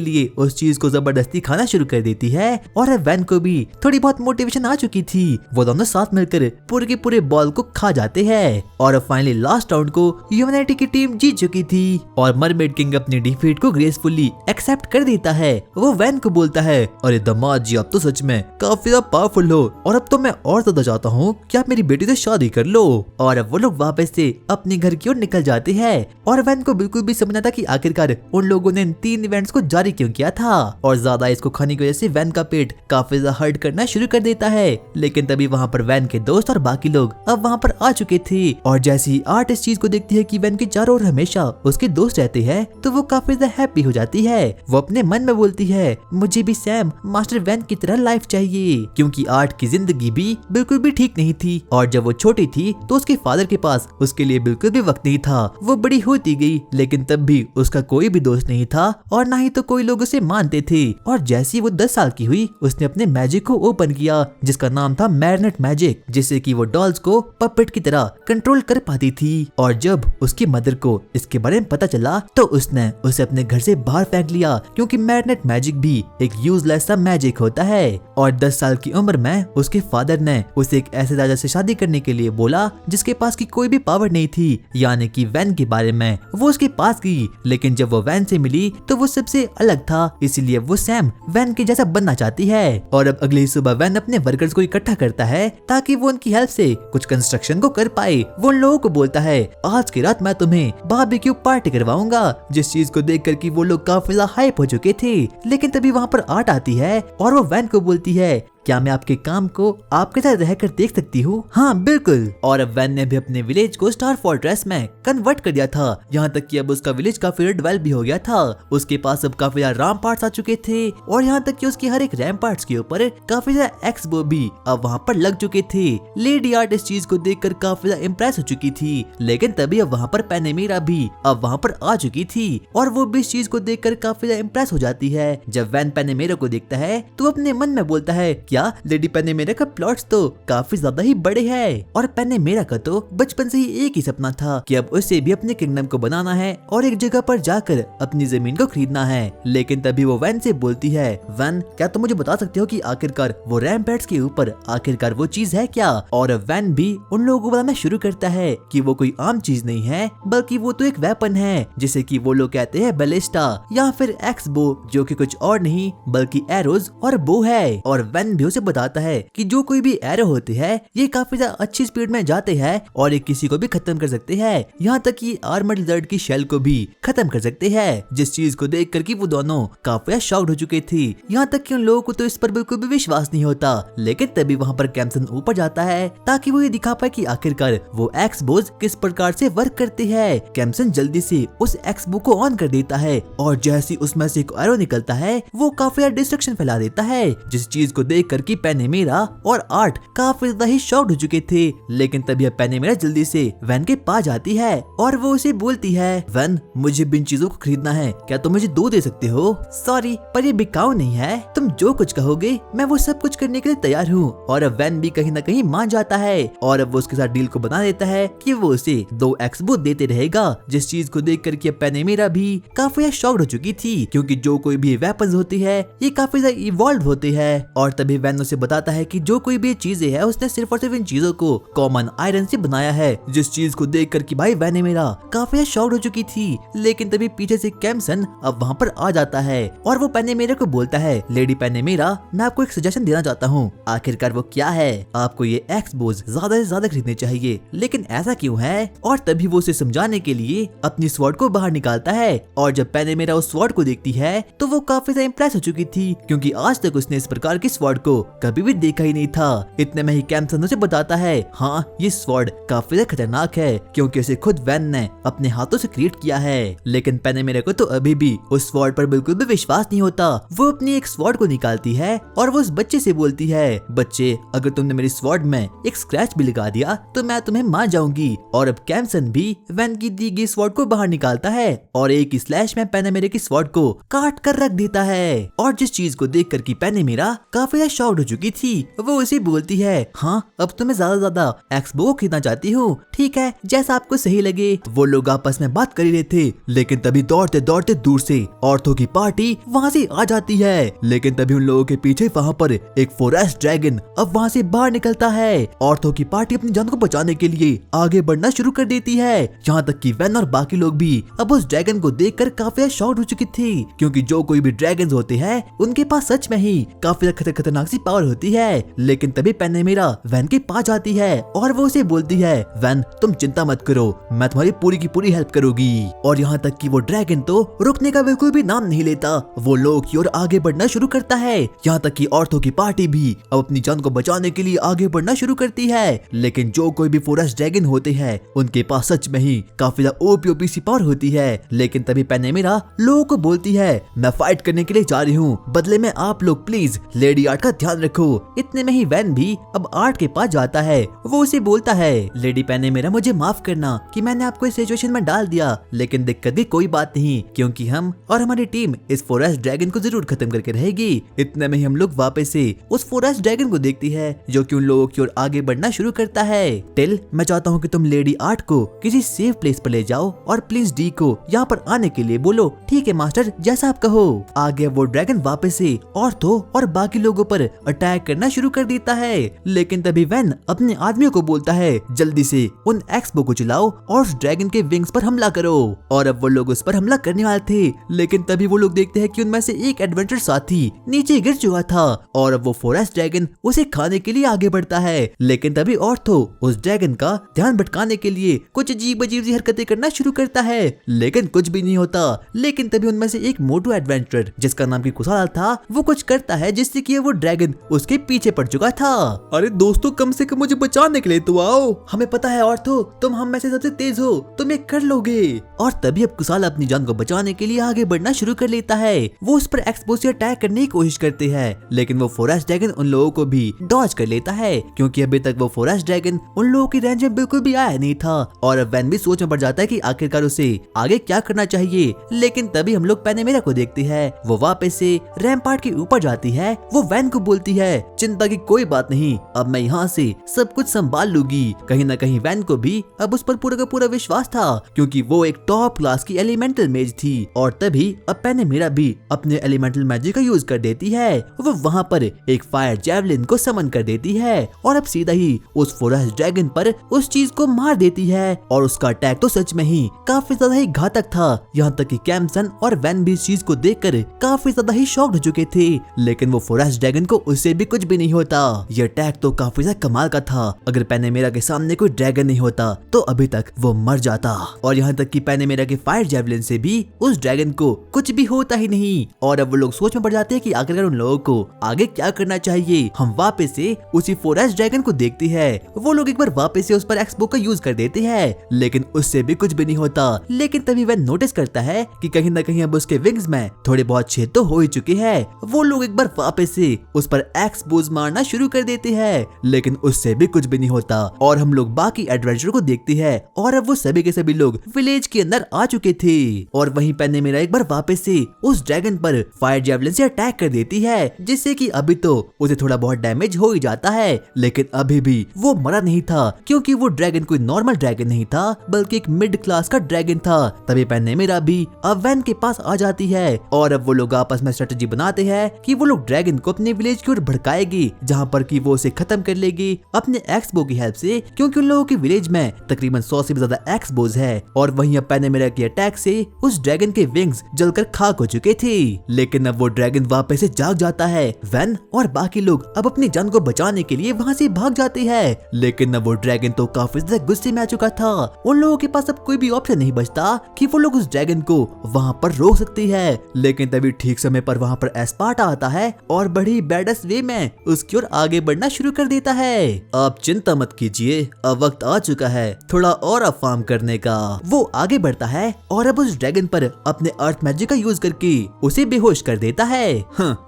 Speaker 1: लिए उस चीज को जबरदस्ती खाना शुरू कर देती है। और अब वैन को भी थोड़ी बहुत मोटिवेशन आ चुकी थी। वो दोनों साथ मिलकर पूरे के पूरे बॉल को खा जाते हैं और अब फाइनली लास्ट राउंड को ह्यूमैनिटी की टीम जीत चुकी थी और मरमेड किंग अपनी डिफीट को ग्रेसफुली एक्सेप्ट कर देता है। वो वैन को बोलता है अरे दामाद जी आप तो सच में काफी ज्यादा पावरफुल हो और अब तो मैं और ज्यादा चाहता हूँ कि आप मेरी बेटी से शादी कर लो। और अब वो लोग वापस से अपने घर की ओर निकल जाते हैं और वैन को बिल्कुल भी समझ आता कि आखिरकार उन लोगों ने इन 3 इवेंट्स को जारी क्यों किया था। और ज्यादा इसको खाने की वजह से वैन का पेट काफी ज्यादा हर्ट करना शुरू कर देता है। लेकिन तभी वहाँ पर वैन के दोस्त और बाकी लोग अब वहाँ पर आ चुके थे और जैसे ही आर्ट इस चीज को देखती है कि वैन के चारों ओर हमेशा उसके दोस्त रहते हैं तो वो काफी ज्यादा हैप्पी हो जाती है। वो अपने मन में बोलती है मुझे भी सैम मास्टर वैन की तरह लाइफ चाहिए, क्योंकि आर्ट की जिंदगी भी बिल्कुल भी ठीक नहीं थी और जब वो छोटी थी तो उसके फादर के पास उसके लिए बिल्कुल भी वक्त नहीं था। वो बड़ी होती गई लेकिन तब भी उसका कोई भी दोस्त नहीं था और ना ही तो कोई लोग उसे मानते थे। और जैसे ही वो 10 साल की हुई उसने अपने मैजिक को ओपन किया जिसका नाम था मैरिनेट मैजिक, जिससे कि वो डॉल्स को पपेट की तरह कंट्रोल कर पाती थी। और जब उसकी मदर को इसके बारे में पता चला तो उसने उसे अपने घर से बाहर फेंक लिया, क्योंकि मैरिनेट मैजिक भी एक यूजलेस सा मैजिक होता है। और 10 साल की उम्र में उसके फादर ने उसे एक ऐसे राजा से शादी करने के लिए बोला जिसके पास की कोई भी पावर नहीं थी, यानी कि वैन के बारे में। वो उसके पास गई लेकिन जब वो वैन से मिली तो वो सबसे अलग था, इसलिए वो सैम वैन के जैसा बनना चाहती है। और अब अगली सुबह वैन अपने वर्कर्स को इकट्ठा करता है ताकि वो उनकी हेल्प से कुछ कंस्ट्रक्शन को कर पाए। वो उन लोगों को बोलता है आज की रात मैं तुम्हें बारबेक्यू पार्टी करवाऊंगा, जिस चीज को देख कर कि वो लोग काफी हाइप हो चुके थे। लेकिन तभी वहाँ पर आर्ट आती है और वो वैन को बोलती है क्या मैं आपके काम को आपके साथ रहकर देख सकती हूँ? हाँ बिल्कुल। और अब वैन ने भी अपने विलेज को स्टार फोर्ट्रेस में कन्वर्ट कर दिया था, यहाँ तक कि अब उसका विलेज काफी डेवलप भी हो गया था। उसके पास अब काफी ज्यादा रैम्पार्ट्स आ चुके थे और यहाँ तक कि उसके हर एक रैम्पार्ट्स के ऊपर काफी ज्यादा एक्सबो भी अब वहाँ पर लग चुके थे। लेडी आर्ट इस चीज को देखकर काफी ज्यादा इम्प्रेस हो चुकी थी, लेकिन तभी अब वहाँ पर पेनेमीरा भी अब वहाँ पर आ चुकी थी और वो भी इस चीज को देखकर काफी ज्यादा इम्प्रेस हो जाती है। जब वैन पेनेमीरा को देखता है तो अपने मन में बोलता है क्या लेडी पेनेमेरा का प्लॉट्स तो काफी ज्यादा ही बड़े हैं और पेनेमेरा का तो बचपन से ही एक ही सपना था कि अब उसे भी अपने किंगडम को बनाना है और एक जगह पर जाकर अपनी जमीन को खरीदना है। लेकिन तभी वो वैन से बोलती है, वैन क्या तुम मुझे बता सकते हो कि आखिरकार वो रैम्पेट्स के ऊपर आखिरकार वो चीज है क्या? और वैन भी उन लोगों को बताना शुरू करता है कि वो कोई आम चीज नहीं है बल्कि वो तो एक वेपन है जिसे कि वो लोग कहते हैं बैलिस्टा या फिर एक्स बो, जो कि कुछ और नहीं बल्कि एरोज और बो है। और वैन भी उसे बताता है कि जो कोई भी एरो होते हैं ये काफी ज्यादा अच्छी स्पीड में जाते हैं और ये किसी को भी खत्म कर सकते हैं, यहाँ तक कि आर्मर्ड लिजर्ड की शेल को भी खत्म कर सकते हैं। जिस चीज को देख कर कि वो दोनों काफी शॉक्ड हो चुके थे, यहाँ तक कि उन लोगों को तो इस पर बिल्कुल भी विश्वास नहीं होता। लेकिन तभी वहाँ पर कैम्सन ऊपर जाता है ताकि वो ये दिखा पाए कि आखिरकार वो एक्स बोज किस प्रकार से वर्क करते हैं। कैम्सन जल्दी से उस एक्स बो को ऑन कर देता है और जैसे उसमें से एक एरो निकलता है वो काफी डिस्ट्रक्शन फैला देता है, जिस चीज को देख कर कि पेनेमेरा और आर्ट काफी ज्यादा ही शॉक्ड हो चुके थे। लेकिन तभी पेनेमेरा जल्दी से वैन के पास जाती है और वो उसे बोलती है, वैन मुझे बिन चीजों को खरीदना है, क्या तुम मुझे 2 दे सकते हो? सॉरी पर ये बिकाऊ नहीं है, तुम जो कुछ कहोगे मैं वो सब कुछ करने के लिए तैयार हूँ। और अब वैन भी कहीं ना कहीं मान जाता है और अब वो उसके साथ डील को बना देता है कि वो उसे 2 एक्सबो देते रहेगा, जिस चीज को देख कर के पेनेमेरा भी काफी शॉक्ड हो चुकी थी क्योंकि जो कोई भी वेपन्स होती है ये काफी ज्यादा इवॉल्व होते हैं। और तभी वैन उसे बताता है कि जो कोई भी चीजें है उसने सिर्फ और सिर्फ इन चीजों को कॉमन आयरन से बनाया है, जिस चीज को देख कर कि भाई पेनेमेरा काफी शॉक्ड हो चुकी थी। लेकिन तभी पीछे से कैम्सन अब वहाँ पर आ जाता है और वो पेनेमेरा को बोलता है, लेडी पेनेमेरा मैं आपको एक सजेशन देना चाहता हूँ। आखिरकार वो क्या है? आपको ये एक्सबोज ज्यादा से ज्यादा खरीदने चाहिए, लेकिन ऐसा क्यों है? और तभी वो उसे समझाने के लिए अपनी स्वॉर्ड को बाहर निकालता है और जब पेनेमेरा उस स्वॉर्ड को देखती है तो वो काफी ज्यादा इम्प्रेस हो चुकी थी क्योंकि आज तक उसने इस प्रकार की स्वॉर्ड को कभी भी देखा ही नहीं था। इतने में ही कैम्सन उसे बताता है, हाँ ये स्वॉर्ड काफी ज्यादा खतरनाक है क्योंकि उसे खुद वैन ने अपने हाथों से क्रिएट किया है। लेकिन पेनेमेरा को तो अभी भी उस स्वॉर्ड पर बिल्कुल भी विश्वास नहीं होता। वो अपनी एक स्वॉर्ड को निकालती है और वो उस बच्चे से बोलती है, बच्चे अगर तुमने मेरी स्वॉर्ड में एक स्क्रैच भी लगा दिया तो मैं तुम्हें मार जाऊंगी। और अब कैम्सन भी वैन की दी गई स्वॉर्ड को बाहर निकालता है और एक स्लैश में पेनेमेरा की स्वॉर्ड को काट कर रख देता है। और जिस चीज को देख कर की पेनेमेरा काफी शॉक्ड हो चुकी थी, वो उसे बोलती है, हाँ अब तो मैं ज्यादा एक्सबो खरीदना चाहती हूँ, ठीक है जैसा आपको सही लगे। वो लोग आपस में बात कर ही रहे थे, लेकिन तभी दौड़ते दौड़ते दूर से औरतों की पार्टी वहाँ से आ जाती है। लेकिन तभी उन लोगों के पीछे वहाँ पर एक फॉरेस्ट ड्रैगन अब वहाँ से बाहर निकलता है। औरतों की पार्टी अपनी जान को बचाने के लिए आगे बढ़ना शुरू कर देती है, यहाँ तक कि वैन और बाकी लोग भी अब उस ड्रैगन को देखकर काफी शॉक्ड हो चुकी थी क्योंकि जो कोई भी ड्रैगन होते हैं उनके पास सच में ही काफी खतरनाक सी पावर होती है। लेकिन तभी पेनेमेरा वैन के पास जाती है और वो उसे बोलती है, वैन तुम चिंता मत करो, मैं तुम्हारी पूरी की पूरी हेल्प करूंगी। और यहाँ तक कि वो ड्रैगन तो रुकने का बिल्कुल भी नाम नहीं लेता, वो लोग की ओर आगे बढ़ना शुरू करता है, यहाँ तक कि औरतों की पार्टी भी अब अपनी जान को बचाने के लिए आगे बढ़ना शुरू करती है। लेकिन जो कोई भी फॉरेस्ट ड्रैगन होते हैं उनके पास सच में ही काफी ओपी सी पावर होती है। लेकिन तभी पेनेमेरा लोगों को बोलती है, मैं फाइट करने के लिए जा रही हूँ, बदले में आप लोग प्लीज लेडी आर्ट का ध्यान रखो। इतने में ही वैन भी अब आर्ट के पास जाता है, वो उसे बोलता है, लेडी पेनेमेरा मुझे माफ करना कि मैंने आपको इस सिचुएशन में डाल दिया, लेकिन दिक्कत की कोई बात नहीं क्योंकि हम और हमारी टीम इस फॉरेस्ट ड्रैगन को जरूर खत्म करके रहेगी। इतने में ही हम लोग वापस से उस फॉरेस्ट ड्रैगन को देखती है जो कि उन लोगों की ओर आगे बढ़ना शुरू करता है। टिल मैं चाहता हूँ कि तुम लेडी आर्ट को किसी सेफ प्लेस पर ले जाओ और प्लीज डी को यहाँ पर आने के लिए बोलो। ठीक है मास्टर, जैसा आप कहो। आगे वो ड्रैगन वापस से औरतों और बाकी लोगों पर अटैक करना शुरू कर देता है। लेकिन तभी वैन अपने आदमियों को बोलता है, जल्दी से उन एक्सबो को चलाओ और उस ड्रैगन के विंग्स पर हमला करो। और अब वो लोग उस पर हमला करने वाले थे, लेकिन तभी वो लोग देखते हैं कि उनमें से एक एडवेंचर साथी नीचे गिर चुका था और अब वो फॉरेस्ट ड्रैगन उसे खाने के लिए आगे बढ़ता है। लेकिन तभी ऑर्थो उस ड्रैगन का ध्यान भटकाने के लिए कुछ अजीब अजीब सी हरकतें करना शुरू करता है, लेकिन कुछ भी नहीं होता। लेकिन तभी उनमें से एक मोटू एडवेंचर जिसका नाम की कुसाल था, वो कुछ करता है जिससे कि वो ड्रैगन उसके पीछे पड़ चुका था।
Speaker 2: अरे दोस्तों, कम से कम मुझे बचाने के लिए तो आओ।
Speaker 1: हमें पता है ऑर्थो, तुम हम में से सबसे तेज हो, तुम ये कर लोगे। और तभी अब कुसाल अपनी जान को बचाने के लिए आगे बढ़ना शुरू कर लेता है। वो उस पर एक्सबो से अटैक करने की कोशिश करते हैं, लेकिन वो फॉरेस्ट ड्रैगन उन लोगों को भी डॉज कर लेता है क्योंकि अभी तक वो फॉरेस्ट ड्रैगन उन लोगों की रेंज में बिल्कुल भी आया नहीं था। और अब वैन भी सोच में पड़ जाता है कि आखिरकार उसे आगे क्या करना चाहिए। लेकिन तभी हम लोग पेनेमेरा को देखते हैं, वो वापस से रैम्पार्ट के ऊपर जाती है। वो वैन को को बोलती है, चिंता की कोई बात नहीं, अब मैं यहाँ से सब कुछ संभाल लूंगी। कहीं न कहीं वैन को भी अब उस पर पूरा का पूरा विश्वास था, क्योंकि वो एक टॉप क्लास की एलिमेंटल मेज थी। और तभी अब पेनेमेरा भी अपने एलिमेंटल मैजिक का यूज कर देती है। वो वहाँ पर एक फायर जैवलिन को समन कर देती है और अब सीधा ही उस फॉरेस्ट ड्रैगन पर उस चीज को मार देती है। और उसका अटैक तो सच में ही काफी ज्यादा ही घातक था, यहाँ तक कि कैम्सन और वैन भी इस चीज को देखकर काफी ज्यादा ही शॉक्ड हो चुके थे। लेकिन वो फॉरेस्ट ड्रैगन को उससे भी कुछ भी नहीं होता। ये अटैक तो काफी ज्यादा कमाल का था। अगर पेनेमेरा के सामने कोई ड्रैगन नहीं होता तो अभी तक वो मर जाता। और यहाँ तक कि पेनेमेरा के फायर जैवलिन से भी उस ड्रैगन को कुछ भी होता ही नहीं। और अब वो लोग सोच में पड़ जाते हैं कि आखिरकार उन लोगों को आगे क्या करना चाहिए। हम वापस से उसी फॉरेस्ट ड्रैगन को देखते हैं। वो लोग एक बार वापस से उस पर एक्सबो का यूज कर देते हैं, लेकिन उससे भी कुछ भी नहीं होता। लेकिन तभी वह नोटिस करता है कि कहीं न कहीं अब उसके विंग्स में थोड़े बहुत छेद तो हो ही चुके हैं। वो लोग एक बार वापस से उस पर एक्सपोज मारना शुरू कर देते हैं, लेकिन उससे भी कुछ भी नहीं होता। और हम लोग बाकी एडवेंचर को देखते हैं और अब वो सभी के सभी लोग विलेज के अंदर आ चुके थे। और वहीं पेनेमेरा एक बार वापस से उस ड्रैगन पर फायर जैवलिन से अटैक कर देती है, जिससे कि अभी तो उसे थोड़ा बहुत डैमेज हो ही जाता है। लेकिन अभी भी वो मरा नहीं था, क्योंकि वो ड्रैगन कोई नॉर्मल ड्रैगन नहीं था, बल्कि एक मिड क्लास का ड्रैगन था। तभी पेनेमेरा भी अब वैन के पास आ जाती है और अब वो लोग आपस में स्ट्रेटेजी बनाते हैं कि वो लोग ड्रैगन को अपने विलेज की ओर भड़काएगी, जहाँ पर कि वो उसे खत्म कर लेगी अपने एक्सबो की हेल्प से, क्योंकि उन लोगों के विलेज में तकरीबन 100 से भी ज्यादा एक्सबोज है। और वहीं अब पेनेमेरा के अटैक से उस ड्रैगन के विंग्स जलकर खाक हो चुके थे। लेकिन अब वो ड्रैगन वापस से जाग जाता है। वैन और बाकी लोग अब अपनी जान को बचाने के लिए वहाँ से भाग जाते हैं। लेकिन अब वो ड्रैगन तो काफी ज्यादा गुस्से में आ चुका था। उन लोगों के पास अब कोई भी ऑप्शन नहीं बचता कि वो लोग उस ड्रैगन को वहाँ पर रोक सकती है। लेकिन तभी ठीक समय पर वहाँ पर एस्पार्टा आता है और बड़ी बैडस वे में उसकी ओर आगे बढ़ना शुरू कर देता है। आप चिंता मत कीजिए, अब वक्त आ चुका है थोड़ा और फार्म करने का। वो आगे बढ़ता है और अब उस ड्रैगन पर अपने अर्थ मैजिक का यूज करके उसे बेहोश कर देता है।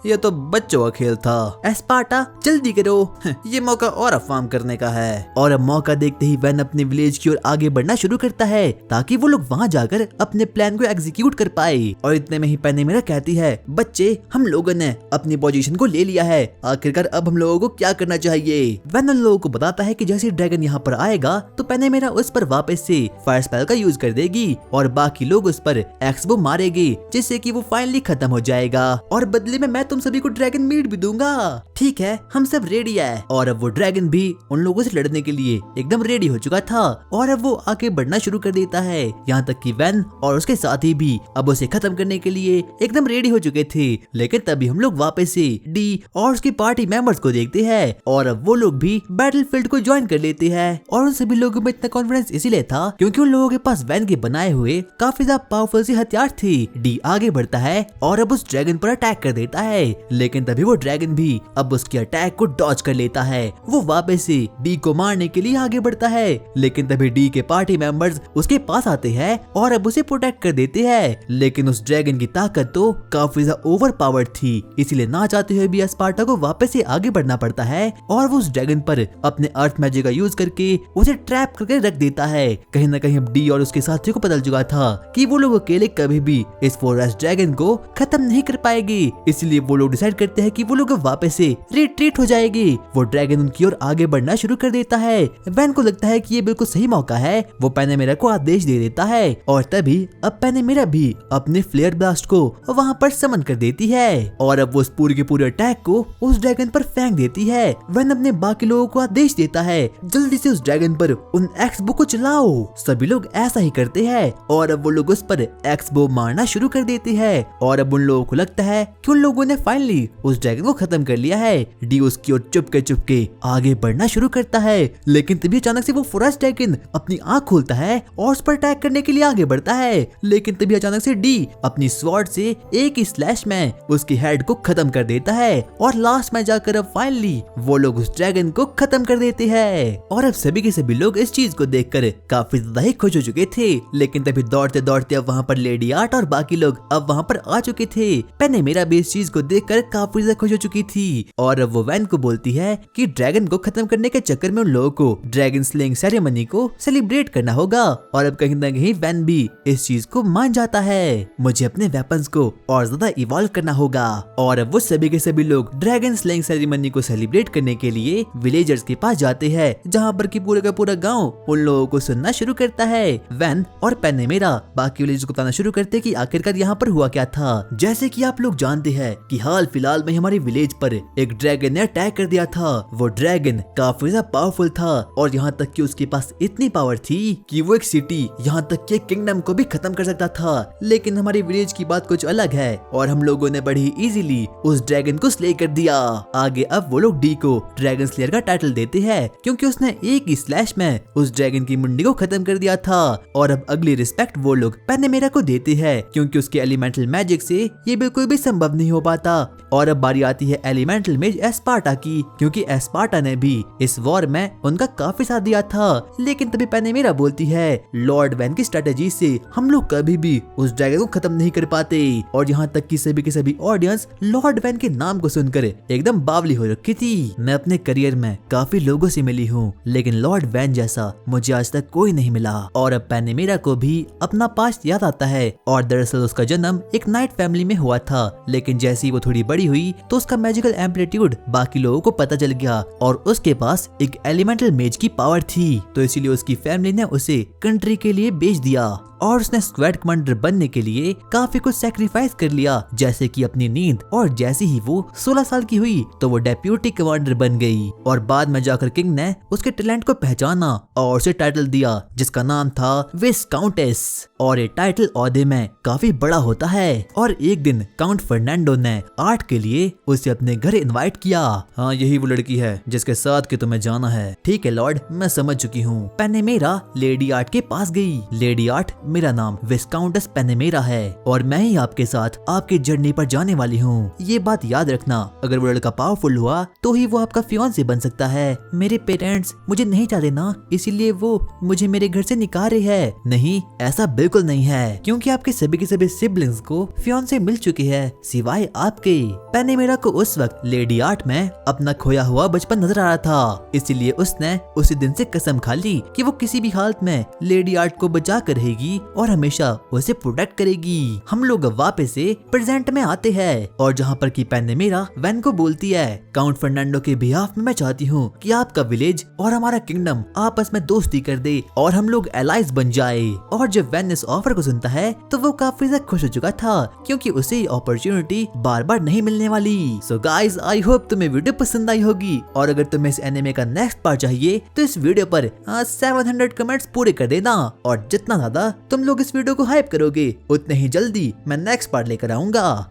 Speaker 1: ये तो बच्चों का खेल था। एस्पार्टा जल्दी करो, ये मौका और फार्म करने का है। और अब मौका देखते ही वैन अपने विलेज की ओर आगे बढ़ना शुरू करता है, ताकि वो लोग वहाँ जाकर अपने प्लान को एग्जीक्यूट कर पाए। और इतने में ही पेनेमेरा कहती है, बच्चे हम लोगों ने अपनी पोजीशन को ले लिया है, आखिरकार अब हम लोगों को क्या करना चाहिए। वैन उन लोगों को बताता है कि जैसे ड्रैगन यहाँ पर आएगा तो पेनेमेरा उस पर वापस से फायर स्पेल का यूज कर देगी और बाकी लोग उस पर एक्सबो मारेगी, जिससे कि वो फाइनली खत्म हो जाएगा। और बदले में मैं तुम सभी को ड्रैगन मीट भी दूंगा। ठीक है, हम सब रेडी है। और अब वो ड्रैगन भी उन लोगों से लड़ने के लिए एकदम रेडी हो चुका था और अब वो आगे बढ़ना शुरू कर देता है। यहाँ तक कि वैन और उसके साथी भी अब उसे खत्म करने के लिए एकदम रेडी हो चुके थे। लेकिन तभी हम लोग वापस से डी और उसकी पार्टी मेंबर्स को देखते हैं और अब वो लोग भी बैटलफील्ड को ज्वाइन कर लेते हैं। और उन सभी लोगों में इतना कॉन्फिडेंस इसीलिए था क्योंकि उन लोगों के पास वैन के बनाए हुए काफी ज्यादा पावरफुल सी हथियार थी। डी आगे बढ़ता है और अब उस ड्रैगन पर अटैक कर देता है, लेकिन तभी वो ड्रैगन भी अब उसके अटैक को डॉज कर लेता है। वो वापस से डी को मारने के लिए आगे बढ़ता है, लेकिन तभी डी के पार्टी मेंबर्स उसके पास आते हैं और अब उसे प्रोटेक्ट कर देते हैं। लेकिन उस ड्रैगन की ताकत तो काफी ज्यादा ओवर पावर्ड थी, इसीलिए ना चाहते हुए भी एस्पार्टा को वापस से आगे बढ़ना पड़ता है और वो उस ड्रैगन पर अपने अर्थ मैजिक का यूज करके उसे ट्रैप करके रख देता है। कहीं ना कहीं अब डी और उसके साथियों को पता चुका था कि वो लोग अकेले कभी भी इस फॉरेस्ट ड्रैगन को खत्म नहीं कर पाएगी, इसलिए वो लोग डिसाइड करते हैं कि वो लोग वापस से रिट्रीट हो जाएगी। वो ड्रैगन उनकी ओर आगे बढ़ना शुरू कर देता है। वैन को लगता है कि ये बिल्कुल सही मौका है, वो पेनेमेरा को आदेश दे देता है और तभी अब पेनेमेरा भी अपने फ्लेयर ब्लास्ट को वहाँ पर समन कर देती है और अब वो उस पूरे के पूरे अटैक को उस ड्रैगन पर फेंक देती है। वैन अपने बाकी लोगों को आदेश देता है, जल्दी से उस ड्रैगन पर उन एक्सबो को चलाओ। सभी लोग ऐसा ही करते हैं और अब वो लोग उस पर एक्सबो मारना शुरू कर देते हैं और अब उन लोगों को लगता है कि उन लोगों ने फाइनली उस ड्रैगन को खत्म कर लिया है। डी उसकी ओर चुपके आगे बढ़ना शुरू करता है, लेकिन तभी अचानक से वो फॉरेस्ट ड्रैगन अपनी आंख खोलता है और उस पर अटैक करने के लिए आगे बढ़ता है। लेकिन तभी अचानक से डी अपनी स्वॉर्ड से एक ही स्लैश में उसकी हेड को खत्म कर देता है और लास्ट में जाकर अब फाइनली वो लोग उस ड्रैगन को खत्म कर देते हैं। और अब सभी के सभी लोग इस चीज को देखकर काफी ज्यादा ही खुश हो चुके थे। लेकिन तभी दौड़ते दौड़ते अब वहाँ पर लेडी आर्ट और बाकी लोग अब वहाँ पर आ चुके थे। पेनेमेरा भी इस चीज को देखकर काफी ज्यादा खुश हो चुकी थी और अब वो वैन को बोलती है कि ड्रैगन को खत्म करने के चक्कर में उन लोगों को ड्रैगन स्लेइंग सेरेमनी को सेलिब्रेट करना होगा। और अब कहीं ना कहीं वैन भी इस चीज को मान जाता है। मुझे अपने वेपन्स को और ज्यादा इवॉल्व करना होगा। और अब वो सभी के सभी लोग ड्रैगन स्लेइंग सेरेमनी को सेलिब्रेट करने के लिए विलेजर्स के पास जाते हैं, जहाँ पर की पूरे का पूरा गाँव उन लोगों को सुनना शुरू करता है। वैन और पेनेमेरा बाकी विलेजर्स को बताना शुरू करते कि आखिरकार यहाँ पर हुआ क्या था। जैसे कि आप लोग जानते हैं कि हाल फिलहाल में हमारे विलेज पर एक ड्रैगन ने अटैक कर दिया था। वो ड्रैगन काफी ज्यादा पावरफुल था और यहाँ तक कि उसके पास इतनी पावर थी कि वो एक सिटी, यहाँ तक कि किंगडम को भी खत्म कर सकता था। लेकिन हमारे विलेज की बात कुछ अलग है और हम लोगों ने बड़ी इजीली उस ड्रैगन को स्ले कर दिया। आगे अब वो लोग डी को ड्रैगन स्लेयर का टाइटल देते हैं क्योंकि उसने एक ही स्लैश में उस ड्रैगन की मुंडी को खत्म कर दिया था। और अब अगली रिस्पेक्ट वो लोग पेनेमेरा को देते हैं क्योंकि उसके एलिमेंटल मैजिक से ये बिल्कुल भी संभव नहीं हो पाता। और अब बारी आती है एलिमेंटल मेज एस्पार्टा की, क्योंकि एस्पार्टा ने भी इस वॉर में उनका काफी साथ दिया था। लेकिन तभी पेनेमेरा बोलती है लॉर्ड वैन की स्ट्रेटेजी से हम लोग कभी भी उस ड्रैगन को खत्म नहीं कर पाते। और यहाँ तक कि सभी के सभी ऑडियंस लॉर्ड वैन के नाम को सुनकर एकदम बावली हो रखी थी। मैं अपने करियर में काफी लोगों से मिली हूँ, लेकिन लॉर्ड वैन जैसा मुझे आज तक कोई नहीं मिला। और अब पेनेमेरा को भी अपना पास्ट याद आता है और दरअसल उसका जन्म एक नाइट फैमिली में हुआ था, लेकिन जैसे ही वो थोड़ी बड़ी हुई तो उसका मैजिकल एम्पलीट्यूड बाकी लोगों को पता चल गया और उसके पास एक एलिमेंटल मेज की पावर थी। तो इसीलिए उसकी फैमिली ने उसे कंट्री के लिए बेच दिया और उसने स्क्वाड कमांडर बनने के लिए काफी कुछ सैक्रिफाइस कर लिया, जैसे कि अपनी नींद। और जैसे ही वो 16 साल की हुई तो वो डेप्यूटी कमांडर बन गई और बाद में जाकर किंग ने उसके टैलेंट को पहचाना और उसे टाइटल दिया जिसका नाम था विस्काउंटेस। और ये टाइटल ओहदे में काफी बड़ा होता है। और एक दिन काउंट फर्नांडो ने आर्ट के लिए उसे अपने घर इनवाइट किया।
Speaker 2: हाँ, यही वो लड़की है जिसके साथ कि तुम्हें जाना है।
Speaker 1: ठीक है लॉर्ड, मैं समझ चुकी हूँ। पेनेमेरा लेडी आर्ट के पास गई। लेडी आर्ट, मेरा नाम विस्काउंटेस पेनेमेरा है और मैं ही आपके साथ आपकी जर्नी पर जाने वाली हूँ। ये बात याद रखना, अगर वो लड़का पावरफुल हुआ तो ही वो आपका फियांसे बन सकता है। मेरे पेरेंट्स मुझे नहीं चाहते ना, इसीलिए वो मुझे मेरे घर से निकाल रहे हैं। नहीं, ऐसा बिल्कुल नहीं है, क्योंकि आपके सभी के सभी सिबलिंग्स को फियांसे मिल चुकी है सिवाय आपके। पेनेमेरा को उस वक्त लेडी आर्ट में अपना खोया हुआ बचपन नजर आ रहा था, इसीलिए उसने उसी दिन से कसम खा ली कि वो किसी भी हालत में लेडी आर्ट को बचा कर रहेगी और हमेशा उसे प्रोटेक्ट करेगी। हम लोग वापस से प्रेजेंट में आते हैं और जहाँ पर की पेनेमेरा वैन को बोलती है काउंट फर्नांडो के बिहाफ में मैं चाहती हूँ कि आपका विलेज और हमारा किंगडम आपस में दोस्ती कर दे और हम लोग एलाइज बन जाए। और जब वैन इस ऑफर को सुनता है तो वो काफी ज्यादा खुश हो चुका था क्योंकि उसे ये अपॉर्चुनिटी बार बार नहीं मिलने वाली। सो गाइज, आई होप तुम्हें वीडियो पसंद आई होगी और अगर तुम्हें इस एनिमे का नेक्स्ट पार्ट चाहिए तो इस वीडियो पर 700 कमेंट्स पूरे कर देना और जितना ज्यादा तुम लोग इस वीडियो को हाइप करोगे उतने ही जल्दी मैं नेक्स्ट पार्ट लेकर आऊंगा।